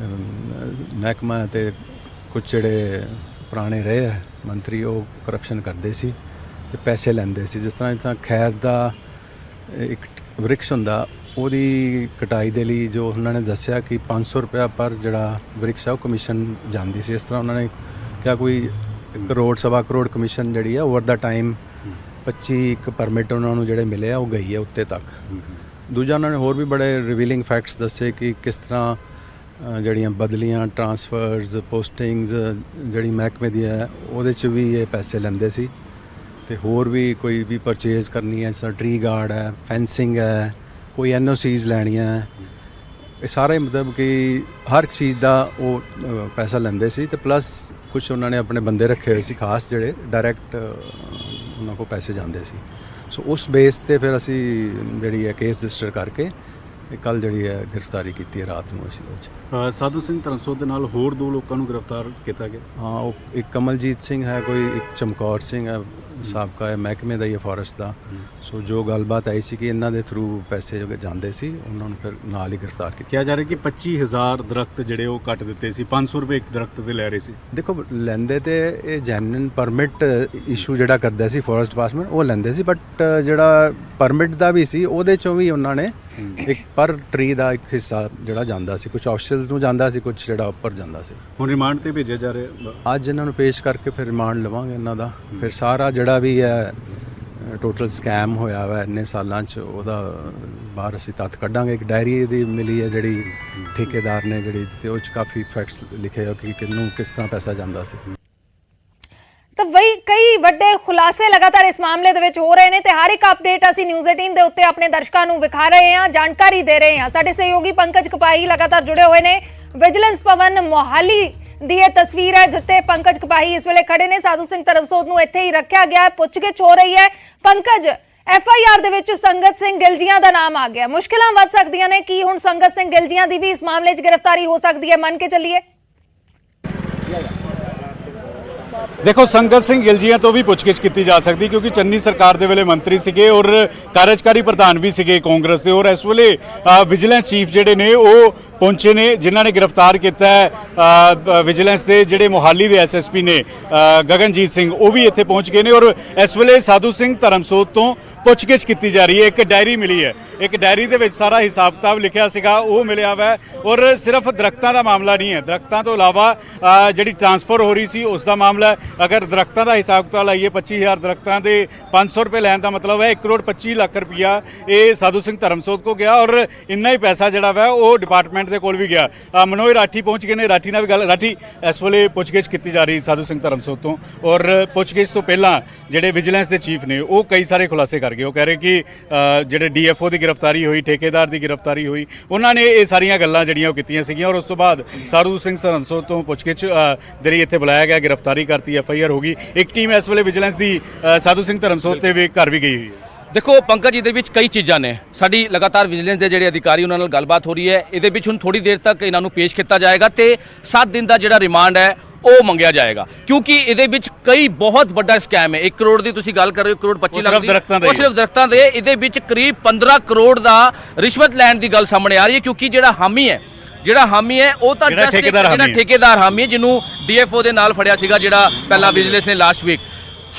ਮਹਿਕਮਾ ਤੇ ਕੁਝ ਜਿਹੜੇ ਪੁਰਾਣੇ ਰਹੇ ਹੈ ਮੰਤਰੀ, ਉਹ ਕਰਪਸ਼ਨ ਕਰਦੇ ਸੀ ਤੇ ਪੈਸੇ ਲੈਂਦੇ ਸੀ। ਜਿਸ ਤਰ੍ਹਾਂ ਖੈਰ ਦਾ ਇੱਕ ਵ੍ਰਿਕਸ਼ ਹੁੰਦਾ, ਉਹਦੀ ਕਟਾਈ ਦੇ ਲਈ ਜੋ ਉਹਨਾਂ ਨੇ ਦੱਸਿਆ ਕਿ 500 ਰੁਪਇਆ ਪਰ ਜਿਹੜਾ ਵ੍ਰਿਕਸ਼ ਆ ਉਹ ਕਮਿਸ਼ਨ ਜਾਂਦੀ ਸੀ। ਇਸ ਤਰ੍ਹਾਂ ਉਹਨਾਂ ਨੇ ਕਿਹਾ ਕੋਈ ਕਰੋੜ ਸਵਾ ਕਰੋੜ ਕਮਿਸ਼ਨ ਜਿਹੜੀ ਆ ਓਵਰ ਦਾ ਟਾਈਮ 25 ਪਰਮਿਟ ਉਹਨਾਂ ਨੂੰ ਜਿਹੜੇ ਮਿਲੇ ਆ ਉਹ ਗਈ ਹੈ ਉੱਤੇ ਤੱਕ। ਦੂਜਾ ਉਹਨਾਂ ਨੇ ਹੋਰ ਵੀ ਬੜੇ ਰਿਵੀਲਿੰਗ ਫੈਕਟਸ ਦੱਸੇ ਕਿ ਕਿਸ ਤਰ੍ਹਾਂ ਜਿਹੜੀਆਂ ਬਦਲੀਆਂ, ਟਰਾਂਸਫਰਸ, ਪੋਸਟਿੰਗਸ ਜਿਹੜੀ ਮਹਿਕਮੇ ਦੀ ਹੈ ਉਹਦੇ 'ਚ ਵੀ ਇਹ ਪੈਸੇ ਲੈਂਦੇ ਸੀ। ਤੇ ਹੋਰ ਵੀ ਕੋਈ ਵੀ ਪਰਚੇਜ਼ ਕਰਨੀ ਹੈ, ਜਿਸ ਤਰ੍ਹਾਂ ਟਰੀ ਗਾਰਡ ਹੈ, ਫੈਂਸਿੰਗ ਹੈ, ਕੋਈ NOCs ਲੈਣੀਆਂ, ਇਹ ਸਾਰੇ ਮਤਲਬ ਕਿ ਹਰ ਚੀਜ਼ ਦਾ ਉਹ ਪੈਸਾ ਲੈਂਦੇ ਸੀ। ਤੇ ਪਲੱਸ ਕੁਝ ਉਹਨਾਂ ਨੇ ਆਪਣੇ ਬੰਦੇ ਰੱਖੇ ਹੋਏ ਸੀ ਖਾਸ ਜਿਹੜੇ ਡਾਇਰੈਕਟ ਉਹਨਾਂ ਕੋਲ ਪੈਸੇ ਜਾਂਦੇ ਸੀ। ਸੋ ਉਸ ਬੇਸ ਤੇ ਫਿਰ ਅਸੀਂ ਜਿਹੜੀ ਹੈ ਕੇਸ ਰਜਿਸਟਰ ਕਰਕੇ ਕੱਲ ਜਿਹੜੀ ਹੈ ਗ੍ਰਿਫਤਾਰੀ ਕੀਤੀ ਹੈ ਰਾਤ ਨੂੰ ਅਸੀਂ। ਸਾਧੂ ਸਿੰਘ ਧਰਮਸੋਤ ਦੇ ਨਾਲ ਹੋਰ 2 ਲੋਕਾਂ ਨੂੰ ਗ੍ਰਿਫਤਾਰ ਕੀਤਾ ਗਿਆ। ਹਾਂ, ਉਹ ਇੱਕ ਕਮਲਜੀਤ ਸਿੰਘ ਹੈ, ਕੋਈ ਇੱਕ ਚਮਕੌਰ ਸਿੰਘ ਹੈ, ਸਾਬਕਾ ਹੈ ਮਹਿਕਮੇ ਦਾ ਹੀ ਫੋਰੈਸਟ ਦਾ। ਸੋ ਜੋ ਗੱਲਬਾਤ ਆਈ ਸੀ ਕਿ ਇਹਨਾਂ ਦੇ ਥਰੂ ਪੈਸੇ ਜੋ ਜਾਂਦੇ ਸੀ, ਉਹਨਾਂ ਨੂੰ ਫਿਰ ਨਾਲ ਹੀ ਗ੍ਰਿਫਤਾਰ ਕੀਤਾ। ਕਿਹਾ ਜਾ ਰਿਹਾ ਕਿ 25000 ਦਰਖਤ ਜਿਹੜੇ ਉਹ ਕੱਟ ਦਿੱਤੇ ਸੀ, 500 ਰੁਪਏ ਇੱਕ ਦਰਖਤ ਤੇ ਲੈ ਰਹੇ ਸੀ। ਦੇਖੋ, ਲੈਂਦੇ ਤੇ ਇਹ ਜੈਨੂਇਨ ਪਰਮਿਟ ਇਸ਼ੂ ਜਿਹੜਾ ਕਰਦਾ ਸੀ ਫੋਰੈਸਟ ਡਿਪਾਰਟਮੈਂਟ, ਉਹ ਲੈਂਦੇ ਸੀ, ਬਟ ਜਿਹੜਾ ਪਰਮਿਟ ਦਾ ਵੀ ਸੀ ਉਹਦੇ ਚੋਂ ਵੀ ਉਹਨਾਂ ਨੇ ਇੱਕ ਪਰ ਟਰੀ ਦਾ ਇੱਕ ਹਿੱਸਾ ਜਿਹੜਾ ਜਾਂਦਾ ਸੀ, ਕੁਝ ਆਫਿਸ਼ੀਅਲਸ ਨੂੰ ਜਾਂਦਾ ਸੀ, ਕੁਝ ਜਿਹੜਾ ਉੱਪਰ ਜਾਂਦਾ ਸੀ। ਹੁਣ ਰਿਮਾਂਡ ਤੇ ਭੇਜਿਆ ਜਾ ਰਿਹਾ। ਅੱਜ ਇਹਨਾਂ ਨੂੰ ਪੇਸ਼ ਕਰਕੇ ਫਿਰ ਰਿਮਾਂਡ ਲਵਾਂਗੇ ਇਹਨਾਂ ਦਾ। ਫਿਰ ਸਾਰਾ ਜਿਹੜਾ ਵੀ ਹੈ ਟੋਟਲ ਸਕੈਮ ਹੋਇਆ ਵਾ ਇੰਨੇ ਸਾਲਾਂ 'ਚ, ਉਹਦਾ ਬਾਹਰ ਅਸੀਂ ਤੱਥ ਕੱਢਾਂਗੇ। ਇੱਕ ਡਾਇਰੀ ਦੀ ਮਿਲੀ ਹੈ ਜਿਹੜੀ ਠੇਕੇਦਾਰ ਨੇ ਜਿਹੜੀ, ਤੇ ਉਹ 'ਚ ਕਾਫੀ ਫੈਕਟਸ ਲਿਖੇ ਹੋ ਕਿ ਕਿਹਨੂੰ ਕਿਸ ਤਰ੍ਹਾਂ ਪੈਸਾ ਜਾਂਦਾ ਸੀ। ਤਾਂ ਵਈ ਕਈ ਵੱਡੇ ਖੁਲਾਸੇ ਲਗਾਤਾਰ ਇਸ ਮਾਮਲੇ ਦੇ ਵਿੱਚ ਹੋ ਰਹੇ ਨੇ ਤੇ ਹਰ ਇੱਕ ਅਪਡੇਟ ਅਸੀਂ ਨਿਊਜ਼ 18 ਦੇ ਉੱਤੇ ਆਪਣੇ ਦਰਸ਼ਕਾਂ ਨੂੰ ਵਿਖਾ ਰਹੇ ਹਾਂ, ਜਾਣਕਾਰੀ ਦੇ ਰਹੇ ਹਾਂ। ਸਾਡੇ ਸਹਿਯੋਗੀ ਪੰਕਜ ਕਪਾਹੀ ਲਗਾਤਾਰ ਜੁੜੇ ਹੋਏ ਨੇ। ਵਿਜੀਲੈਂਸ ਭਵਨ ਮੋਹਾਲੀ ਦੀ ਇਹ ਤਸਵੀਰ ਹੈ ਜਿੱਥੇ ਪੰਕਜ ਕਪਾਹੀ ਇਸ ਵੇਲੇ ਖੜੇ ਨੇ। ਸਾਧੂ ਸਿੰਘ ਧਰਮਸੋਤ ਨੂੰ ਇੱਥੇ ਹੀ ਰੱਖਿਆ ਗਿਆ ਹੈ, ਪੁੱਛਗਿੱਛ ਹੋ ਰਹੀ ਹੈ। ਪੰਕਜ, FIR ਦੇ ਵਿੱਚ ਸੰਗਤ ਸਿੰਘ ਗਿਲਜੀਆਂ ਦਾ ਨਾਮ ਆ ਗਿਆ, ਮੁਸ਼ਕਿਲਾਂ ਵੱਧ ਸਕਦੀਆਂ ਨੇ, ਕੀ ਹੁਣ ਸੰਗਤ ਸਿੰਘ ਗਿਲਜੀਆਂ ਦੀ ਵੀ ਇਸ ਮਾਮਲੇ 'ਚ ਗ੍ਰਿਫਤਾਰੀ ਹੋ ਸਕਦੀ ਹੈ, ਮੰਨ ਕੇ ਚੱਲੀਏ? ਦੇਖੋ, ਸੰਗਤ ਸਿੰਘ ਗਿਲਜੀਆਂ ਤੋਂ ਵੀ ਪੁੱਛਗਿੱਛ ਕੀਤੀ ਜਾ ਸਕਦੀ ਕਿਉਂਕਿ ਚੰਨੀ ਸਰਕਾਰ ਦੇ ਵੇਲੇ ਮੰਤਰੀ ਸੀਗੇ ਔਰ ਕਾਰਜਕਾਰੀ ਪ੍ਰਧਾਨ ਵੀ ਸੀਗੇ ਕਾਂਗਰਸ ਦੇ, ਔਰ ਇਸ ਵੇਲੇ ਵਿਜੀਲੈਂਸ ਚੀਫ ਜਿਹੜੇ ਨੇ ਉਹ ਪਹੁੰਚੇ ਨੇ, ਜਿਨ੍ਹਾਂ ਨੇ ਗ੍ਰਿਫਤਾਰ ਕੀਤਾ ਹੈ ਵਿਜੀਲੈਂਸ ਦੇ ਜਿਹੜੇ ਮੋਹਾਲੀ ਦੇ SSP ਨੇ ਗਗਨਜੀਤ ਸਿੰਘ, ਉਹ ਵੀ ਇੱਥੇ ਪਹੁੰਚ ਗਏ ਨੇ ਔਰ ਇਸ ਵੇਲੇ ਸਾਧੂ ਸਿੰਘ ਧਰਮਸੋਤ ਤੋਂ ਪੁੱਛਗਿੱਛ ਕੀਤੀ ਜਾ ਰਹੀ ਹੈ। ਇੱਕ ਡਾਇਰੀ ਮਿਲੀ ਹੈ, ਇੱਕ ਡਾਇਰੀ ਦੇ ਵਿੱਚ ਸਾਰਾ ਹਿਸਾਬ ਕਿਤਾਬ ਲਿਖਿਆ ਸੀਗਾ, ਉਹ ਮਿਲਿਆ ਵਾ। ਔਰ ਸਿਰਫ ਦਰਖਤਾਂ ਦਾ ਮਾਮਲਾ ਨਹੀਂ ਹੈ, ਦਰਖਤਾਂ ਤੋਂ ਇਲਾਵਾ ਜਿਹੜੀ ਟ੍ਰਾਂਸਫਰ ਹੋ ਰਹੀ ਸੀ ਉਸ ਦਾ ਮਾਮਲਾ ਹੈ। ਅਗਰ ਦਰਖਤਾਂ ਦਾ ਹਿਸਾਬ ਕਿਤਾਬ ਲਾਈਏ, 25,000 ਦਰਖਤਾਂ ਦੇ 500 ਰੁਪਏ ਲੈਣ ਦਾ ਮਤਲਬ ਹੈ 1 ਕਰੋੜ 25 ਲੱਖ ਰੁਪਇਆ ਇਹ ਸਾਧੂ ਸਿੰਘ ਧਰਮਸੋਤ ਕੋ ਗਿਆ ਔਰ ਇੰਨਾ ਹੀ ਪੈਸਾ ਜਿਹੜਾ ਵਾ ਉਹ ਡਿਪਾਰਟਮੈਂਟ ਦੇ ਕੋਲ ਵੀ ਗਿਆ। ਮਨੋਜ ਰਾਠੀ ਪਹੁੰਚ ਗਏ ਨੇ, ਰਾਠੀ ਨਾਲ ਵੀ ਗੱਲ। ਰਾਠੀ, ਇਸ ਵੇਲੇ ਪੁੱਛਗਿੱਛ ਕੀਤੀ ਜਾ ਰਹੀ ਸਾਧੂ ਸਿੰਘ ਧਰਮਸੋਤ ਤੋਂ ਔਰ ਪੁੱਛਗਿੱਛ ਤੋਂ ਪਹਿਲਾਂ ਜਿਹੜੇ ਵਿਜੀਲੈਂਸ ਦੇ ਚੀਫ ਨੇ ਉਹ ਕਈ ਸਾਰੇ ਖੁਲਾਸੇ ਕਰ ਗਏ। ਉਹ ਕਹਿ ਰਹੇ ਕਿ ਜਿਹੜੇ DFO ਦੀ ਗ੍ਰਿਫਤਾਰੀ ਹੋਈ, ਠੇਕੇਦਾਰ ਦੀ ਗ੍ਰਿਫਤਾਰੀ ਹੋਈ, ਉਹਨਾਂ ਨੇ ਇਹ ਸਾਰੀਆਂ ਗੱਲਾਂ ਜਿਹੜੀਆਂ ਉਹ ਕੀਤੀਆਂ ਸੀਗੀਆਂ ਔਰ ਉਸ ਤੋਂ ਬਾਅਦ ਸਾਧੂ ਸਿੰਘ ਧਰਮਸੋਤ ਤੋਂ ਪੁੱਛਗਿੱਛ ਦੇ ਲਈ ਇੱਥੇ ਬੁਲਾਇਆ ਗਿਆ, ਗ੍ਰਿਫਤਾਰੀ ਕਰਤੀ, FIR ਹੋ ਗਈ। ਇੱਕ ਟੀਮ ਇਸ ਵੇਲੇ ਵਿਜੀਲੈਂਸ ਦੀ ਸਾਧੂ ਸਿੰਘ ਧਰਮਸੋਤ ਦੇ ਵੀ ਘਰ ਵੀ ਗਈ ਹੋਈ ਹੈ। ਦੇਖੋ ਪੰਕਜ, ਇਹਦੇ ਵਿੱਚ ਕਈ ਚੀਜ਼ਾਂ ਨੇ। ਸਾਡੀ ਲਗਾਤਾਰ ਵਿਜੀਲੈਂਸ ਦੇ ਜਿਹੜੇ ਅਧਿਕਾਰੀ ਉਹਨਾਂ ਨਾਲ ਗੱਲਬਾਤ ਹੋ ਰਹੀ ਹੈ। ਇਹਦੇ ਵਿੱਚ ਹੁਣ ਥੋੜੀ ਦੇਰ ਤੱਕ ਇਹਨਾਂ ਨੂੰ ਪੇਸ਼ ਕੀਤਾ ਜਾਏਗਾ ਤੇ 7 ਦਿਨ ਦਾ ਜਿਹੜਾ ਰਿਮਾਂਡ ਹੈ ਉਹ ਮੰਗਿਆ ਜਾਏਗਾ ਕਿਉਂਕਿ ਇਹਦੇ ਵਿੱਚ ਕਈ ਬਹੁਤ ਵੱਡਾ ਸਕੈਮ ਹੈ। 1 ਕਰੋੜ ਦੀ ਤੁਸੀਂ ਗੱਲ ਕਰ ਰਹੇ ਹੋ, 1 ਕਰੋੜ 25 ਲੱਖ ਦੀ, ਉਹ ਸਿਰਫ ਦਰਖਤਾਂ ਦੇ। ਇਹਦੇ ਵਿੱਚ ਕਰੀਬ 15 ਕਰੋੜ ਦਾ ਰਿਸ਼ਵਤ ਲੈਣ ਦੀ ਗੱਲ ਸਾਹਮਣੇ ਆ ਰਹੀ ਹੈ ਕਿਉਂਕਿ ਜਿਹੜਾ ਹਾਮੀ ਹੈ ਉਹ ਤਾਂ ਜਿਹੜਾ ਠੇਕੇਦਾਰ ਹਾਮੀ ਹੈ ਜਿਹਨੂੰ DFO ਦੇ ਨਾਲ ਫੜਿਆ ਸੀਗਾ, ਜਿਹੜਾ ਪਹਿਲਾਂ ਵਿਜੀਲੈਂਸ ਨੇ ਲਾਸਟ ਵੀਕ।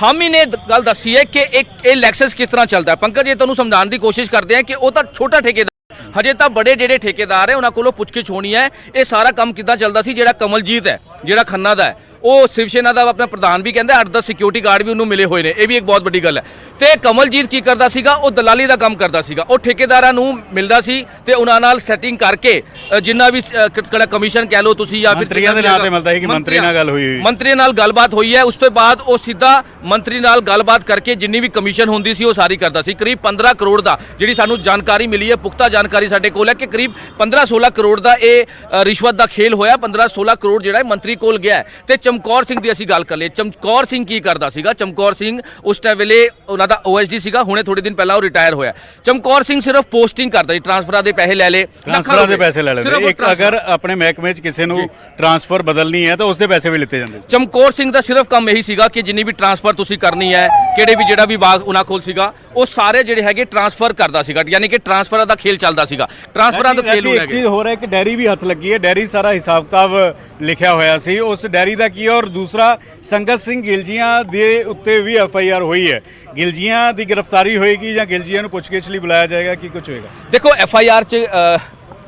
ਹਾਮੀ ਨੇ ਗੱਲ ਦੱਸੀ ਹੈ ਕਿ ਇਹ ਲੈਕਸਸ ਕਿਸ ਤਰ੍ਹਾਂ ਚੱਲਦਾ ਹੈ। ਪੰਕਜ, ਇਹ ਤੁਹਾਨੂੰ ਸਮਝਾਉਣ ਦੀ ਕੋਸ਼ਿਸ਼ ਕਰਦੇ ਆ ਕਿ ਉਹ ਤਾਂ ਛੋਟਾ ਠੇਕੇਦਾਰ, ਹਜੇ ਤਾਂ ਬੜੇ ਜਿਹੜੇ ਠੇਕੇਦਾਰ ਹੈ ਉਹਨਾਂ ਕੋਲੋਂ ਪੁੱਛਗਿੱਛ ਹੋਣੀ ਹੈ। ਇਹ ਸਾਰਾ ਕੰਮ ਕਿੱਦਾਂ ਚੱਲਦਾ ਸੀ। ਜਿਹੜਾ ਕਮਲਜੀਤ ਹੈ, ਜਿਹੜਾ ਖੰਨਾ ਦਾ ਹੈ, ਉਹ ਸ਼ਿਵ ਸੈਨਾ ਦਾ ਆਪਣਾ ਪ੍ਰਧਾਨ ਵੀ ਕਹਿੰਦਾ, 8-10 ਸਿਕਿਉਰਿਟੀ ਗਾਰਡ ਵੀ ਉਹਨੂੰ ਮਿਲੇ ਹੋਏ ਨੇ। ਇਹ ਵੀ ਇੱਕ ਬਹੁਤ ਵੱਡੀ ਗੱਲ ਹੈ। ਤੇ ਕਮਲਜੀਤ ਕੀ ਕਰਦਾ ਸੀਗਾ, ਉਹ ਦਲਾਲੀ ਦਾ ਕੰਮ ਕਰਦਾ ਸੀਗਾ। ਉਹ ਠੇਕੇਦਾਰਾਂ ਨੂੰ ਮਿਲਦਾ ਸੀ ਤੇ ਉਹਨਾਂ ਨਾਲ ਸੈਟਿੰਗ ਕਰਕੇ ਜਿੰਨਾ ਵੀ ਕਿਹੜਾ ਕਮਿਸ਼ਨ ਕਹਿ ਲਓ ਤੁਸੀਂ ਜਾਂ ਫਿਰ ਮੰਤਰੀਆਂ ਦੇ ਨਾਂ ਤੇ ਮਿਲਦਾ ਹੈ ਕਿ ਮੰਤਰੀ ਨਾਲ ਗੱਲ ਹੋਈ, ਮੰਤਰੀ ਨਾਲ ਗੱਲਬਾਤ ਹੋਈ ਹੈ। ਉਸ ਤੋਂ ਬਾਅਦ ਉਹ ਸਿੱਧਾ ਮੰਤਰੀ ਨਾਲ ਗੱਲਬਾਤ ਕਰਕੇ ਜਿੰਨੀ ਵੀ ਕਮਿਸ਼ਨ ਹੁੰਦੀ ਸੀ ਉਹ ਸਾਰੀ ਕਰਦਾ ਸੀ। ਕਰੀਬ 15 ਕਰੋੜ ਦਾ ਜਿਹੜੀ ਸਾਨੂੰ ਜਾਣਕਾਰੀ ਮਿਲੀ ਹੈ, ਪੁਖਤਾ ਜਾਣਕਾਰੀ ਸਾਡੇ ਕੋਲ ਹੈ ਕਿ ਕਰੀਬ 15-16 ਕਰੋੜ ਦਾ ਇਹ ਰਿਸ਼ਵਤ ਦਾ ਖੇਲ ਹੋਇਆ। 15-16 ਕਰੋੜ ਜਿਹੜਾ ਮੰਤਰੀ ਕੋਲ ਗਿਆ। ਤੇ ਚਮਕੌਰ ਸਿੰਘ ਦੀ ਅਸੀਂ ਗੱਲ ਕਰ ਲਈ। ਚਮਕੌਰ ਸਿੰਘ ਕੀ ਕਰਦਾ ਸੀਗਾ? ਚਮਕੌਰ ਸਿੰਘ ਉਸ ਟਾਈਮ ਵੇਲੇ ਉਹਨਾਂ ਦਾ OSD ਸੀਗਾ, ਹੁਣੇ ਥੋੜੇ ਦਿਨ ਪਹਿਲਾਂ ਉਹ ਰਿਟਾਇਰ ਹੋਇਆ। ਚਮਕੌਰ ਸਿੰਘ ਸਿਰਫ ਪੋਸਟਿੰਗ ਕਰਦਾ ਸੀ, ਟ੍ਰਾਂਸਫਰਾਂ ਦੇ ਪੈਸੇ ਲੈ ਲਏ, ਟ੍ਰਾਂਸਫਰਾਂ ਦੇ ਪੈਸੇ ਲੈ ਲੈਂਦੇ। ਇੱਕ ਅਗਰ ਆਪਣੇ ਮਹਿਕਮੇ 'ਚ ਕਿਸੇ ਨੂੰ ਟ੍ਰਾਂਸਫਰ ਬਦਲਣੀ ਹੈ ਤਾਂ ਉਸ ਦੇ ਪੈਸੇ ਵੀ ਲਿੱਤੇ ਜਾਂਦੇ। ਚਮਕੌਰ ਸਿੰਘ ਦਾ ਸਿਰਫ ਕੰਮ ਇਹੀ ਸੀਗਾ ਕਿ ਜਿੰਨੀ ਵੀ ਟ੍ਰਾਂਸਫਰ ਤੁਸੀਂ ਕਰਨੀ ਹੈ, ਕਿਹੜੇ ਵੀ ਜਿਹੜਾ ਵਿਭਾਗ ਉਹਨਾਂ ਕੋਲ ਸੀਗਾ, ਉਹ ਸਾਰੇ ਜਿਹੜੇ ਹੈਗੇ ਟ੍ਰਾਂਸਫਰ ਕਰਦਾ ਸੀਗਾ। ਯਾਨੀ ਕਿ ਟ੍ਰਾਂਸਫਰਾਂ ਦਾ ਖੇਲ ਚੱਲਦਾ ਸੀਗਾ। ਟ੍ਰਾਂਸਫਰਾਂ ਦਾ ਖੇਲ ਹੋ ਰਿਹਾ। ਇੱਕ ਚੀਜ਼ ਹੋ ਰਿਹਾ ਕਿ ਡੈਰੀ ਵੀ ਹੱਥ ਲੱਗੀ ਹੈ, ਡੈਰੀ ਸਾਰਾ ਹਿਸਾਬ ਕਿਤਾਬ ਲਿਖਿਆ ਹੋਇਆ ਸੀ, ਉਸ ਡੈਰੀ ਦਾ ਕੀ ਹੈ। ਔਰ ਦੂਸਰਾ, ਸੰਗਤ ਸਿੰਘ ਗਿਲਜੀਆਂ ਦੇ ਉੱਤੇ ਵੀ FIR ਹੋਈ ਹੈ। ਗਿਲਜੀਆਂ ਦੀ ਗ੍ਰਿਫਤਾਰੀ ਹੋਏਗੀ ਜਾਂ ਗਿਲਜੀਆਂ ਨੂੰ ਪੁੱਛਗਿੱਛ ਲਈ ਬੁਲਾਇਆ ਜਾਏਗਾ, ਕੀ ਕੁਝ ਹੋਏਗਾ? ਦੇਖੋ FIR 'ਚ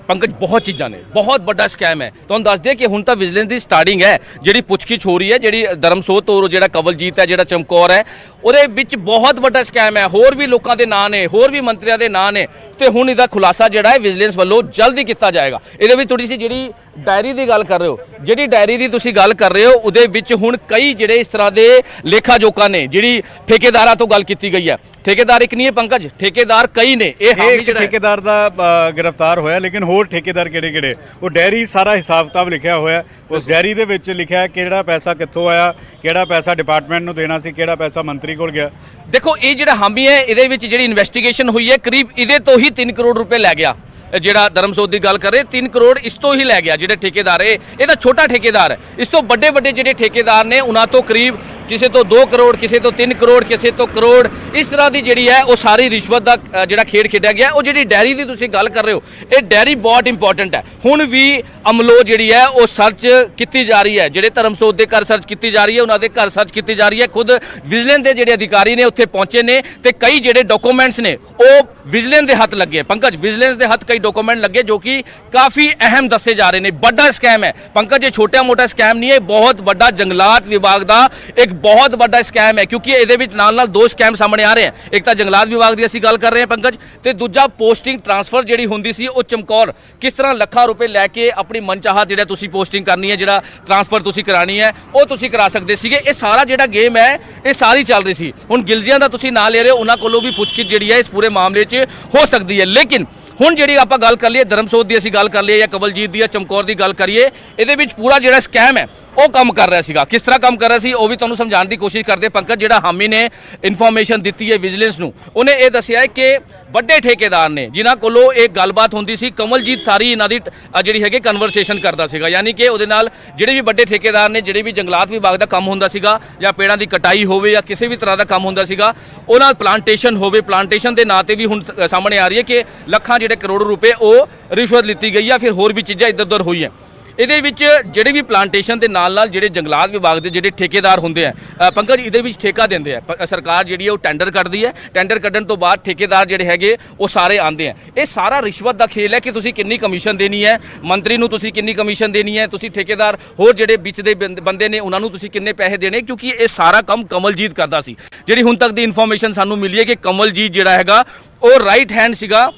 ਪੰਕਜ ਬਹੁਤ ਚੀਜ਼ਾਂ ਨੇ, ਬਹੁਤ ਵੱਡਾ ਸਕੈਮ ਹੈ। ਤੁਹਾਨੂੰ ਦੱਸ ਦਿਆਂ ਕਿ ਹੁਣ ਤਾਂ ਵਿਜੀਲੈਂਸ ਦੀ ਸਟਾਰਟਿੰਗ ਹੈ, ਜਿਹੜੀ ਪੁੱਛਗਿੱਛ ਹੋ ਰਹੀ ਹੈ, ਜਿਹੜੀ ਧਰਮਸੋਤ ਔਰ ਜਿਹੜਾ ਕਵਲਜੀਤ ਹੈ, ਜਿਹੜਾ ਚਮਕੌਰ ਹੈ, ਉਹਦੇ ਵਿੱਚ ਬਹੁਤ ਵੱਡਾ ਸਕੈਮ ਹੈ। ਹੋਰ ਵੀ ਲੋਕਾਂ ਦੇ ਨਾਂ ਨੇ, ਹੋਰ ਵੀ ਮੰਤਰੀਆਂ ਦੇ ਨਾਂ ਨੇ ਤੇ ਹੁਣ ਇਹਦਾ ਖੁਲਾਸਾ ਜਿਹੜਾ ਹੈ ਵਿਜੀਲੈਂਸ ਵੱਲੋਂ ਜਲਦੀ ਕੀਤਾ ਜਾਏਗਾ। ਇਹਦੇ ਵਿੱਚ ਥੋੜੀ ਸੀ ਜਿਹੜੀ ਡਾਇਰੀ ਦੀ ਗੱਲ ਕਰ ਰਹੇ ਹੋ, ਜਿਹੜੀ ਡਾਇਰੀ ਦੀ ਤੁਸੀਂ ਗੱਲ ਕਰ ਰਹੇ ਹੋ, ਉਹਦੇ ਵਿੱਚ ਹੁਣ ਕਈ ਜਿਹੜੇ ਇਸ ਤਰ੍ਹਾਂ ਦੇ ਲੇਖਾ ਜੋਖਾ ਨੇ। ਜਿਹੜੀ ਠੇਕੇਦਾਰਾਂ ਤੋਂ ਗੱਲ ਕੀਤੀ ਗਈ ਹੈ, ਠੇਕੇਦਾਰ ਇੱਕ ਨਹੀਂ ਹੈ ਪੰਕਜ, ਠੇਕੇਦਾਰ ਕਈ ਨੇ। ਇਹ ਠੇਕੇਦਾਰ ਦਾ ਗ੍ਰਿਫਤਾਰ ਹੋਇਆ, ਲੇਕਿਨ ਹੋਰ ਠੇਕੇਦਾਰ ਕਿਹੜੇ-ਕਿਹੜੇ, ਉਹ ਡੈਰੀ ਸਾਰਾ ਹਿਸਾਬ ਕਿਤਾਬ ਲਿਖਿਆ ਹੋਇਆ। ਉਸ ਡੈਰੀ ਦੇ ਵਿੱਚ ਲਿਖਿਆ ਕਿਹੜਾ ਪੈਸਾ ਕਿੱਥੋਂ ਆਇਆ, ਕਿਹੜਾ ਪੈਸਾ ਡਿਪਾਰਟਮੈਂਟ ਨੂੰ ਦੇਣਾ ਸੀ, ਕਿਹੜਾ ਪੈਸਾ ਮੰਤਰੀ ਕੋਲ ਗਿਆ। ਦੇਖੋ ਇਹ ਜਿਹੜਾ ਹਾਮੀ ਹੈ, ਇਹਦੇ ਵਿੱਚ ਜਿਹੜੀ ਇਨਵੈਸਟੀਗੇਸ਼ਨ ਹੋਈ ਹੈ, ਕਰੀਬ ਇਹਦੇ ਤੋਂ ਹੀ 3 ਕਰੋੜ ਰੁਪਏ ਲੈ ਗਿਆ। ਜਿਹੜਾ ਧਰਮਸੋਤ ਦੀ ਗੱਲ ਕਰ ਰਹੇ, 3 ਕਰੋੜ ਇਸ ਤੋਂ ਹੀ ਲੈ ਗਿਆ। ਜਿਹੜੇ ਠੇਕੇਦਾਰ ਇਹ ਤਾਂ ਛੋਟਾ ਠੇਕੇਦਾਰ ਹੈ। ਇਸ ਤੋਂ ਵੱਡੇ ਜਿਹੜੇ ਠੇਕੇਦਾਰ ਨੇ ਉਹਨਾਂ ਤੋਂ ਕਰੀਬ ਕਿਸੇ ਤੋਂ 2 ਕਰੋੜ, ਕਿਸੇ ਤੋਂ 3 ਕਰੋੜ, ਕਿਸੇ ਤੋਂ ਕਰੋੜ, ਇਸ ਤਰ੍ਹਾਂ ਦੀ ਜਿਹੜੀ ਹੈ ਉਹ ਸਾਰੀ ਰਿਸ਼ਵਤ ਦਾ ਜਿਹੜਾ ਖੇਡ ਖੇਡਿਆ ਗਿਆ। ਉਹ ਜਿਹੜੀ ਡੈਰੀ ਦੀ ਤੁਸੀਂ ਗੱਲ ਕਰ ਰਹੇ ਹੋ, ਇਹ ਡੈਰੀ ਬਹੁਤ ਇੰਪੋਰਟੈਂਟ ਹੈ। ਹੁਣ ਵੀ ਅਮਲੋ ਜਿਹੜੀ ਹੈ ਉਹ ਸਰਚ ਕੀਤੀ ਜਾ ਰਹੀ ਹੈ, ਜਿਹੜੇ ਧਰਮਸੋਤ ਦੇ ਘਰ ਸਰਚ ਕੀਤੀ ਜਾ ਰਹੀ ਹੈ, ਉਹਨਾਂ ਦੇ ਘਰ ਸਰਚ ਕੀਤੀ ਜਾ ਰਹੀ ਹੈ। ਖੁਦ ਵਿਜੀਲੈਂਸ ਦੇ ਜਿਹੜੇ ਅਧਿਕਾਰੀ ਨੇ ਉੱਥੇ ਪਹੁੰਚੇ ਨੇ ਤੇ ਕਈ ਜਿਹੜੇ ਡਾਕੂਮੈਂਟਸ ਨੇ ਉਹ ਵਿਜੀਲੈਂਸ ਦੇ ਹੱਥ ਲੱਗੇ। ਪੰਕਜ, ਵਿਜੀਲੈਂਸ ਦੇ ਹੱਥ ਕਈ ਡਾਕੂਮੈਂਟ ਲੱਗੇ ਜੋ ਕਿ ਕਾਫੀ ਅਹਿਮ ਦੱਸੇ ਜਾ ਰਹੇ ਨੇ। ਵੱਡਾ ਸਕੈਮ ਹੈ ਪੰਕਜ, ਇਹ ਛੋਟਾ ਮੋਟਾ ਸਕੈਮ ਨਹੀਂ ਹੈ, ਬਹੁਤ ਵੱਡਾ ਜੰਗਲਾਤ ਵਿਭਾਗ ਦਾ ਇੱਕ ਬਹੁਤ ਵੱਡਾ ਸਕੈਮ ਹੈ, ਕਿਉਂਕਿ ਇਹਦੇ ਵਿੱਚ ਨਾਲ 2 ਸਕੈਮ ਸਾਹਮਣੇ ਆ ਰਹੇ ਹਨ। ਇੱਕ ਤਾਂ ਜੰਗਲਾਤ ਵਿਭਾਗ ਦੀ ਅਸੀਂ ਗੱਲ ਕਰ ਰਹੇ ਹਾਂ ਪੰਕਜ, ਤੇ ਦੂਜਾ ਪੋਸਟਿੰਗ ਟ੍ਰਾਂਸਫਰ ਜਿਹੜੀ ਹੁੰਦੀ ਸੀ ਉਹ ਚਮਕੌਰ ਕਿਸ ਤਰ੍ਹਾਂ ਲੱਖਾਂ ਰੁਪਏ ਲੈ ਕੇ ਆਪਣੀ ਮਨਚਾਹਤ ਜਿਹੜਾ ਤੁਸੀਂ ਪੋਸਟਿੰਗ ਕਰਨੀ ਹੈ, ਜਿਹੜਾ ਟ੍ਰਾਂਸਫਰ ਤੁਸੀਂ ਕਰਾਣੀ ਹੈ, ਉਹ ਤੁਸੀਂ ਕਰਾ ਸਕਦੇ ਸੀਗੇ। ਇਹ ਸਾਰਾ ਜਿਹੜਾ ਗੇਮ ਹੈ ਇਹ ਸਾਰੀ ਚੱਲ ਰਹੀ ਸੀ। ਹੁਣ ਗਿਲਜੀਆਂ ਦਾ ਤੁਸੀਂ ਨਾਂ ਲੈ ਰਹੇ ਹੋ, ਉਹਨਾਂ ਕੋਲੋਂ ਵੀ ਪੁੱਛਗਿੱਛ ਜਿਹੜੀ ਹੈ ਇਸ ਪੂਰੇ ਮਾਮਲੇ 'ਚ ਹੋ ਸਕਦੀ ਹੈ। ਲੇਕਿਨ ਹੁਣ ਜਿਹੜੀ ਆਪਾਂ ਗੱਲ ਕਰ ਲਈਏ ਧਰਮਸੋਤ ਦੀ, ਅਸੀਂ ਗੱਲ ਕਰ ਲਈਏ ਜਾਂ ਕਵਲਜੀਤ ਦੀ ਜਾਂ ਚਮਕੌਰ ਦੀ ਗੱਲ ਕਰੀਏ, ਇਹਦੇ ਵਿੱਚ ਪੂਰਾ ਜਿਹੜਾ ਸਕੈਮ ਹੈ ਉਹ ਕੰਮ ਕਰ ਰਿਹਾ ਸੀਗਾ। ਕਿਸ ਤਰ੍ਹਾਂ ਕੰਮ ਕਰ ਰਿਹਾ ਸੀ ਉਹ ਵੀ ਤੁਹਾਨੂੰ ਸਮਝਾਉਣ ਦੀ ਕੋਸ਼ਿਸ਼ ਕਰਦੇ ਪੰਕਜ। ਜਿਹੜਾ ਹਾਮੀ ਨੇ ਇਨਫੋਰਮੇਸ਼ਨ ਦਿੱਤੀ ਹੈ ਵਿਜੀਲੈਂਸ ਨੂੰ, ਉਹਨੇ ਇਹ ਦੱਸਿਆ ਹੈ ਕਿ ਵੱਡੇ ਠੇਕੇਦਾਰ ਨੇ ਜਿਨ੍ਹਾਂ ਕੋਲੋਂ ਇਹ ਗੱਲਬਾਤ ਹੁੰਦੀ ਸੀ, ਕਮਲਜੀਤ ਸਾਰੀ ਇਹਨਾਂ ਦੀ ਜਿਹੜੀ ਹੈਗੇ ਕਨਵਰਸੇਸ਼ਨ ਕਰਦਾ ਸੀਗਾ। ਯਾਨੀ ਕਿ ਉਹਦੇ ਨਾਲ ਜਿਹੜੇ ਵੀ ਵੱਡੇ ਠੇਕੇਦਾਰ ਨੇ, ਜਿਹੜੇ ਵੀ ਜੰਗਲਾਤ ਵਿਭਾਗ ਦਾ ਕੰਮ ਹੁੰਦਾ ਸੀਗਾ ਜਾਂ ਪੇੜਾਂ ਦੀ ਕਟਾਈ ਹੋਵੇ ਜਾਂ ਕਿਸੇ ਵੀ ਤਰ੍ਹਾਂ ਦਾ ਕੰਮ ਹੁੰਦਾ ਸੀਗਾ, ਉਹਨਾਂ ਪਲਾਂਟੇਸ਼ਨ ਹੋਵੇ, ਪਲਾਂਟੇਸ਼ਨ ਦੇ ਨਾਂ ਤੇ ਵੀ ਹੁਣ ਸਾਹਮਣੇ ਆ ਰਹੀ ਹੈ ਕਿ ਲੱਖਾਂ ਜਿਹੜੇ ਕਰੋੜ ਰੁਪਏ ਉਹ ਰਿਸ਼ਵਤ ਲਿੱਤੀ ਗਈ ਆ, ਫਿਰ ਹੋਰ ਵੀ ਚੀਜ਼ਾਂ ਇੱਧਰ ਉੱਧਰ ਹੋਈਆਂ। ਇਹਦੇ ਵਿੱਚ ਜਿਹੜੇ ਵੀ ਪਲਾਂਟੇਸ਼ਨ ਦੇ ਨਾਲ ਜਿਹੜੇ ਜੰਗਲਾਤ ਵਿਭਾਗ ਦੇ ਜਿਹੜੇ ਠੇਕੇਦਾਰ ਹੁੰਦੇ ਆ ਪੰਕਜ, ਇਹਦੇ ਵਿੱਚ ਠੇਕਾ ਦਿੰਦੇ ਆ ਸਰਕਾਰ, ਜਿਹੜੀ ਹੈ ਉਹ ਟੈਂਡਰ ਕੱਢਦੀ ਹੈ। ਟੈਂਡਰ ਕੱਢਣ ਤੋਂ ਬਾਅਦ ਠੇਕੇਦਾਰ ਜਿਹੜੇ ਹੈਗੇ ਉਹ ਸਾਰੇ ਆਉਂਦੇ ਆ। ਇਹ ਸਾਰਾ ਰਿਸ਼ਵਤ ਦਾ ਖੇਲ ਹੈ ਕਿ ਤੁਸੀਂ ਕਿੰਨੀ ਕਮਿਸ਼ਨ ਦੇਣੀ ਹੈ, ਮੰਤਰੀ ਨੂੰ ਤੁਸੀਂ ਕਿੰਨੀ ਕਮਿਸ਼ਨ ਦੇਣੀ ਹੈ, ਤੁਸੀਂ ਠੇਕੇਦਾਰ ਹੋਰ ਜਿਹੜੇ ਵਿੱਚ ਦੇ ਬੰਦੇ ਨੇ ਉਹਨਾਂ ਨੂੰ ਤੁਸੀਂ ਕਿੰਨੇ ਪੈਸੇ ਦੇਣੇ, ਕਿਉਂਕਿ ਇਹ ਸਾਰਾ ਕੰਮ ਕਮਲਜੀਤ ਕਰਦਾ ਸੀ। ਜਿਹੜੀ ਹੁਣ ਤੱਕ ਦੀ ਇਨਫੋਰਮੇਸ਼ਨ ਸਾਨੂੰ ਮਿਲੀ ਹੈ ਕਿ ਕਮਲਜੀਤ ਜਿਹੜਾ ਹੈਗਾ ਉਹ ਰਾਈਟ ਹੈਂਡ ਸੀਗਾ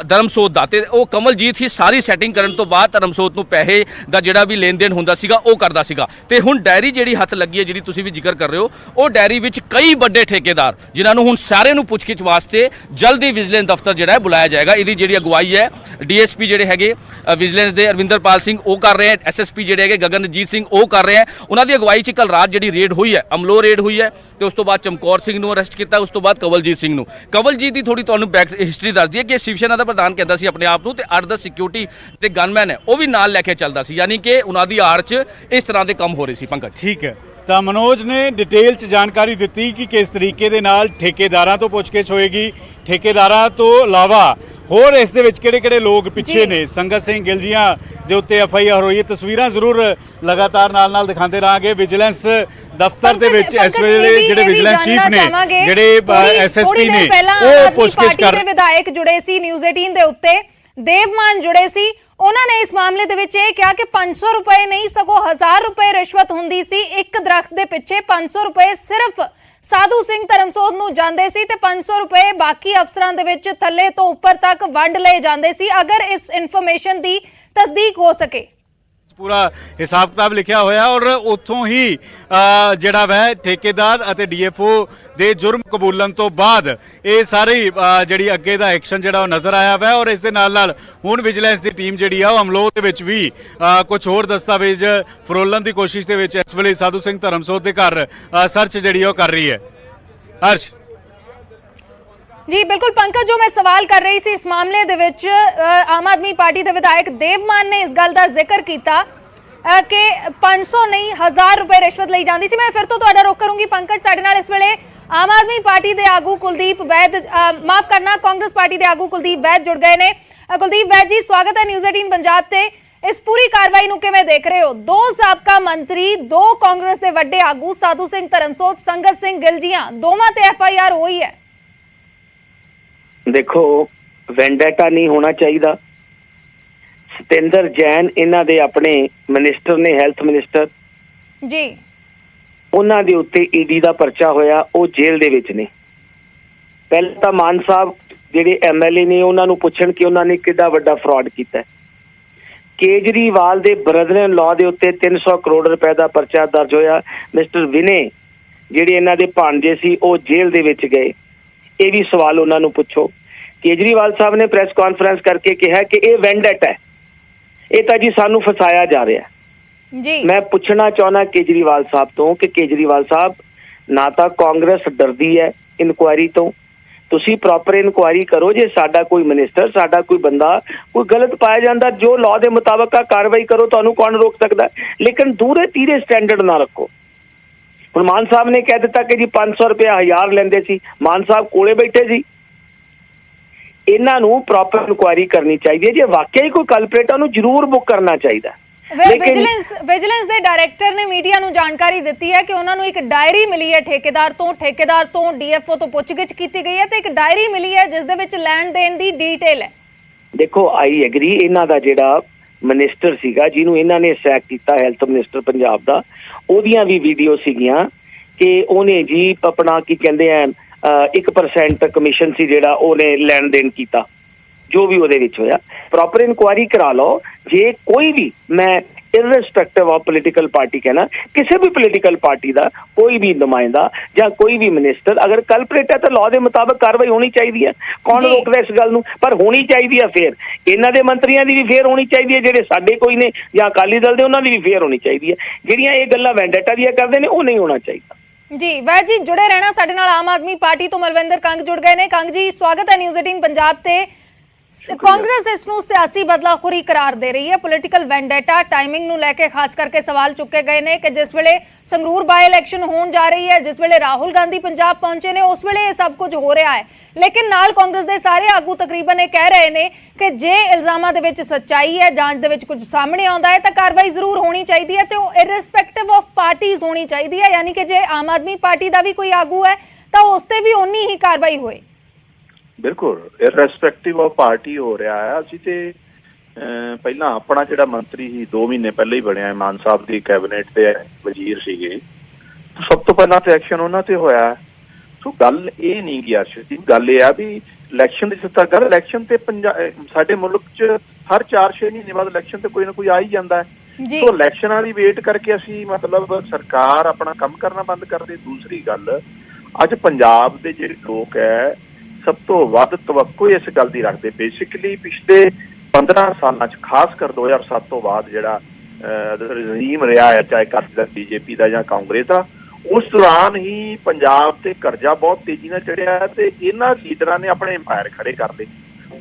ਧਰਮਸੋਤ ਦਾ, ਤੇ ਉਹ ਕਮਲਜੀਤ ਹੀ ਸਾਰੀ ਸੈਟਿੰਗ ਕਰਨ ਤੋਂ ਬਾਅਦ ਧਰਮਸੋਤ ਨੂੰ ਪੈਸੇ ਦਾ ਜਿਹੜਾ ਵੀ ਲੈਣ ਦੇਣ ਹੁੰਦਾ ਸੀਗਾ ਉਹ ਕਰਦਾ ਸੀਗਾ। ਤੇ ਹੁਣ ਡੈਰੀ ਜਿਹੜੀ ਹੱਥ ਲੱਗੀ ਹੈ, ਜਿਹੜੀ ਤੁਸੀਂ ਵੀ ਜ਼ਿਕਰ ਕਰ ਰਹੇ ਹੋ, ਉਹ ਡੈਰੀ ਵਿੱਚ ਕਈ ਵੱਡੇ ਠੇਕੇਦਾਰ ਜਿਨ੍ਹਾਂ ਨੂੰ ਹੁਣ ਸਾਰੇ ਨੂੰ ਪੁੱਛਗਿੱਛ ਵਾਸਤੇ ਜਲਦੀ ਵਿਜੀਲੈਂਸ ਦਫ਼ਤਰ ਜਿਹੜਾ ਹੈ ਬੁਲਾਇਆ ਜਾਏਗਾ। ਇਹਦੀ ਜਿਹੜੀ ਅਗਵਾਈ ਹੈ ਡੀਐਸਪੀ ਜਿਹੜੇ ਹੈਗੇ ਵਿਜੀਲੈਂਸ ਦੇ ਅਰਵਿੰਦਰਪਾਲ ਸਿੰਘ ਉਹ ਕਰ ਰਹੇ ਹੈ, ਐਸਐਸਪੀ ਜਿਹੜੇ ਹੈਗੇ ਗਗਨਜੀਤ ਸਿੰਘ ਉਹ ਕਰ ਰਹੇ ਹੈ। ਉਹਨਾਂ ਦੀ ਅਗਵਾਈ 'ਚ ਕੱਲ ਰਾਤ ਜਿਹੜੀ ਰੇਡ ਹੋਈ ਹੈ, ਅਮਲੋ ਰੇਡ ਹੋਈ ਹੈ, ਤੇ ਉਸ ਤੋਂ ਬਾਅਦ ਚਮਕੌਰ ਸਿੰਘ ਨੂੰ ਅਰੈਸਟ ਕੀਤਾ, ਉਸ ਤੋਂ ਬਾਅਦ ਕਵਲਜੀਤ ਸਿੰਘ ਨੂੰ। ਕਵਲਜੀਤ ਦੀ ਥੋੜੀ ਤੁਹਾਨੂੰ ਬੈਕ ਹਿਸਟਰੀ ਦੱਸਦੀ ਹੈ ਕਿ ਸ਼ਿਵ ਸੈਨਾ ਦਾ ਪ੍ਰਧਾਨ ਕਹਿੰਦਾ ਸੀ ਆਪਣੇ ਆਪ ਨੂੰ, ਤੇ 8-10 ਸਿਕਿਉਰਿਟੀ ਤੇ ਗਨਮੈਨ ਹੈ ਉਹ ਵੀ ਨਾਲ ਲੈ ਕੇ ਚੱਲਦਾ ਸੀ। ਯਾਨੀ ਕਿ ਉਹਨਾਂ ਦੀ ਆੜ 'ਚ ਇਸ ਤਰ੍ਹਾਂ ਦੇ ਕੰਮ ਹੋ ਰਹੇ ਸੀ ਪੰਕਜ। ਠੀਕ ਹੈ, ਤਾਂ ਮਨੋਜ ਨੇ ਡਿਟੇਲ 'ਚ ਜਾਣਕਾਰੀ ਦਿੱਤੀ ਕਿ ਕਿਸ ਤਰੀਕੇ ਦੇ ਨਾਲ ਠੇਕੇਦਾਰਾਂ ਤੋਂ ਪੁੱਛਗਿੱਛ ਹੋਏਗੀ, ਠੇਕੇਦਾਰਾਂ ਤੋਂ ਇਲਾਵਾ ਹੋਰ ਇਸ ਦੇ ਵਿੱਚ ਕਿਹੜੇ-ਕਿਹੜੇ ਲੋਕ ਪਿੱਛੇ ਨੇ। ਸੰਗਤ ਸਿੰਘ ਗਿਲਜੀਆਂ ਦੇ ਉੱਤੇ ਐਫਆਈਆਰ ਹੋਈ ਹੈ, ਤਸਵੀਰਾਂ ਜ਼ਰੂਰ ਲਗਾਤਾਰ ਨਾਲ ਦਿਖਾਉਂਦੇ ਰਹਾਂਗੇ। ਵਿਜੀਲੈਂਸ ਦਫ਼ਤਰ ਦੇ ਵਿੱਚ ਇਸ ਵੇਲੇ ਜਿਹੜੇ ਵਿਜੀਲੈਂਸ ਚੀਫ ਨੇ, ਜਿਹੜੇ ਐਸਐਸਪੀ ਨੇ, ਉਹ ਪੁੱਛਗਿੱਛ ਕਰ ਰਹੇ। ਵਿਧਾਇਕ ਜੁੜੇ ਸੀ ਨਿਊਜ਼ 18 ਦੇ ਉੱਤੇ, ਦੇਵਮਾਨ ਜੁੜੇ ਸੀ, ਉਹਨਾਂ ਨੇ ਇਸ ਮਾਮਲੇ ਦੇ ਵਿੱਚ ਇਹ ਕਿਹਾ ਕਿ 500 ਰੁਪਏ ਨਹੀਂ ਸਗੋਂ 1000 ਰੁਪਏ ਰਿਸ਼ਵਤ ਹੁੰਦੀ ਸੀ। ਇੱਕ ਦਰਖਤ ਦੇ ਪਿੱਛੇ 500 ਰੁਪਏ ਸਿਰਫ ਸਾਧੂ ਸਿੰਘ ਧਰਮਸੋਤ ਨੂੰ ਜਾਂਦੇ ਸੀ ਤੇ 500 ਰੁਪਏ ਬਾਕੀ ਅਫਸਰਾਂ ਦੇ ਵਿੱਚ ਥੱਲੇ ਤੋਂ ਉੱਪਰ ਤੱਕ ਵੰਡ ਲਏ ਜਾਂਦੇ ਸੀ। ਅਗਰ ਇਸ ਇਨਫੋਰਮੇਸ਼ਨ ਦੀ ਤਸਦੀਕ ਹੋ ਸਕੇ, ਪੂਰਾ ਹਿਸਾਬ ਕਿਤਾਬ ਲਿਖਿਆ ਹੋਇਆ ਔਰ ਉੱਥੋਂ ਹੀ ਜਿਹੜਾ ਵੈ ਠੇਕੇਦਾਰ ਅਤੇ ਡੀਐਫਓ ਦੇ ਜੁਰਮ ਕਬੂਲਣ ਤੋਂ ਬਾਅਦ ਇਹ ਸਾਰੀ ਜਿਹੜੀ ਅੱਗੇ ਦਾ ਐਕਸ਼ਨ ਜਿਹੜਾ ਉਹ ਨਜ਼ਰ ਆਇਆ ਵੈ। ਔਰ ਇਸ ਦੇ ਨਾਲ ਹੁਣ ਵਿਜੀਲੈਂਸ ਦੀ ਟੀਮ ਜਿਹੜੀ ਆ ਉਹ ਅਮਲੋਹ ਦੇ ਵਿੱਚ ਵੀ ਕੁਝ ਹੋਰ ਦਸਤਾਵੇਜ਼ ਫਰੋਲਣ ਦੀ ਕੋਸ਼ਿਸ਼ ਦੇ ਵਿੱਚ ਇਸ ਵੇਲੇ ਸਾਧੂ ਸਿੰਘ ਧਰਮਸੋਤ ਦੇ ਘਰ ਸਰਚ ਜਿਹੜੀ ਉਹ ਕਰ ਰਹੀ ਹੈ। ਹਰਸ਼ ਜੀ ਬਿਲਕੁਲ ਪੰਕਜ, ਜੋ ਮੈਂ ਸਵਾਲ ਕਰ ਰਹੀ ਸੀ ਇਸ ਮਾਮਲੇ ਦੇ ਵਿੱਚ ਆਮ ਆਦਮੀ ਪਾਰਟੀ ਦੇ ਵਿਧਾਇਕ ਦੇਵਮਾਨ ਨੇ ਇਸ ਗੱਲ ਦਾ ਜ਼ਿਕਰ ਕੀਤਾ ਕਿ 500 ਨਹੀਂ 1000 ਰੁਪਏ ਰਿਸ਼ਵਤ ਲਈ ਜਾਂਦੀ ਸੀ। ਮੈਂ ਫਿਰ ਤੋਂ ਤੁਹਾਡਾ ਰੋਕ ਕਰੂੰਗੀ ਪੰਕਜ। ਸਾਡੇ ਨਾਲ ਇਸ ਵੇਲੇ ਆਮ ਆਦਮੀ ਪਾਰਟੀ ਦੇ ਆਗੂ ਕੁਲਦੀਪ ਵੈਦ, ਮਾਫ ਕਰਨਾ ਕਾਂਗਰਸ ਪਾਰਟੀ ਦੇ ਆਗੂ ਕੁਲਦੀਪ ਵੈਦ ਜੁੜ ਗਏ ਨੇ। ਕੁਲਦੀਪ ਵੈਦ ਜੀ, ਸਵਾਗਤ ਹੈ ਨਿਊਜ਼ 18 ਪੰਜਾਬ ਤੇ। ਇਸ ਪੂਰੀ ਕਾਰਵਾਈ ਨੂੰ ਕਿਵੇਂ ਦੇਖ ਰਹੇ ਹੋ? 2 ਸਾਬਕਾ ਮੰਤਰੀ, 2 ਕਾਂਗਰਸ ਦੇ ਵੱਡੇ ਆਗੂ ਸਾਧੂ ਸਿੰਘ ਧਰਮਸੋਤ, ਸੰਗਤ ਸਿੰਘ ਗਿਲਜੀਆਂ, ਦੋਵਾਂ ਤੇ ਐਫਆਈਆਰ ਹੋਈ ਹੈ। ਦੇਖੋ, ਵੈਂਡੇਟਾ ਨਹੀਂ ਹੋਣਾ ਚਾਹੀਦਾ। ਸਤਿੰਦਰ ਜੈਨ ਇਹਨਾਂ ਦੇ ਆਪਣੇ ਮਿਨਿਸਟਰ ਨੇ, ਹੈਲਥ ਮਿਨਿਸਟਰ ਜੀ, ਉਹਨਾਂ ਦੇ ਉੱਤੇ ਈਡੀ ਦਾ ਪਰਚਾ ਹੋਇਆ, ਉਹ ਜੇਲ੍ਹ ਦੇ ਵਿੱਚ ਨੇ। ਪਹਿਲਾਂ ਤਾਂ ਮਾਨ ਸਾਹਿਬ ਜਿਹੜੇ ਐਮਐਲਏ ਨੇ ਉਹਨਾਂ ਨੂੰ ਪੁੱਛਣ ਕਿ ਉਹਨਾਂ ਨੇ ਕਿੱਡਾ ਵੱਡਾ ਫਰਾਡ ਕੀਤਾ। ਕੇਜਰੀਵਾਲ ਦੇ ਬ੍ਰਦਰ ਇਨ ਲਾਅ ਦੇ ਉੱਤੇ 300 ਕਰੋੜ ਰੁਪਏ ਦਾ ਪਰਚਾ ਦਰਜ ਹੋਇਆ। ਮਿਸਟਰ ਵਿਨੇ ਜਿਹੜੇ ਇਹਨਾਂ ਦੇ ਭਾਣਜੇ ਸੀ ਉਹ ਜੇਲ੍ਹ ਦੇ ਵਿੱਚ ਗਏ। ਇਹ ਵੀ ਸਵਾਲ ਉਹਨਾਂ ਨੂੰ ਪੁੱਛੋ। ਕੇਜਰੀਵਾਲ ਸਾਹਿਬ ਨੇ ਪ੍ਰੈਸ ਕਾਨਫਰੰਸ ਕਰਕੇ ਕਿਹਾ ਕਿ ਇਹ ਵੈਂਡੇਟਾ ਹੈ, ਇਹ ਤਾਂ ਜੀ ਸਾਨੂੰ ਫਸਾਇਆ ਜਾ ਰਿਹਾ ਜੀ। ਮੈਂ ਪੁੱਛਣਾ ਚਾਹੁੰਦਾ ਕੇਜਰੀਵਾਲ ਸਾਹਿਬ ਤੋਂ ਕਿ ਕੇਜਰੀਵਾਲ ਸਾਹਿਬ, ਨਾ ਤਾਂ ਕਾਂਗਰਸ ਡਰਦੀ ਹੈ ਇਨਕੁਆਇਰੀ ਤੋਂ, ਤੁਸੀਂ ਪ੍ਰੋਪਰ ਇਨਕੁਆਇਰੀ ਕਰੋ। ਜੇ ਸਾਡਾ ਕੋਈ ਮਿਨਿਸਟਰ, ਸਾਡਾ ਕੋਈ ਬੰਦਾ ਕੋਈ ਗਲਤ ਪਾਇਆ ਜਾਂਦਾ, ਜੋ ਲਾਅ ਦੇ ਮੁਤਾਬਕ ਕਾਰਵਾਈ ਕਰੋ, ਤੁਹਾਨੂੰ ਕੌਣ ਰੋਕ ਸਕਦਾ। ਲੇਕਿਨ ਦੂਰੇ ਤੀਰੇ ਸਟੈਂਡਰਡ ਨਾ ਰੱਖੋ। ਹੁਣ ਮਾਨ ਸਾਹਿਬ ਨੇ ਕਹਿ ਦਿੱਤਾ ਕਿ ਜੀ 500 ਰੁਪਇਆ 1000 ਲੈਂਦੇ ਸੀ, ਮਾਨ ਸਾਹਿਬ ਕੋਲੇ ਬੈਠੇ ਸੀ। ਇਹਨਾਂ ਨੂੰ ਪ੍ਰੋਪਰ ਇਨਕੁਆਇਰੀ ਕਰਨੀ ਚਾਹੀਦੀ ਹੈ। ਜੇ ਵਾਕਿਆ ਹੀ ਕੋਈ ਕਲਪਰੇਟ ਆ ਉਹਨੂੰ ਜ਼ਰੂਰ ਬੁੱਕ ਕਰਨਾ ਚਾਹੀਦਾ। ਵਿਜੀਲੈਂਸ ਦੇ ਡਾਇਰੈਕਟਰ ਨੇ ਮੀਡੀਆ ਨੂੰ ਜਾਣਕਾਰੀ ਦਿੱਤੀ ਹੈ ਕਿ ਉਹਨਾਂ ਨੂੰ ਇੱਕ ਡਾਇਰੀ ਮਿਲੀ ਹੈ ਠੇਕੇਦਾਰ ਤੋਂ ਡੀਐਫਓ ਤੋਂ ਪੁੱਛਗਿੱਛ ਕੀਤੀ ਗਈ ਹੈ ਤੇ ਇੱਕ ਡਾਇਰੀ ਮਿਲੀ ਹੈ ਜਿਸ ਦੇ ਵਿੱਚ ਲੈਣ ਦੇਣ ਦੀ ਡੀਟੇਲ ਹੈ। ਦੇਖੋ ਆਈ ਐਗਰੀ, ਇਹਨਾਂ ਦਾ ਜਿਹੜਾ ਮਿਨਿਸਟਰ ਸੀਗਾ ਜਿਹਨੂੰ ਇਹਨਾਂ ਨੇ ਸੈਕ ਕੀਤਾ, ਹੈਲਥ ਮਿਨਿਸਟਰ ਪੰਜਾਬ ਦਾ, ਉਹਦੀਆਂ ਵੀ ਵੀਡੀਓ ਸੀਗੀਆਂ ਕਿ ਉਹਨੇ ਜੀ ਆਪਣਾ ਕੀ ਕਹਿੰਦੇ ਆ 1% ਕਮਿਸ਼ਨ ਸੀ ਜਿਹੜਾ ਉਹਨੇ ਲੈਣ ਦੇਣ ਕੀਤਾ। ਜੋ ਵੀ ਉਹਦੇ ਵਿੱਚ ਹੋਇਆ ਪ੍ਰੋਪਰ ਇਨਕੁਆਇਰੀ ਕਰਾ ਲਓ। ਜੇ ਕੋਈ ਵੀ, ਮੈਂ ਇਰਰਿਸਪੈਕਟਿਵ ਆਫ ਪੋਲੀਟੀਕਲ ਪਾਰਟੀ ਕਹਿਣਾ, ਕਿਸੇ ਵੀ ਪੋਲੀਟੀਕਲ ਪਾਰਟੀ ਦਾ ਕੋਈ ਵੀ ਨੁਮਾਇੰਦਾ ਜਾਂ ਕੋਈ ਵੀ ਮਿਨਿਸਟਰ ਅਗਰ ਕਲਪਰੇਟ ਹੈ ਤਾਂ ਲਾਅ ਦੇ ਮੁਤਾਬਕ ਕਾਰਵਾਈ ਹੋਣੀ ਚਾਹੀਦੀ ਹੈ। ਕੌਣ ਰੋਕਦਾ ਇਸ ਗੱਲ ਨੂੰ? ਪਰ ਹੋਣੀ ਚਾਹੀਦੀ ਹੈ। ਫਿਰ ਇਹਨਾਂ ਦੇ ਮੰਤਰੀਆਂ ਦੀ ਵੀ ਫੇਰ ਹੋਣੀ ਚਾਹੀਦੀ ਹੈ, ਜਿਹੜੇ ਸਾਡੇ ਕੋਈ ਨੇ ਜਾਂ ਅਕਾਲੀ ਦਲ ਦੇ ਉਹਨਾਂ ਦੀ ਵੀ ਫੇਰ ਹੋਣੀ ਚਾਹੀਦੀ ਹੈ। ਜਿਹੜੀਆਂ ਇਹ ਗੱਲਾਂ ਵੈਂਡੇਟਾ ਦੀਆਂ ਕਰਦੇ ਨੇ ਉਹ ਨਹੀਂ ਹੋਣਾ ਚਾਹੀਦਾ। ਜੀ ਵੈਦ ਜੀ ਜੁੜੇ ਰਹਿਣਾ ਸਾਡੇ ਨਾਲ। ਆਮ ਆਦਮੀ ਪਾਰਟੀ ਤੋਂ ਮਲਵਿੰਦਰ ਕੰਗ ਜੁੜ ਗਏ ਨੇ। ਕੰਗ ਜੀ ਸਵਾਗਤ ਹੈ ਨਿਊਜ਼ 18 ਪੰਜਾਬ ਤੇ। ਕਾਂਗਰਸ ਇਸ ਨੂੰ ਸਿਆਸੀ ਬਦਲਾਖੋਰੀ ਕਰਾਰ ਦੇ ਰਹੀ ਹੈ। ਪੋਲੀਟੀਕਲ ਵੈਂਡੇਟਾ ਟਾਈਮਿੰਗ ਨੂੰ ਲੈ ਕੇ ਖਾਸ ਕਰਕੇ ਸਵਾਲ ਚੁੱਕੇ ਗਏ ਨੇ ਕਿ ਜਿਸ ਵੇਲੇ ਸੰਗਰੂਰ ਬਾਈ ਇਲੈਕਸ਼ਨ ਹੋਣ ਜਾ ਰਹੀ ਹੈ, ਜਿਸ ਵੇਲੇ ਰਾਹੁਲ ਗਾਂਧੀ ਪੰਜਾਬ ਪਹੁੰਚੇ ਨੇ, ਉਸ ਵੇਲੇ ਇਹ ਸਭ ਕੁਝ ਹੋ ਰਿਹਾ ਹੈ। ਲੇਕਿਨ ਨਾਲ ਕਾਂਗਰਸ ਦੇ ਸਾਰੇ ਆਗੂ ਤਕਰੀਬਨ ਇਹ ਕਹਿ ਰਹੇ ਨੇ ਕਿ ਜੇ ਇਲਜ਼ਾਮਾਂ ਦੇ ਵਿੱਚ ਸੱਚਾਈ ਹੈ, ਜਾਂਚ ਦੇ ਵਿੱਚ ਕੁਝ ਸਾਹਮਣੇ ਆਉਂਦਾ ਹੈ ਤਾਂ ਕਾਰਵਾਈ ਜ਼ਰੂਰ ਹੋਣੀ ਚਾਹੀਦੀ ਹੈ ਤੇ ਉਹ ਇਰਰਿਸਪੈਕਟਿਵ ਆਫ ਪਾਰਟੀਜ਼ ਹੋਣੀ ਚਾਹੀਦੀ ਹੈ। ਯਾਨੀ ਕਿ ਜੇ ਆਮ ਆਦਮੀ ਪਾਰਟੀ ਦਾ ਵੀ ਕੋਈ ਆਗੂ ਹੈ ਤਾਂ ਉਸ ਤੇ ਵੀ ਉਨੀ ਹੀ ਕਾਰਵਾਈ ਹੋਏ। ਬਿਲਕੁਲ ਇਰਰਿਸਪੈਕਟਿਵ ਆਫ ਪਾਰਟੀ ਹੋ ਰਿਹਾ ਹੈ। ਅਸੀਂ ਤੇ ਪਹਿਲਾਂ ਆਪਣਾ ਜਿਹੜਾ ਮੰਤਰੀ ਸੀ 2 ਮਹੀਨੇ ਪਹਿਲਾਂ ਹੀ ਬਣਿਆ, ਮਾਨ ਸਾਹਿਬ ਦੀ ਕੈਬਨਿਟ ਦੇ ਵਜ਼ੀਰ ਸੀਗੇ, ਸਭ ਤੋਂ ਪਹਿਲਾਂ ਤੇ ਐਕਸ਼ਨ ਉਹਨਾਂ ਤੇ ਹੋਇਆ। ਸੋ ਗੱਲ ਇਹ ਨਹੀਂ ਕਿ ਅਰਸ਼ਦੀਪ, ਗੱਲ ਇਹ ਆ ਵੀ ਇਲੈਕਸ਼ਨ ਦੀ ਸੱਤਾ ਕਰ, ਇਲੈਕਸ਼ਨ ਤੇ ਸਾਡੇ ਮੁਲਕ 'ਚ ਹਰ 4-6 ਮਹੀਨੇ ਬਾਅਦ ਇਲੈਕਸ਼ਨ ਤੇ ਕੋਈ ਨਾ ਕੋਈ ਆ ਹੀ ਜਾਂਦਾ ਹੈ। ਸੋ ਇਲੈਕਸ਼ਨਾਂ ਦੀ ਵੇਟ ਕਰਕੇ ਅਸੀਂ ਮਤਲਬ ਸਰਕਾਰ ਆਪਣਾ ਕੰਮ ਕਰਨਾ ਬੰਦ ਕਰ ਦੇ। ਦੂਸਰੀ ਗੱਲ, ਅੱਜ ਪੰਜਾਬ ਦੇ ਜਿਹੜੇ ਲੋਕ ਹੈ ਸਭ ਤੋਂ ਵੱਧ ਤਵੱਕੋ ਇਸ ਗੱਲ ਦੀ ਰੱਖਦੇ। ਬੇਸਿਕਲੀ ਪਿਛਲੇ 15 ਸਾਲਾਂ 'ਚ ਖਾਸ ਕਰ 2007 ਤੋਂ ਬਾਅਦ ਜਿਹੜਾ ਰਜੀਮ ਰਿਹਾ ਹੈ, ਚਾਹੇ ਅਕਾਲੀ ਦਲ ਬੀਜੇਪੀ ਦਾ ਜਾਂ ਕਾਂਗਰਸ ਦਾ, ਉਸ ਦੌਰਾਨ ਹੀ ਪੰਜਾਬ ਤੇ ਕਰਜ਼ਾ ਬਹੁਤ ਤੇਜ਼ੀ ਨਾਲ ਚੜਿਆ ਤੇ ਇਹਨਾਂ ਲੀਡਰਾਂ ਨੇ ਆਪਣੇ ਅੰਪਾਇਰ ਖੜੇ ਕਰ ਲਏ।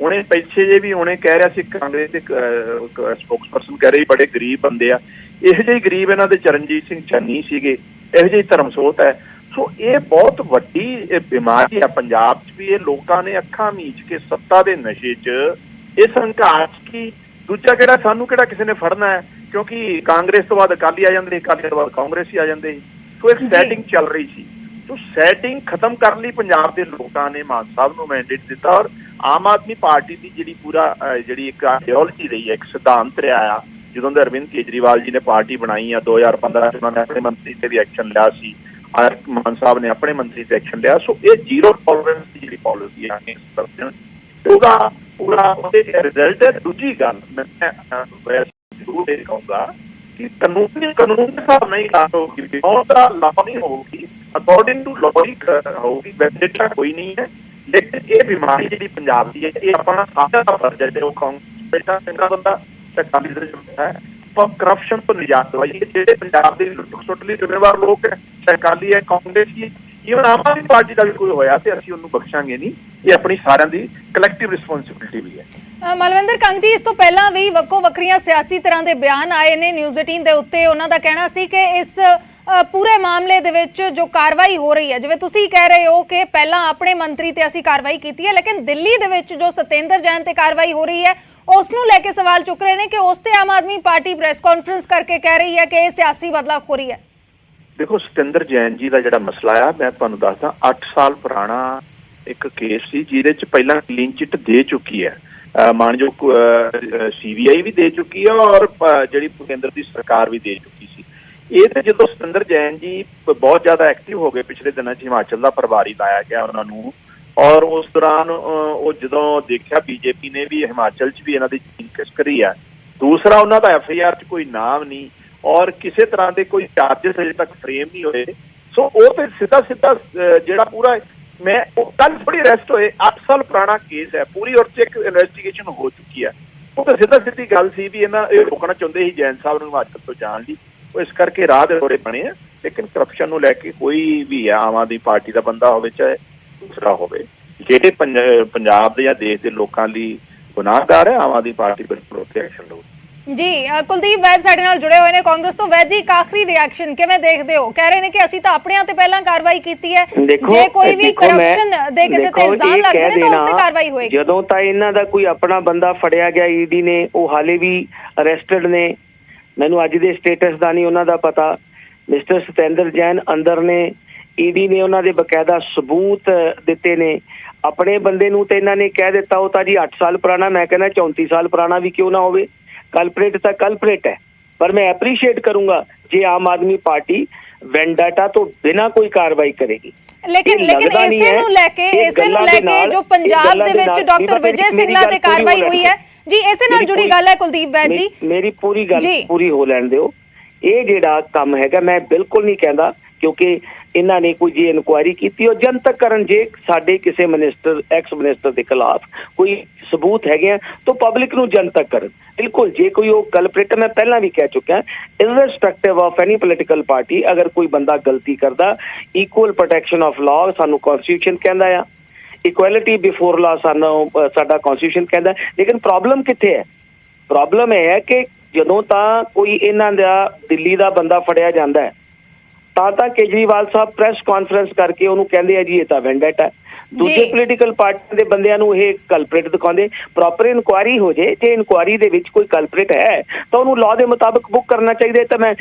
ਹੁਣੇ ਪਿੱਛੇ ਜੇ ਵੀ ਹੁਣੇ ਕਹਿ ਰਿਹਾ ਸੀ ਕਾਂਗਰਸ ਦੇ ਸਪੋਕਸਪਰਸਨ ਕਹਿ ਰਹੇ ਬੜੇ ਗਰੀਬ ਬੰਦੇ ਆ। ਇਹੋ ਜਿਹੇ ਗਰੀਬ ਇਹਨਾਂ ਦੇ ਚਰਨਜੀਤ ਸਿੰਘ ਚੰਨੀ ਸੀਗੇ, ਇਹੋ ਜਿਹੀ ਧਰਮਸੋਤ ਹੈ। ਸੋ ਇਹ ਬਹੁਤ ਵੱਡੀ ਬਿਮਾਰੀ ਆ ਪੰਜਾਬ 'ਚ ਵੀ। ਇਹ ਲੋਕਾਂ ਨੇ ਅੱਖਾਂ ਮੀਚ ਕੇ ਸੱਤਾ ਦੇ ਨਸ਼ੇ 'ਚ ਇਸ ਹੰਕਾਰ 'ਚ ਕਿ ਦੂਜਾ ਕਿਹੜਾ ਸਾਨੂੰ ਕਿਹੜਾ ਕਿਸੇ ਨੇ ਫੜਨਾ ਹੈ, ਕਿਉਂਕਿ ਕਾਂਗਰਸ ਤੋਂ ਬਾਅਦ ਅਕਾਲੀ ਆ ਜਾਂਦੇ, ਅਕਾਲੀ ਤੋਂ ਬਾਅਦ ਕਾਂਗਰਸੀ ਆ ਜਾਂਦੇ। ਸੋ ਇੱਕ ਸੈਟਿੰਗ ਚੱਲ ਰਹੀ ਸੀ। ਸੋ ਸੈਟਿੰਗ ਖਤਮ ਕਰਨ ਲਈ ਪੰਜਾਬ ਦੇ ਲੋਕਾਂ ਨੇ ਮਾਨ ਸਾਹਿਬ ਨੂੰ ਮੈਂਡੇਟ ਦਿੱਤਾ ਔਰ ਆਮ ਆਦਮੀ ਪਾਰਟੀ ਦੀ ਜਿਹੜੀ ਪੂਰਾ ਜਿਹੜੀ ਇੱਕ ਆਈਡੀਓਲੋਜੀ ਰਹੀ ਹੈ, ਇੱਕ ਸਿਧਾਂਤ ਰਿਹਾ ਆ। ਜਦੋਂ ਦੇ ਅਰਵਿੰਦ ਕੇਜਰੀਵਾਲ ਜੀ ਨੇ ਪਾਰਟੀ ਬਣਾਈ ਆ 2015 'ਚ, ਉਹਨਾਂ ਨੇ ਆਪਣੇ ਮੰਤਰੀ ਤੇ ਵੀ ਐਕਸ਼ਨ ਲਿਆ ਸੀ, ਮਾਨ ਸਾਹਿਬ ਨੇ ਆਪਣੇ ਮੰਤਰੀ ਤੇ ਐਕਸ਼ਨ ਲਿਆ। ਸੋ ਇਹ ਜ਼ੀਰੋ ਟੋਲਰੈਂਸ ਦੀ ਜਿਹੜੀ ਪਾਲਿਸੀ ਹੈ ਉਹਦਾ ਪੂਰਾ ਉਹਦੇ ਰਿਜ਼ਲਟ ਹੈ। ਦੂਜੀ ਗੱਲ ਮੈਂ ਜ਼ਰੂਰ ਇਹ ਕਹੂੰਗਾ ਕਿ ਕਾਨੂੰਨ ਦੇ ਹਿਸਾਬ ਨਾਲ ਹੀ ਗੱਲ ਹੋਊਗੀ, ਦਾ ਲਾਅ ਨਹੀਂ ਹੋਊਗੀ, ਅਕੋਰਡਿੰਗ ਟੂ ਲਾਅ ਹੀ ਹੋਊਗੀ। ਵੈਸੇ ਕੋਈ ਨਹੀਂ ਹੈ, ਲੇਕਿਨ ਇਹ ਬਿਮਾਰੀ ਜਿਹੜੀ ਪੰਜਾਬ ਦੀ ਹੈ ਇਹ ਆਪਣਾ ਸਾਡਾ ਫਰਜ਼ ਹੈ। ਜੋ ਕਾਂਗਰਸ ਚੰਗਾ ਬੰਦਾ ਅਕਾਲੀ ਦਲ ਹੈ, ਆਪਾਂ ਕਰਪਸ਼ਨ ਤੋਂ ਨਿਜਾਤ ਦਵਾਈਏ। ਜਿਹੜੇ ਪੰਜਾਬ ਦੇ ਲੁੱਟ ਲਈ ਜ਼ਿੰਮੇਵਾਰ ਲੋਕ ਹੈ, ਅਕਾਲੀ ਹੈ, ਕਾਂਗਰਸੀ, ਈਵਨ ਆਮ ਆਦਮੀ ਪਾਰਟੀ ਦਾ ਵੀ ਕੋਈ ਹੋਇਆ ਤੇ ਅਸੀਂ ਉਹਨੂੰ ਬਖਸ਼ਾਂਗੇ ਨਹੀਂ। ਇਹ ਆਪਣੀ ਸਾਰਿਆਂ ਦੀ ਕਲੈਕਟਿਵ ਰਿਸਪੌਂਸਿਬਿਲਿਟੀ ਵੀ ਹੈ। ਮਲਵਿੰਦਰ ਕੰਗ ਜੀ, ਇਸ ਤੋਂ ਪਹਿਲਾਂ ਵੀ ਵੱਖੋ ਵੱਖਰੀਆਂ ਸਿਆਸੀ ਤਰ੍ਹਾਂ ਦੇ ਬਿਆਨ ਆਏ ਨੇ ਨਿਊਜ਼ 18 ਦੇ ਉੱਤੇ। ਉਹਨਾਂ ਦਾ ਕਹਿਣਾ ਸੀ ਕਿ ਇਸ ਪੂਰੇ ਮਾਮਲੇ ਦੇ ਵਿੱਚ ਜੋ ਕਾਰਵਾਈ ਹੋ ਰਹੀ ਹੈ, ਜਿਵੇਂ ਤੁਸੀਂ ਕਹਿ ਰਹੇ ਹੋ ਕਿ ਪਹਿਲਾਂ ਆਪਣੇ ਮੰਤਰੀ ਤੇ ਅਸੀਂ ਕਾਰਵਾਈ ਕੀਤੀ ਹੈ, ਲੇਕਿਨ ਦਿੱਲੀ ਦੇ ਵਿੱਚ ਜੋ ਸਤਿੰਦਰ ਜੈਨ ਤੇ ਕਾਰਵਾਈ ਹੋ ਰਹੀ ਹੈ ਉਸ ਨੂੰ ਲੈ ਕੇ ਸਵਾਲ ਚੁੱਕ ਰਹੇ ਨੇ ਕਿ ਉਸ ਤੇ Aam Aadmi party press conference ਕਰਕੇ ਕਹਿ ਰਹੀ ਹੈ ਕਿ ਇਹ ਸਿਆਸੀ ਬਦਲਾਖੋਰੀ ਹੈ। ਦੇਖੋ, ਸਤਿੰਦਰ ਜੈਨ ਜੀ ਦਾ ਜਿਹੜਾ ਮਸਲਾ ਆ, ਮੈਂ ਤੁਹਾਨੂੰ ਦੱਸਦਾ 8 ਸਾਲ ਪੁਰਾਣਾ ਇੱਕ ਕੇਸ ਸੀ ਜਿਹਦੇ ਚ ਪਹਿਲਾਂ ਕਲੀਨ ਚਿੱਟ ਦੇ ਚੁੱਕੀ ਹੈ, ਮਾਨਯੋਗ CBI ਵੀ ਦੇ ਚੁੱਕੀ ਹੈ ਔਰ ਜਿਹੜੀ ਕੇਂਦਰ ਦੀ ਸਰਕਾਰ ਵੀ ਦੇ ਚੁੱਕੀ ਸੀ। ਇਹ ਤੇ ਜਦੋਂ ਸਤਿੰਦਰ ਜੈਨ ਜੀ ਬਹੁਤ ਜ਼ਿਆਦਾ ਐਕਟਿਵ ਹੋ ਗਏ ਪਿਛਲੇ ਦਿਨਾਂ 'ਚ, ਹਿਮਾਚਲ ਦਾ ਪ੍ਰਭਾਰੀ ਲਾਇਆ ਗਿਆ ਉਹਨਾਂ ਨੂੰ, ਔਰ ਉਸ ਦੌਰਾਨ ਉਹ ਜਦੋਂ ਦੇਖਿਆ ਬੀਜੇਪੀ ਨੇ ਵੀ ਹਿਮਾਚਲ 'ਚ ਵੀ ਇਹਨਾਂ ਦੀ ਤਸਕਰੀ ਹੈ। ਦੂਸਰਾ, ਉਹਨਾਂ ਦਾ FIR 'ਚ ਕੋਈ ਨਾਮ ਨਹੀਂ ਔਰ ਕਿਸੇ ਤਰ੍ਹਾਂ ਦੇ ਕੋਈ ਚਾਰਜਸ ਅਜੇ ਤੱਕ ਫਰੇਮ ਨਹੀਂ ਹੋਏ। ਸੋ ਉਹ ਤੇ ਸਿੱਧਾ ਜਿਹੜਾ ਪੂਰਾ ਮੈਂ ਕੱਲ ਥੋੜੀ ਅਰੈਸਟ ਹੋਏ, 8 ਸਾਲ ਪੁਰਾਣਾ ਕੇਸ ਹੈ, ਪੂਰੀ ਔਰ 'ਚ ਇੱਕ ਇਨਵੈਸਟੀਗੇਸ਼ਨ ਹੋ ਚੁੱਕੀ ਹੈ। ਉਹ ਤਾਂ ਸਿੱਧੀ ਗੱਲ ਸੀ ਵੀ ਇਹ ਰੋਕਣਾ ਚਾਹੁੰਦੇ ਸੀ ਜੈਨ ਸਾਹਿਬ ਨੂੰ ਹਿਮਾਚਲ ਤੋਂ ਜਾਣ ਲਈ, ਉਹ ਇਸ ਕਰਕੇ ਰਾਹ ਦੇ ਰੋੜੇ ਬਣੇ ਆ। ਲੇਕਿਨ ਕਰਪਸ਼ਨ ਨੂੰ ਲੈ ਕੇ ਕੋਈ ਵੀ ਆ, ਆਮ ਆਦਮੀ ਪਾਰਟੀ ਦਾ ਬੰਦਾ ਹੋਵੇ ਚਾਹੇ ਦੂਸਰਾ ਹੋਵੇ, ਜਿਹੜੇ ਪੰਜਾਬ ਦੇ ਜਾਂ ਦੇਸ਼ ਦੇ ਲੋਕਾਂ ਲਈ ਗੁਨਾਹਗਾਰ ਹੈ, ਆਮ ਆਦਮੀ ਪਾਰਟੀ ਬਿਲਕੁਲ ਉੱਤੇ ਐਕਸ਼ਨ ਲਊ। ਜੀ ਕੁਲਦੀਪ ਵੈਦ ਸਾਡੇ ਨਾਲ ਜੁੜੇ ਹੋਏ ਨੇ ਕਾਂਗਰਸ ਤੋਂ। ਵੈਦ ਜੀ, ਇੱਕ ਆਖਰੀ ਰਿਐਕਸ਼ਨ ਕਿਵੇਂ ਦੇਖਦੇ ਹੋ? ਕਹਿ ਰਹੇ ਨੇ ਕਿ ਅਸੀਂ ਤਾਂ ਆਪਣਿਆਂ ਤੇ ਪਹਿਲਾਂ ਕਾਰਵਾਈ ਕੀਤੀ ਹੈ, ਜੇ ਕੋਈ ਵੀ ਕਰਪਸ਼ਨ ਦੇ ਕਿਸੇ ਤੇ ਇਲਜ਼ਾਮ ਲੱਗਦੇ ਨੇ ਤਾਂ ਉਸ ਤੇ ਕਾਰਵਾਈ ਹੋਏਗੀ। ਜਦੋਂ ਤਾਂ ਇਹਨਾਂ ਦਾ ਕੋਈ ਆਪਣਾ ਬੰਦਾ ਫੜਿਆ ਗਿਆ ਈਡੀ ਨੇ, ਉਹ ਹਾਲੇ ਵੀ ਅਰੈਸਟਡ ਨੇ। ਮੈਨੂੰ ਅੱਜ ਦੇ ਸਟੇਟਸ ਦਾ ਨਹੀਂ ਉਹਨਾਂ ਦਾ ਪਤਾ। ਮਿਸਟਰ ਸਤਿੰਦਰ ਜੈਨ ਅੰਦਰ ਨੇ, ਈਡੀ ਨੇ ਉਹਨਾਂ ਦੇ ਬਕਾਇਦਾ ਸਬੂਤ ਦਿੱਤੇ ਨੇ। ਆਪਣੇ ਬੰਦੇ ਨੂੰ ਤੇ ਇਹਨਾਂ ਨੇ ਕਹਿ ਦਿੱਤਾ ਉਹ ਤਾਂ ਜੀ 8 ਸਾਲ ਪੁਰਾਣਾ, ਮੈਂ ਕਹਿੰਦਾ 34 ਸਾਲ ਪੁਰਾਣਾ ਵੀ ਕਿਉਂ ਨਾ ਹੋਵੇ। ਕਲਪਰੇਟ ਤਾਂ ਕਲਪਰੇਟ ਹੈ, ਪਰ ਮੈਂ ਐਪਰੀਸ਼ੀਏਟ ਕਰੂੰਗਾ ਜੇ ਆਮ ਆਦਮੀ ਪਾਰਟੀ ਵੈਂਡਾਟਾ ਤੋਂ ਬਿਨਾਂ ਕੋਈ ਕਾਰਵਾਈ ਕਰੇਗੀ। ਲੇਕਿਨ ਇਸੇ ਨੂੰ ਲੈ ਕੇ ਜੋ ਪੰਜਾਬ ਦੇ ਵਿੱਚ ਡਾਕਟਰ ਵਿਜੇ ਸਿੰਗਲਾ ਤੇ ਕਾਰਵਾਈ ਹੋਈ ਹੈ ਜੀ, ਇਸੇ ਨਾਲ ਜੁੜੀ ਗੱਲ ਹੈ ਕੁਲਦੀਪ ਵੈਦ ਜੀ। ਮੇਰੀ ਪੂਰੀ ਗੱਲ ਪੂਰੀ ਹੋ ਲੈਣ ਦਿਓ। ਇਹ ਜਿਹੜਾ ਕੰਮ ਹੈਗਾ, ਮੈਂ ਬਿਲਕੁਲ ਨਹੀਂ ਕਹਿੰਦਾ, ਕਿਉਂਕਿ ਇਹਨਾਂ ਨੇ ਕੋਈ ਜੇ ਇਨਕੁਆਇਰੀ ਕੀਤੀ ਉਹ ਜਨਤਕ ਕਰਨ। ਜੇ ਸਾਡੇ ਕਿਸੇ ਮਿਨਿਸਟਰ ਐਕਸ ਮਿਨਿਸਟਰ ਦੇ ਖਿਲਾਫ ਕੋਈ ਸਬੂਤ ਹੈਗੇ ਆ ਤਾਂ ਪਬਲਿਕ ਨੂੰ ਜਨਤਕ ਕਰਨ। ਬਿਲਕੁਲ, ਜੇ ਕੋਈ ਉਹ ਕਲਪਰੇਟ, ਮੈਂ ਪਹਿਲਾਂ ਵੀ ਕਹਿ ਚੁੱਕਿਆ, irrespective of any political party, ਅਗਰ ਕੋਈ ਬੰਦਾ ਗਲਤੀ ਕਰਦਾ, ਇਕੁਅਲ ਪ੍ਰੋਟੈਕਸ਼ਨ ਆਫ ਲਾਅ ਸਾਨੂੰ ਕਨਸਟੀਟਿਊਸ਼ਨ ਕਹਿੰਦਾ ਆ, ਇਕੁਐਲਿਟੀ ਬਿਫੋਰ ਲਾਅ ਸਾਨੂੰ ਸਾਡਾ ਕਨਸਟੀਟਿਊਸ਼ਨ ਕਹਿੰਦਾ। ਲੇਕਿਨ ਪ੍ਰੋਬਲਮ ਕਿੱਥੇ ਹੈ? ਪ੍ਰੋਬਲਮ ਇਹ ਹੈ ਕਿ ਜਦੋਂ ਤਾਂ ਕੋਈ ਇਹਨਾਂ ਦਾ ਦਿੱਲੀ ਦਾ ਬੰਦਾ ਫੜਿਆ ਜਾਂਦਾ ਹੈ ਤਾਂ ਕੇਜਰੀਵਾਲ ਸਾਹਿਬ ਪ੍ਰੈਸ ਕਾਨਫਰੰਸ ਕਰਕੇ ਉਹਨੂੰ ਕਹਿੰਦੇ ਆ ਜੀ ਇਹ ਤਾਂ ਵੈਂਡੇਟਾ ਹੈ। ਦੂਜੇ ਪੋਲੀਟੀਕਲ ਪਾਰਟੀ ਦੇ ਬੰਦਿਆਂ ਨੂੰ ਇਹ ਕਲਪਰੇਟ ਦਿਖਾਉਂਦੇ। ਪ੍ਰੋਪਰ ਇਨਕੁਆਇਰੀ ਹੋ ਜੇ, ਜੇ ਇਨਕੁਆਇਰੀ ਦੇ ਵਿੱਚ ਕੋਈ ਕਲਪਰੇਟ ਹੈ ਤਾਂ ਉਹਨੂੰ ਲਾਅ ਦੇ ਮੁਤਾਬਕ ਬੁੱਕ ਕਰਨਾ ਚਾਹੀਦਾ। ਤਾਂ ਮੈਂ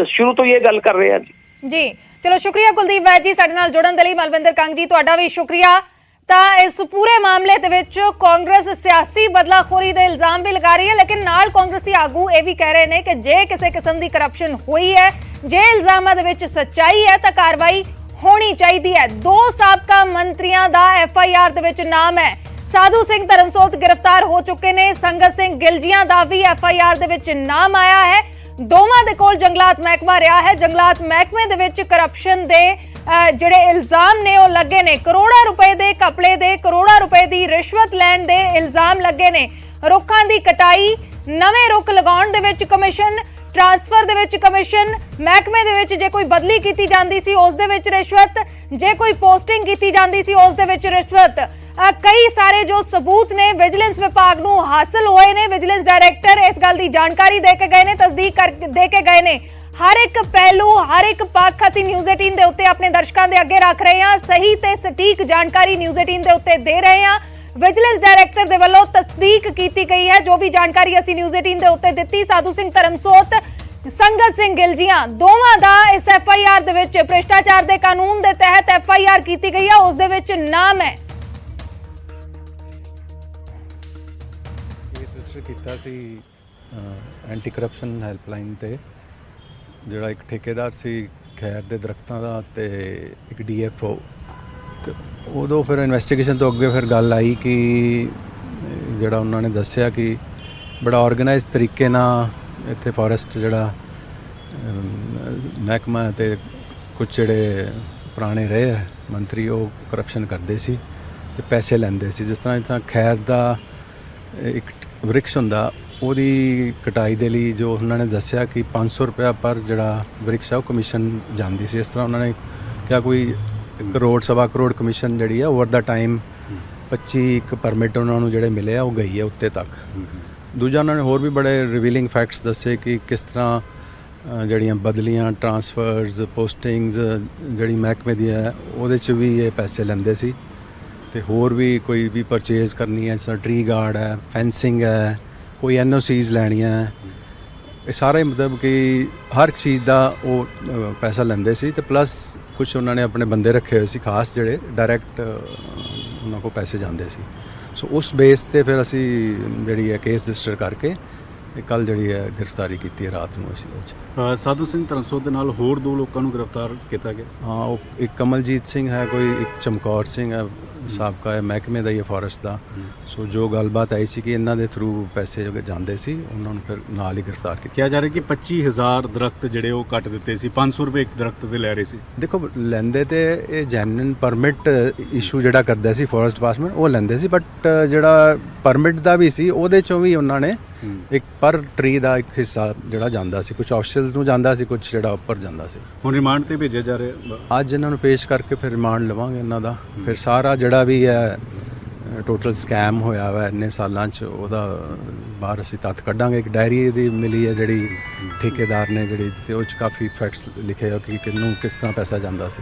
ਸ਼ੁਰੂ ਤੋਂ ਇਹ ਗੱਲ ਕਰ ਰਿਹਾ ਜੀ। ਚਲੋ ਸ਼ੁਕਰੀਆ ਕੁਲਦੀਪ ਵੈਦ ਜੀ ਸਾਡੇ ਨਾਲ ਜੁੜਨ ਦੇ ਲਈ। ਮਲਵਿੰਦਰ ਕੰਗ ਜੀ, ਤੁਹਾਡਾ ਵੀ ਸ਼ੁਕਰੀਆ। ਤਾਂ ਇਸ ਪੂਰੇ ਮਾਮਲੇ ਦੇ ਵਿੱਚ ਕਾਂਗਰਸ ਸਿਆਸੀ ਬਦਲਾਖੋਰੀ ਦੇ ਇਲਜ਼ਾਮ ਵੀ ਲਗਾ ਰਹੀ ਹੈ, ਲੇਕਿਨ ਨਾਲ ਕਾਂਗਰਸੀ ਆਗੂ ਇਹ ਵੀ ਕਹਿ ਰਹੇ ਨੇ ਕਿ ਜੇ ਕਿਸੇ ਕਿਸਮ ਦੀ ਕਰਪਸ਼ਨ ਹੋਈ ਹੈ, ਜੇ ਇਲਜ਼ਾਮਾਂ ਦੇ ਵਿੱਚ ਸੱਚਾਈ ਹੈ ਤਾਂ ਕਾਰਵਾਈ ਹੋਣੀ ਚਾਹੀਦੀ ਹੈ। 2 ਸਾਬਕਾ ਮੰਤਰੀਆਂ ਦਾ FIR ਦੇ ਵਿੱਚ ਨਾਮ ਹੈ। ਸਾਧੂ ਸਿੰਘ ਧਰਮਸੋਤ ਗ੍ਰਿਫਤਾਰ ਹੋ ਚੁੱਕੇ ਨੇ। ਸੰਗਤ ਸਿੰਘ ਗਿਲਜੀਆਂ ਦਾ ਵੀ FIR ਦੇ ਵਿੱਚ ਨਾਮ ਆਇਆ ਹੈ। ਦੋਵਾਂ ਦੇ ਕੋਲ ਜੰਗਲਾਤ ਮਹਿਕਮਾ ਰਿਹਾ ਹੈ। ਜੰਗਲਾਤ ਮਹਿਕਮੇ ਦੇ ਵਿੱਚ ਕਰਪਸ਼ਨ ਦੇ ਜਿਹੜੇ ਇਲਜ਼ਾਮ ਨੇ ਉਹ ਲੱਗੇ ਨੇ। ਕਰੋੜਾਂ ਰੁਪਏ ਦੇ ਘਪਲੇ ਦੇ, ਕਰੋੜਾਂ ਰੁਪਏ ਦੀ ਰਿਸ਼ਵਤ ਲੈਣ ਦੇ ਇਲਜ਼ਾਮ ਲੱਗੇ ਨੇ। ਰੁੱਖਾਂ ਦੀ ਕਟਾਈ, ਨਵੇਂ ਰੁੱਖ ਲਗਾਉਣ ਦੇ ਵਿੱਚ ਕਮਿਸ਼ਨ, ਟ੍ਰਾਂਸਫਰ ਦੇ ਵਿੱਚ ਕਮਿਸ਼ਨ, ਮਹਿਕਮੇ ਦੇ ਵਿੱਚ ਜੇ ਕੋਈ ਬਦਲੀ ਕੀਤੀ ਜਾਂਦੀ ਸੀ ਉਸ ਦੇ ਵਿੱਚ ਰਿਸ਼ਵਤ, ਜੇ ਕੋਈ ਪੋਸਟਿੰਗ ਕੀਤੀ ਜਾਂਦੀ ਸੀ ਉਸ ਦੇ ਵਿੱਚ ਰਿਸ਼ਵਤ। ਕਈ ਸਾਰੇ ਜੋ ਸਬੂਤ ਨੇ ਵਿਜੀਲੈਂਸ ਵਿਭਾਗ ਨੂੰ ਹਾਸਲ ਹੋਏ ਨੇ। ਵਿਜੀਲੈਂਸ ਡਾਇਰੈਕਟਰ ਇਸ ਗੱਲ ਦੀ ਜਾਣਕਾਰੀ ਦੇ ਕੇ ਗਏ ਨੇ, ਤਸਦੀਕ ਦੇ ਕੇ ਗਏ ਨੇ। ਹਰ ਇੱਕ ਪਹਿਲੂ, ਹਰ ਇੱਕ ਪੱਖ ਅਸੀਂ ਨਿਊਜ਼ 18 ਦੇ ਉੱਤੇ ਆਪਣੇ ਦਰਸ਼ਕਾਂ ਦੇ ਅੱਗੇ ਰੱਖ ਰਹੇ ਹਾਂ। ਸਹੀ ਤੇ ਸਟੀਕ ਜਾਣਕਾਰੀ ਨਿਊਜ਼ 18 ਦੇ ਉੱਤੇ ਦੇ ਰਹੇ ਹਾਂ। ਵਿਜੀਲੈਂਸ ਡਾਇਰੈਕਟਰ ਦੇ ਵੱਲੋਂ ਤਸਦੀਕ ਕੀਤੀ ਗਈ ਹੈ। ਜੋ ਵੀ ਜਾਣਕਾਰੀ ਅਸੀਂ ਨਿਊਜ਼ 18 ਦੇ ਉੱਤੇ ਦਿੱਤੀ, ਸਾਧੂ ਸਿੰਘ ਧਰਮਸੋਤ, ਸੰਗਤ ਸਿੰਘ ਗਿਲਜੀਆਂ ਦੋਵਾਂ ਦਾ ਇਸ FIR ਦੇ ਵਿੱਚ ਭ੍ਰਿਸ਼ਟਾਚਾਰ ਦੇ ਕਾਨੂੰਨ ਦੇ ਤਹਿਤ FIR ਕੀਤੀ ਗਈ ਹੈ। ਉਸ ਦੇ ਵਿੱਚ ਨਾਮ ਹੈ ਰਜਿਸਟਰ ਕੀਤਾ ਸੀ ਐਂਟੀ ਕਰਪਸ਼ਨ ਹੈਲਪਲਾਈਨ ਤੇ, ਜਿਹੜਾ ਇੱਕ ਠੇਕੇਦਾਰ ਸੀ ਖੈਰ ਦੇ ਦਰਖਤਾਂ ਦਾ ਤੇ ਇੱਕ DFO। ਤੇ ਉਦੋਂ ਫਿਰ ਇਨਵੈਸਟੀਗੇਸ਼ਨ ਤੋਂ ਅੱਗੇ ਫਿਰ ਗੱਲ ਆਈ ਕਿ ਜਿਹੜਾ ਉਹਨਾਂ ਨੇ ਦੱਸਿਆ ਕਿ ਬੜਾ ਆਰਗੇਨਾਈਜ਼ ਤਰੀਕੇ ਨਾਲ ਇੱਥੇ ਫੋਰੈਸਟ ਜਿਹੜਾ ਮਹਿਕਮਾ ਤੇ ਕੁਝ ਜਿਹੜੇ ਪੁਰਾਣੇ ਰਹੇ ਆ ਮੰਤਰੀ, ਉਹ ਕਰਪਸ਼ਨ ਕਰਦੇ ਸੀ ਤੇ ਪੈਸੇ ਲੈਂਦੇ ਸੀ। ਜਿਸ ਤਰ੍ਹਾਂ ਖੈਰ ਦਾ ਇੱਕ ਵ੍ਰਿਕਸ਼ ਹੁੰਦਾ, ਉਹਦੀ ਕਟਾਈ ਦੇ ਲਈ ਜੋ ਉਹਨਾਂ ਨੇ ਦੱਸਿਆ ਕਿ 500 ਰੁਪਇਆ ਪਰ ਜਿਹੜਾ ਵ੍ਰਿਕਸ਼ ਆ ਉਹ ਕਮਿਸ਼ਨ ਜਾਂਦੀ ਸੀ। ਇਸ ਤਰ੍ਹਾਂ ਉਹਨਾਂ ਨੇ ਕਿਹਾ ਕੋਈ ਕਰੋੜ ਸਵਾ ਕਰੋੜ ਕਮਿਸ਼ਨ ਜਿਹੜੀ ਆ ਓਵਰ ਦਾ ਟਾਈਮ 25 ਪਰਮਿਟ ਉਹਨਾਂ ਨੂੰ ਜਿਹੜੇ ਮਿਲੇ ਆ ਉਹ ਗਈ ਹੈ ਉੱਤੇ ਤੱਕ। ਦੂਜਾ ਉਹਨਾਂ ਨੇ ਹੋਰ ਵੀ ਬੜੇ ਰਿਵੀਲਿੰਗ ਫੈਕਟਸ ਦੱਸੇ ਕਿ ਕਿਸ ਤਰ੍ਹਾਂ ਜਿਹੜੀਆਂ ਬਦਲੀਆਂ, ਟਰਾਂਸਫਰਸ, ਪੋਸਟਿੰਗਸ ਜਿਹੜੀ ਮਹਿਕਮੇ ਦੀ ਹੈ ਉਹਦੇ 'ਚ ਵੀ ਇਹ ਪੈਸੇ ਲੈਂਦੇ ਸੀ। ਤੇ ਹੋਰ ਵੀ ਕੋਈ ਵੀ ਪਰਚੇਜ਼ ਕਰਨੀ ਹੈ, ਜਿਸ ਤਰ੍ਹਾਂ ਟਰੀ ਗਾਰਡ ਹੈ, ਫੈਂਸਿੰਗ ਹੈ, ਕੋਈ NOCs ਲੈਣੀਆਂ, ਇਹ ਸਾਰੇ ਮਤਲਬ ਕਿ ਹਰ ਚੀਜ਼ ਦਾ ਉਹ ਪੈਸਾ ਲੈਂਦੇ ਸੀ। ਤੇ ਪਲੱਸ ਕੁਝ ਉਹਨਾਂ ਨੇ ਆਪਣੇ ਬੰਦੇ ਰੱਖੇ ਹੋਏ ਸੀ ਖਾਸ, ਜਿਹੜੇ ਡਾਇਰੈਕਟ ਉਹਨਾਂ ਕੋਲ ਪੈਸੇ ਜਾਂਦੇ ਸੀ। ਸੋ ਉਸ ਬੇਸ ਤੇ ਫਿਰ ਅਸੀਂ ਜਿਹੜੀ ਹੈ ਕੇਸ ਰਜਿਸਟਰ ਕਰਕੇ ਕੱਲ ਜਿਹੜੀ ਹੈ ਗ੍ਰਿਫਤਾਰੀ ਕੀਤੀ ਹੈ ਰਾਤ ਨੂੰ ਅਸੀਂ। ਸਾਧੂ ਸਿੰਘ ਧਰਮਸੋਤ ਦੇ ਨਾਲ ਹੋਰ 2 ਲੋਕਾਂ ਨੂੰ ਗ੍ਰਿਫਤਾਰ ਕੀਤਾ ਗਿਆ। ਹਾਂ, ਉਹ ਇੱਕ ਕਮਲਜੀਤ ਸਿੰਘ ਹੈ, ਕੋਈ ਇੱਕ ਚਮਕੌਰ ਸਿੰਘ ਹੈ, ਸਾਬਕਾ ਹੈ ਮਹਿਕਮੇ ਦਾ ਹੀ ਫੋਰੈਸਟ ਦਾ। ਸੋ ਜੋ ਗੱਲਬਾਤ ਆਈ ਸੀ ਕਿ ਇਹਨਾਂ ਦੇ ਥਰੂ ਪੈਸੇ ਜਿਹੜੇ ਜਾਂਦੇ ਸੀ, ਉਹਨਾਂ ਨੂੰ ਫਿਰ ਨਾਲ ਹੀ ਗ੍ਰਿਫਤਾਰ ਕੀਤਾ। ਕਿਹਾ ਜਾ ਰਿਹਾ ਕਿ 25000 ਦਰਖਤ ਜਿਹੜੇ ਉਹ ਕੱਟ ਦਿੱਤੇ ਸੀ, 500 ਰੁਪਏ ਇੱਕ ਦਰਖਤ ਤੇ ਲੈ ਰਹੇ ਸੀ। ਦੇਖੋ, ਲੈਂਦੇ ਤੇ ਇਹ ਜੈਨੂਇਨ ਪਰਮਿਟ ਇਸ਼ੂ ਜਿਹੜਾ ਕਰਦਾ ਸੀ ਫੋਰੈਸਟ ਡਿਪਾਰਟਮੈਂਟ, ਉਹ ਲੈਂਦੇ ਸੀ। ਬਟ ਜਿਹੜਾ ਪਰਮਿਟ ਦਾ ਵੀ ਸੀ ਉਹਦੇ ਚੋਂ ਵੀ ਉਹਨਾਂ ਨੇ ਇੱਕ ਪਰ ਟਰੀ ਦਾ ਇੱਕ ਹਿੱਸਾ ਜਿਹੜਾ ਜਾਂਦਾ ਸੀ, ਕੁਝ ਆਫੀਸ਼ੀਅਲਸ ਨੂੰ ਜਾਂਦਾ ਸੀ, ਕੁਝ ਜਿਹੜਾ ਉੱਪਰ ਜਾਂਦਾ ਸੀ। ਹੁਣ ਰਿਮਾਂਡ ਤੇ ਭੇਜਿਆ ਜਾ ਰਿਹਾ। ਅੱਜ ਇਹਨਾਂ ਨੂੰ ਪੇਸ਼ ਕਰਕੇ ਫਿਰ ਰਿਮਾਂਡ ਲਵਾਂਗੇ ਇਹਨਾਂ ਦਾ। ਫਿਰ ਸਾਰਾ ਜਿਹੜਾ ਵੀ ਹੈ ਟੋਟਲ ਸਕੈਮ ਹੋਇਆ ਵਾ ਇੰਨੇ ਸਾਲਾਂ 'ਚ, ਉਹਦਾ ਬਾਹਰ ਅਸੀਂ ਤੱਥ ਕੱਢਾਂਗੇ। ਇੱਕ ਡਾਇਰੀ ਇਹਦੀ ਮਿਲੀ ਹੈ ਜਿਹੜੀ ਠੇਕੇਦਾਰ ਨੇ ਜਿਹੜੀ, ਤੇ ਉਹ 'ਚ ਕਾਫੀ ਫੈਕਟਸ ਲਿਖੇ ਆ ਕਿ ਕਿਹਨੂੰ ਕਿਸ ਤਰ੍ਹਾਂ ਪੈਸਾ ਜਾਂਦਾ ਸੀ।